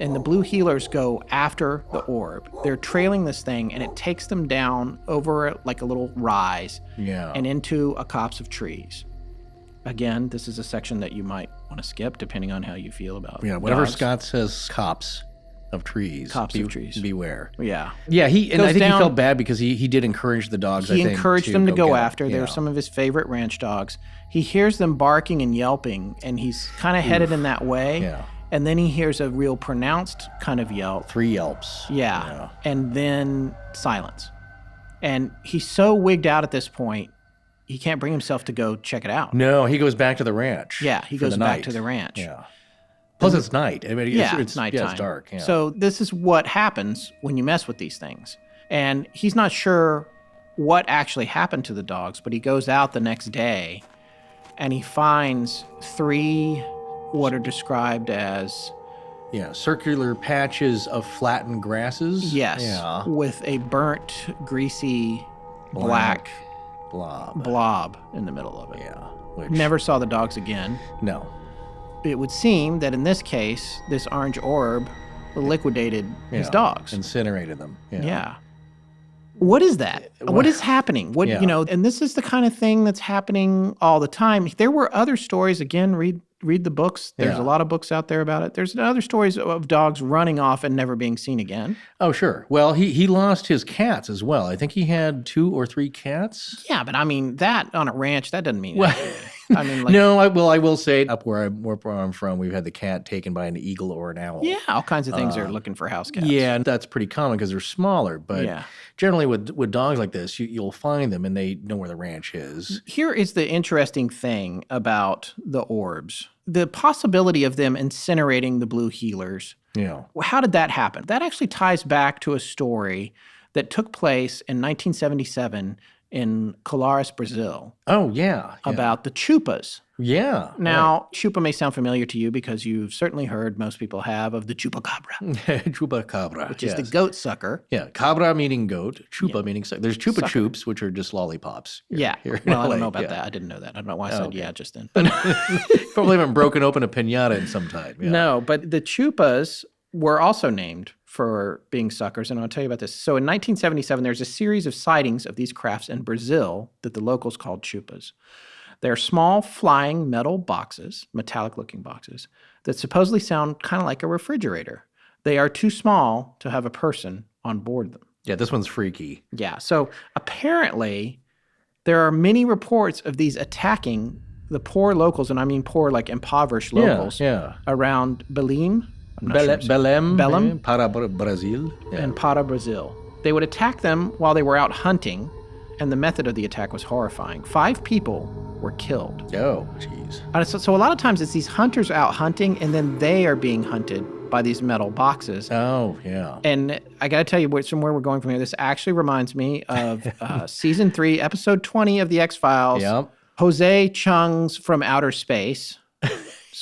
And the blue heelers go after the orb. They're trailing this thing, and it takes them down over like a little rise and into a copse of trees. Again, this is a section that you might want to skip depending on how you feel about whenever dogs. Scott says copse of trees. Copse of trees. Beware. Yeah. Yeah, I think he down- felt bad because he did encourage the dogs, He encouraged them to go get it. after. They were some of his favorite ranch dogs. He hears them barking and yelping, and he's kind of headed in that way. Yeah. And then he hears a real pronounced kind of yelp. 3 yelps. Yeah. And then silence. And he's so wigged out at this point, he can't bring himself to go check it out. No, he goes back to the ranch. Yeah, he goes back to the ranch. Yeah. Plus, it's night. I mean, it's nighttime. Yeah, it's dark. Yeah. So this is what happens when you mess with these things. And he's not sure what actually happened to the dogs, but he goes out the next day and he finds 3 what are described as... circular patches of flattened grasses. Yes, Yeah. with a burnt, greasy, black blob in the middle of it. Yeah. Which, Never saw the dogs again. No. It would seem that in this case, this orange orb liquidated his dogs. Incinerated them. Yeah. What is that? What is happening? And this is the kind of thing that's happening all the time. There were other stories, again, read the books. There's a lot of books out there about it. There's other stories of dogs running off and never being seen again. Oh, sure. Well, he lost his cats as well. I think he had 2 or 3 cats. Yeah, but I mean, that on a ranch, that doesn't mean anything. I mean, like... No, I will say up where I'm from, we've had the cat taken by an eagle or an owl. Yeah, all kinds of things are looking for house cats. Yeah, and that's pretty common because they're smaller. But generally with dogs like this, you'll find them and they know where the ranch is. Here is the interesting thing about the orbs. The possibility of them incinerating the blue healers. Yeah. How did that happen? That actually ties back to a story that took place in 1977 in Colares, Brazil. Oh, yeah. About the chupas. Yeah. Now, chupa may sound familiar to you because you've certainly heard, most people have, of the chupacabra. Chupacabra. Which is the goat sucker. Yeah. Cabra meaning goat, chupa meaning sucker. There's chupa chups, which are just lollipops. Well, I don't know about that. I didn't know that. I don't know why I said just then. Probably haven't broken open a piñata in some time. Yeah. No, but the chupas were also named for being suckers, and I'll tell you about this. So in 1977, there's a series of sightings of these crafts in Brazil that the locals called chupas. They're small flying metal boxes, metallic-looking boxes, that supposedly sound kind of like a refrigerator. They are too small to have a person on board them. Yeah, this one's freaky. Yeah, so apparently there are many reports of these attacking the poor locals, and I mean poor like impoverished locals, around Belém. Belém, para Brazil. Yeah. And para Brazil. They would attack them while they were out hunting, and the method of the attack was horrifying. 5 people were killed. Oh, jeez. So a lot of times it's these hunters out hunting, and then they are being hunted by these metal boxes. Oh, yeah. And I got to tell you from where we're going from here. This actually reminds me of season 3, episode 20 of The X-Files. Yep. Jose Chung's From Outer Space.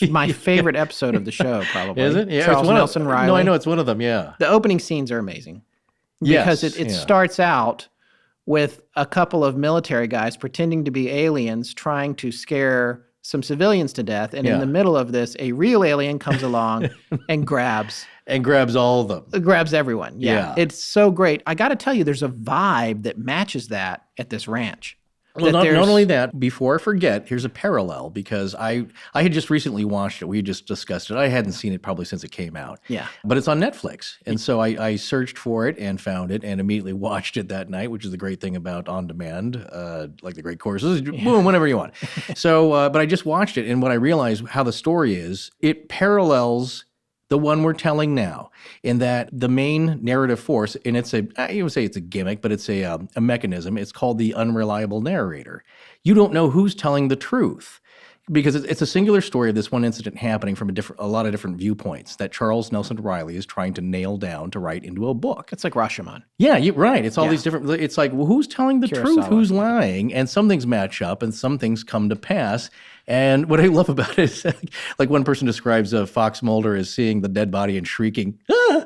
It's my favorite episode of the show, probably. Is it? Yeah. Charles Nelson Riley. No, I know it's one of them, yeah. The opening scenes are amazing. Because it starts out with a couple of military guys pretending to be aliens trying to scare some civilians to death. And in the middle of this, a real alien comes along and grabs. And grabs all of them. Grabs everyone. Yeah. It's so great. I got to tell you, there's a vibe that matches that at this ranch. Well, not only that, before I forget, here's a parallel because I had just recently watched it. We just discussed it. I hadn't seen it probably since it came out. Yeah. But it's on Netflix. And so I searched for it and found it and immediately watched it that night, which is the great thing about on demand, like the great courses, boom, whenever you want. So, but I just watched it, and when I realized how the story is, it parallels the one we're telling now, in that the main narrative force, and you would say it's a gimmick, but it's a mechanism. It's called the unreliable narrator. You don't know who's telling the truth because it's a singular story of this one incident happening from a lot of different viewpoints that Charles Nelson Riley is trying to nail down to write into a book. It's like Rashomon. Yeah, right. It's all these different. It's like, well, who's telling the truth? Who's lying? And some things match up, and some things come to pass. And what I love about it is, like one person describes Fox Mulder as seeing the dead body and shrieking, ah!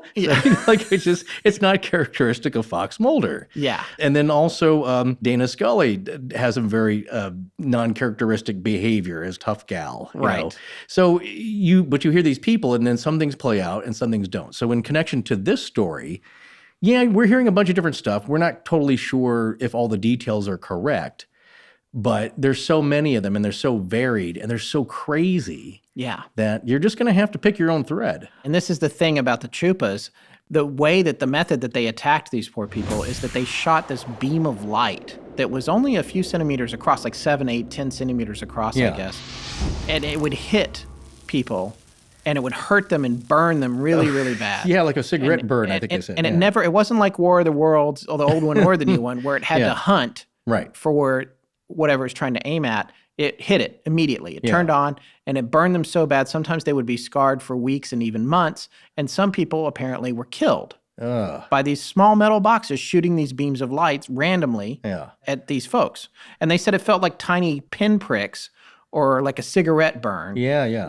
Like it's not characteristic of Fox Mulder. Yeah. And then also Dana Scully has a very non-characteristic behavior as tough gal. You know? So but you hear these people, and then some things play out and some things don't. So in connection to this story, yeah, we're hearing a bunch of different stuff. We're not totally sure if all the details are correct. But there's so many of them, and they're so varied, and they're so crazy that you're just going to have to pick your own thread. And this is the thing about the chupas. The way that the method that they attacked these poor people is that they shot this beam of light that was only a few centimeters across, like 7, 8, 10 centimeters across, I guess. And it would hit people and it would hurt them and burn them really, really bad. Yeah, like a cigarette burn, I think they said. And it wasn't like War of the Worlds, or the old one or the new one, where it had to hunt for whatever it's trying to aim at. It hit it immediately. It turned on, and it burned them so bad. Sometimes they would be scarred for weeks and even months, and some people apparently were killed by these small metal boxes shooting these beams of light randomly at these folks. And they said it felt like tiny pinpricks or like a cigarette burn.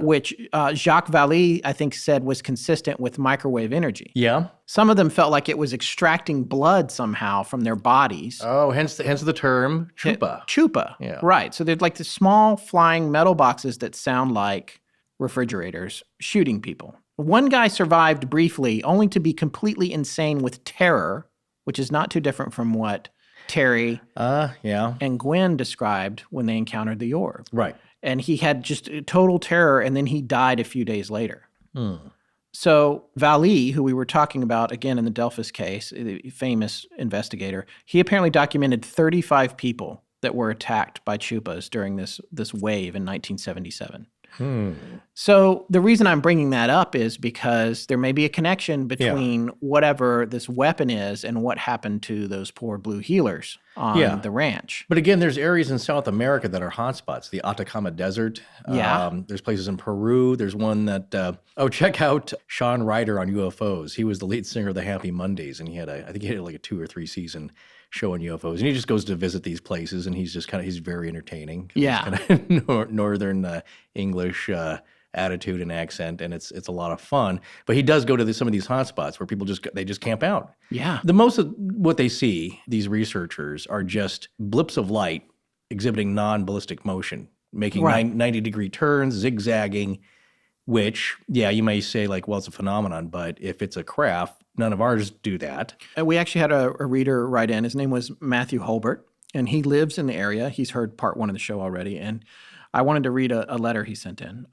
Which Jacques Vallée, I think, said was consistent with microwave energy. Yeah. Some of them felt like it was extracting blood somehow from their bodies. Oh, hence the term chupa. Chupa. Yeah. Right. So they're like the small flying metal boxes that sound like refrigerators shooting people. One guy survived briefly, only to be completely insane with terror, which is not too different from what Terry and Gwen described when they encountered the orb. Right. And he had just total terror, and then he died a few days later. So Vallée, who we were talking about again in the Delphus case, the famous investigator, he apparently documented 35 people that were attacked by chupas during this wave in 1977. So the reason I'm bringing that up is because there may be a connection between whatever this weapon is and what happened to those poor blue healers on the ranch. But again, there's areas in South America that are hotspots. The Atacama Desert. There's places in Peru. There's one that, check out Sean Ryder on UFOs. He was the lead singer of the Happy Mondays, and I think he had like a 2 or 3 season show on UFOs. And he just goes to visit these places, and he's very entertaining. Yeah. He's kind of northern English attitude and accent, and it's a lot of fun. But he does go to some of these hotspots where people just camp out. Yeah. The most of what they see, these researchers, are just blips of light exhibiting non-ballistic motion, making 90-degree turns, zigzagging, which, you may say like, well, it's a phenomenon, but if it's a craft, none of ours do that. And we actually had a reader write in. His name was Matthew Holbert, and he lives in the area. He's heard part 1 of the show already, and I wanted to read a letter he sent in.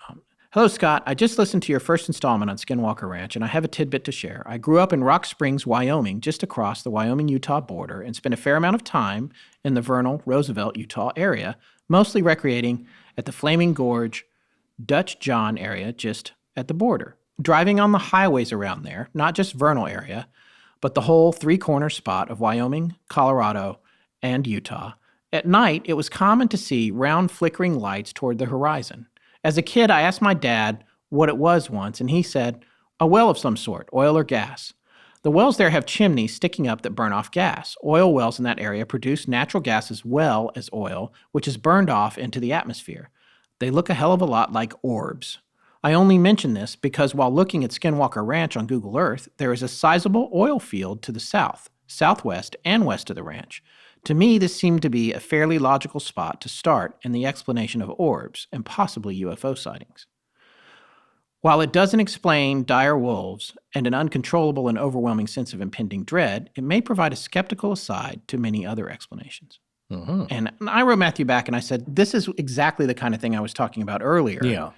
Hello, Scott. I just listened to your first installment on Skinwalker Ranch, and I have a tidbit to share. I grew up in Rock Springs, Wyoming, just across the Wyoming-Utah border, and spent a fair amount of time in the Vernal, Roosevelt, Utah area, mostly recreating at the Flaming Gorge, Dutch John area just at the border. Driving on the highways around there, not just Vernal area, but the whole 3-corner spot of Wyoming, Colorado, and Utah. At night, it was common to see round flickering lights toward the horizon. As a kid, I asked my dad what it was once, and he said, a well of some sort, oil or gas. The wells there have chimneys sticking up that burn off gas. Oil wells in that area produce natural gas as well as oil, which is burned off into the atmosphere. They look a hell of a lot like orbs. I only mention this because while looking at Skinwalker Ranch on Google Earth, there is a sizable oil field to the south, southwest, and west of the ranch. To me, this seemed to be a fairly logical spot to start in the explanation of orbs and possibly UFO sightings. While it doesn't explain dire wolves and an uncontrollable and overwhelming sense of impending dread, it may provide a skeptical aside to many other explanations. And I wrote Matthew back and I said, this is exactly the kind of thing I was talking about earlier,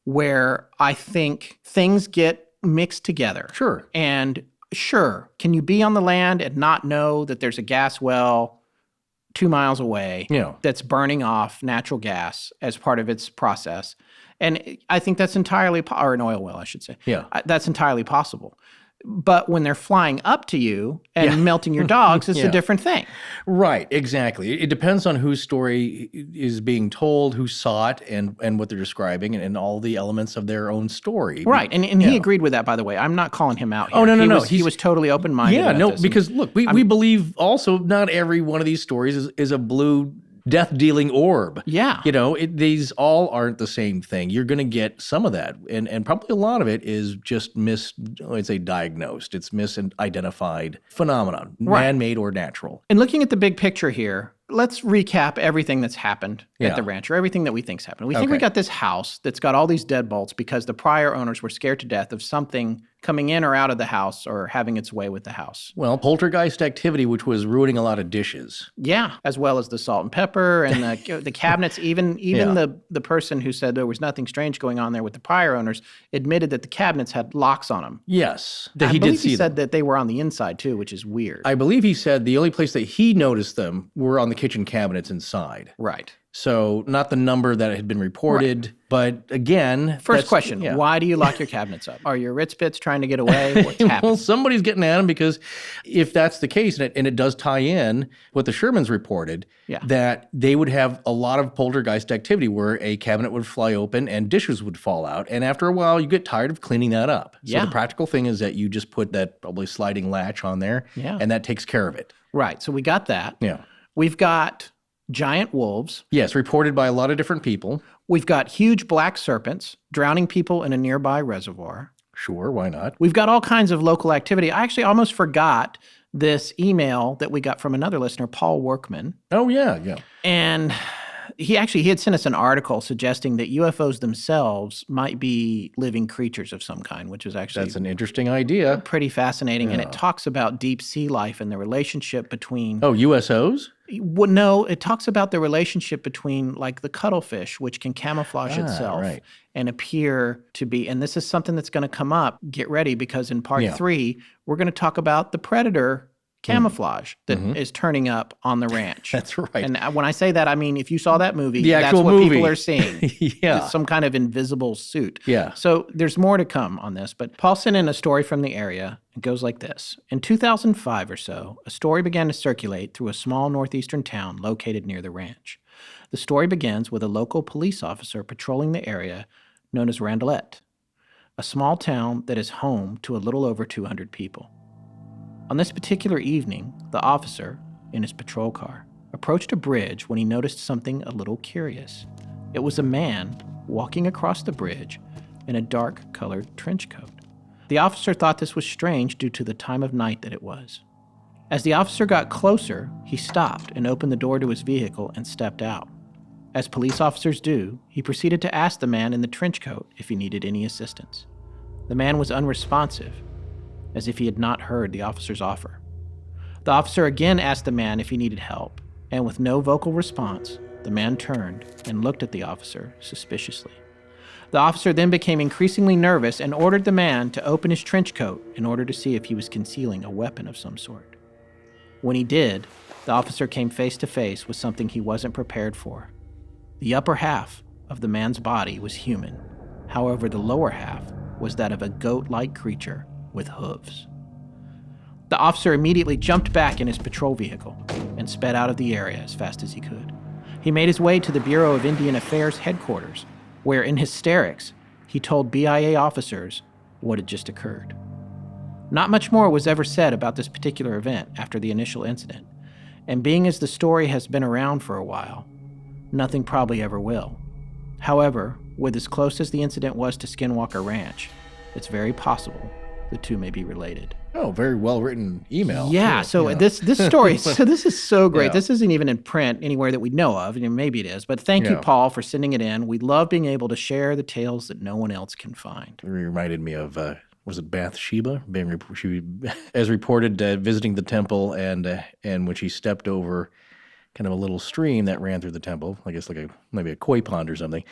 where I think things get mixed together. Sure. And sure, can you be on the land and not know that there's a gas well 2 miles away that's burning off natural gas as part of its process? And I think that's entirely, or an oil well, I should say. That's entirely possible. But when they're flying up to you and melting your dogs, it's a different thing. Right, exactly. It depends on whose story is being told, who saw it, and what they're describing, and all the elements of their own story. Right, and he agreed with that, by the way. I'm not calling him out here. Oh, no. He was totally open-minded about this. Because look, we believe also not every one of these stories is a blue death-dealing orb. Yeah. These all aren't the same thing. You're going to get some of that, and probably a lot of it is just diagnosed. It's misidentified phenomenon, man-made or natural. And looking at the big picture here, let's recap everything that's happened at the ranch, or everything that we think's happened. We think we got this house that's got all these deadbolts because the prior owners were scared to death of something coming in or out of the house or having its way with the house. Well, poltergeist activity, which was ruining a lot of dishes. Yeah, as well as the salt and pepper and the cabinets. Even the person who said there was nothing strange going on there with the prior owners admitted that the cabinets had locks on them. Yes, he did see. He said that they were on the inside too, which is weird. I believe he said the only place that he noticed them were on the kitchen cabinets inside. Right. So not the number that had been reported, but again... First question, why do you lock your cabinets up? Are your Ritz Bits trying to get away? What's happening? Well, somebody's getting at them, because if that's the case, and it does tie in what the Shermans reported, that they would have a lot of poltergeist activity where a cabinet would fly open and dishes would fall out. And after a while, you get tired of cleaning that up. So the practical thing is that you just put that probably sliding latch on there, and that takes care of it. Right. So we got that. Yeah. We've got giant wolves. Yes, reported by a lot of different people. We've got huge black serpents drowning people in a nearby reservoir. Sure, why not? We've got all kinds of local activity. I actually almost forgot this email that we got from another listener, Paul Workman. Oh, yeah. And he had sent us an article suggesting that UFOs themselves might be living creatures of some kind, which is actually... That's an interesting idea. Pretty fascinating. Yeah. And it talks about deep sea life and the relationship between... Oh, USOs? Well, no, it talks about the relationship between, like, the cuttlefish, which can camouflage itself and appear to be... And this is something that's going to come up. Get ready, because in part 3, we're going to talk about the predator camouflage that is turning up on the ranch. That's right. And when I say that, I mean, if you saw that movie, that's what people are seeing. Yeah. It's some kind of invisible suit. Yeah. So there's more to come on this, but Paul sent in a story from the area. It goes like this. In 2005 or so, a story began to circulate through a small northeastern town located near the ranch. The story begins with a local police officer patrolling the area known as Randelette, a small town that is home to a little over 200 people. On this particular evening, the officer, in his patrol car, approached a bridge when he noticed something a little curious. It was a man walking across the bridge in a dark-colored trench coat. The officer thought this was strange due to the time of night that it was. As the officer got closer, he stopped and opened the door to his vehicle and stepped out. As police officers do, he proceeded to ask the man in the trench coat if he needed any assistance. The man was unresponsive, as if he had not heard the officer's offer. The officer again asked the man if he needed help, and with no vocal response, the man turned and looked at the officer suspiciously. The officer then became increasingly nervous and ordered the man to open his trench coat in order to see if he was concealing a weapon of some sort. When he did, the officer came face to face with something he wasn't prepared for. The upper half of the man's body was human. However, the lower half was that of a goat-like creature with hooves. The officer immediately jumped back in his patrol vehicle and sped out of the area as fast as he could. He made his way to the Bureau of Indian Affairs headquarters, where in hysterics, he told BIA officers what had just occurred. Not much more was ever said about this particular event after the initial incident, and being as the story has been around for a while, nothing probably ever will. However, with as close as the incident was to Skinwalker Ranch, it's very possible the two may be related. Oh, very well-written email. Yeah, so this story, so this is so great. Yeah. This isn't even in print anywhere that we know of, and maybe it is, but thank you, Paul, for sending it in. We love being able to share the tales that no one else can find. It reminded me of, was it Bathsheba? She, as reported, visiting the temple, and when she stepped over kind of a little stream that ran through the temple, I guess like maybe a koi pond or something,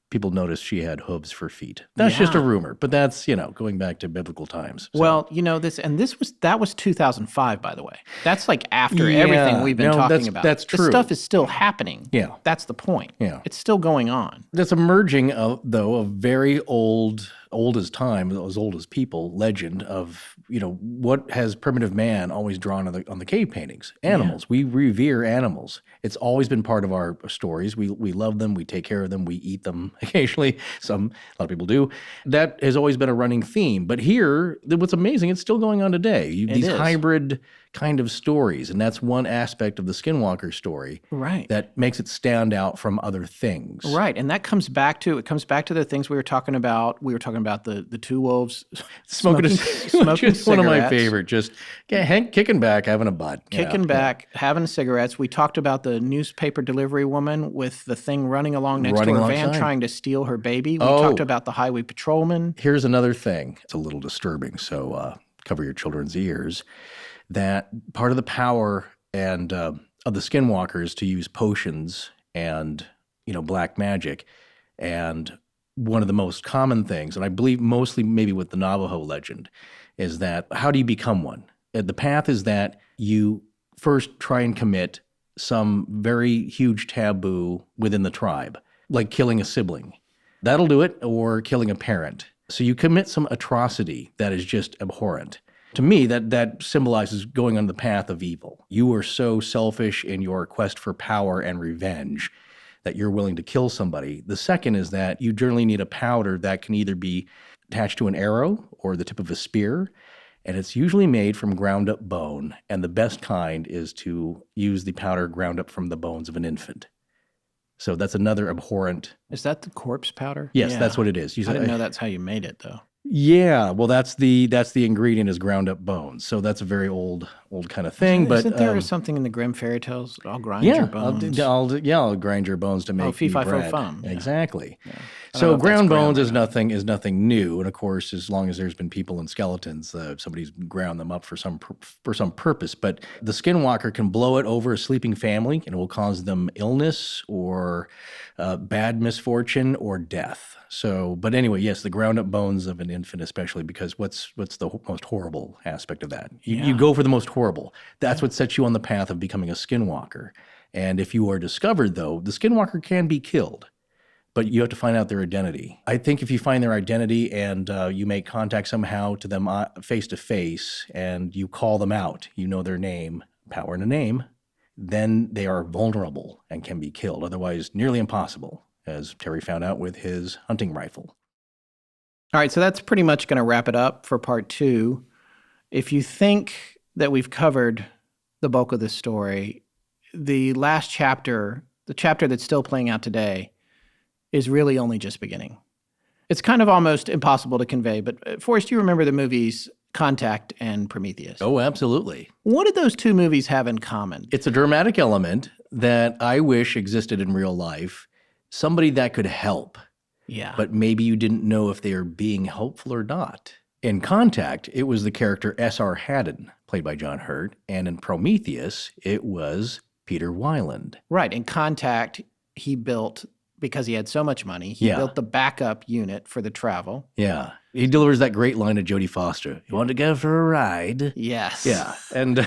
people noticed she had hooves for feet. That's just a rumor, but that's, going back to biblical times. So. Well, that was 2005, by the way. That's like after everything we've been talking about. That's true. This stuff is still happening. Yeah. That's the point. Yeah. It's still going on. That's emerging, though, a very old as time, as old as people, legend of, what has primitive man always drawn on the cave paintings? Animals. Yeah. We revere animals. It's always been part of our stories. We love them. We take care of them. We eat them occasionally. A lot of people do. That has always been a running theme. But here, what's amazing, it's still going on today. These hybrid kind of stories, and that's one aspect of the Skinwalker story that makes it stand out from other things. Right, and that comes back to the things we were talking about. We were talking about the two wolves smoking cigarettes. One of my favorite, just kicking back, having a butt. Having cigarettes. We talked about the newspaper delivery woman with the thing running along next to her van trying to steal her baby. We talked about the highway patrolman. Here's another thing. It's a little disturbing, so cover your children's ears. That part of the power and of the Skinwalkers to use potions and black magic, and one of the most common things, and I believe mostly maybe with the Navajo legend, is that how do you become one? The path is that you first try and commit some very huge taboo within the tribe, like killing a sibling. That'll do it, or killing a parent. So you commit some atrocity that is just abhorrent. To me, that symbolizes going on the path of evil. You are so selfish in your quest for power and revenge that you're willing to kill somebody. The second is that you generally need a powder that can either be attached to an arrow or the tip of a spear, and it's usually made from ground up bone, and the best kind is to use the powder ground up from the bones of an infant. So that's another abhorrent. Is that the corpse powder? Yes, Yeah. that's what it is. I didn't know that's how you made it, though. Yeah, well, that's the ingredient is ground up bones. So that's a very old kind of thing. But isn't there something in the Grimm fairy tales? I'll grind your bones. I'll grind your bones to make fee, fi, fo, bread. fum. Yeah. Exactly. Yeah. So ground bones is nothing new, and of course, as long as there's been people and skeletons, somebody's ground them up for some purpose. But the Skinwalker can blow it over a sleeping family, and it will cause them illness or bad misfortune or death. So, but anyway, yes, the ground up bones of an infant, especially because what's the most horrible aspect of that? You go for the most horrible. That's what sets you on the path of becoming a Skinwalker. And if you are discovered, though, the Skinwalker can be killed, but you have to find out their identity. I think if you find their identity and you make contact somehow to them face to face and you call them out, you know their name, power in a name, then they are vulnerable and can be killed. Otherwise, nearly impossible, as Terry found out with his hunting rifle. All right, so that's pretty much going to wrap it up for part 2. If you think that we've covered the bulk of this story, the last chapter, the chapter that's still playing out today, is really only just beginning. It's kind of almost impossible to convey, but Forrest, you remember the movies Contact and Prometheus? Oh, absolutely. What did those two movies have in common? It's a dramatic element that I wish existed in real life. Somebody that could help. Yeah. But maybe you didn't know if they are being helpful or not. In Contact, it was the character S.R. Haddon, played by John Hurt, and in Prometheus, it was Peter Weiland. Right. In Contact, he built, because he had so much money, he built the backup unit for the travel. Yeah. He delivers that great line to Jodie Foster. You want to go for a ride? Yes. Yeah. And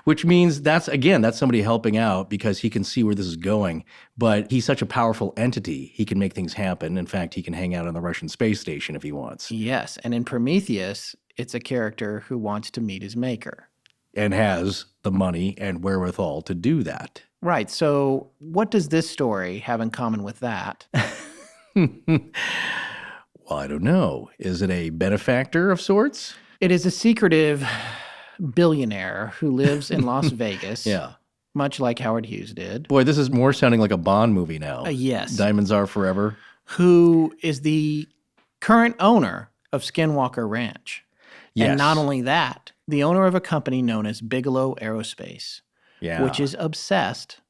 which means that's somebody helping out because he can see where this is going. But he's such a powerful entity. He can make things happen. In fact, he can hang out on the Russian space station if he wants. Yes. And in Prometheus, it's a character who wants to meet his maker. And has the money and wherewithal to do that. Right. So what does this story have in common with that? Well, I don't know. Is it a benefactor of sorts? It is a secretive billionaire who lives in Las Vegas. Yeah. Much like Howard Hughes did. Boy, this is more sounding like a Bond movie now. Yes. Diamonds Are Forever. Who is the current owner of Skinwalker Ranch. Yes. And not only that, the owner of a company known as Bigelow Aerospace, which is obsessed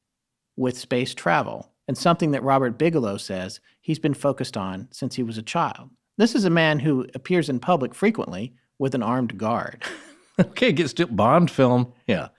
with space travel, and something that Robert Bigelow says he's been focused on since he was a child. This is a man who appears in public frequently with an armed guard. Okay, gets to Bond film. Yeah.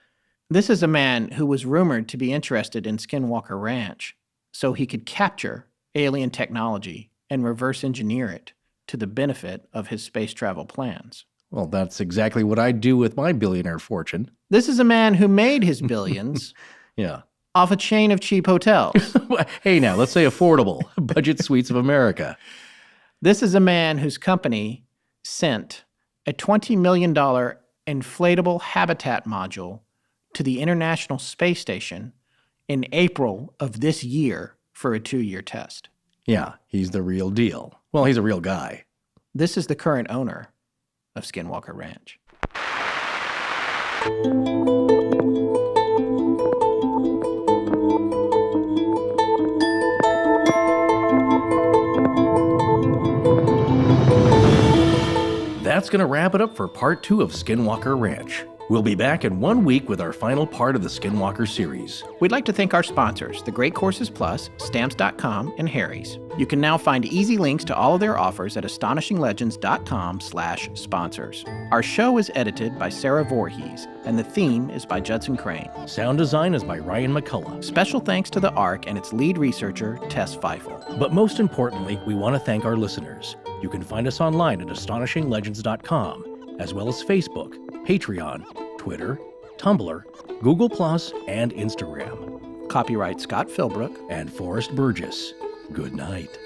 This is a man who was rumored to be interested in Skinwalker Ranch so he could capture alien technology and reverse engineer it to the benefit of his space travel plans. Well, that's exactly what I'd do with my billionaire fortune. This is a man who made his billions Yeah. off a chain of cheap hotels. Hey, now, let's say affordable. Budget Suites of America. This is a man whose company sent a $20 million inflatable habitat module to the International Space Station in April of this year for a 2-year test. Yeah, he's the real deal. Well, he's a real guy. This is the current owner of Skinwalker Ranch. That's going to wrap it up for part 2 of Skinwalker Ranch. We'll be back in 1 week with our final part of the Skinwalker series. We'd like to thank our sponsors, The Great Courses Plus, Stamps.com, and Harry's. You can now find easy links to all of their offers at astonishinglegends.com/sponsors. Our show is edited by Sarah Voorhees, and the theme is by Judson Crane. Sound design is by Ryan McCullough. Special thanks to the ARC and its lead researcher, Tess Feifel. But most importantly, we want to thank our listeners. You can find us online at astonishinglegends.com, as well as Facebook, Patreon, Twitter, Tumblr, Google+, and Instagram. Copyright Scott Philbrook. and Forrest Burgess. Good night.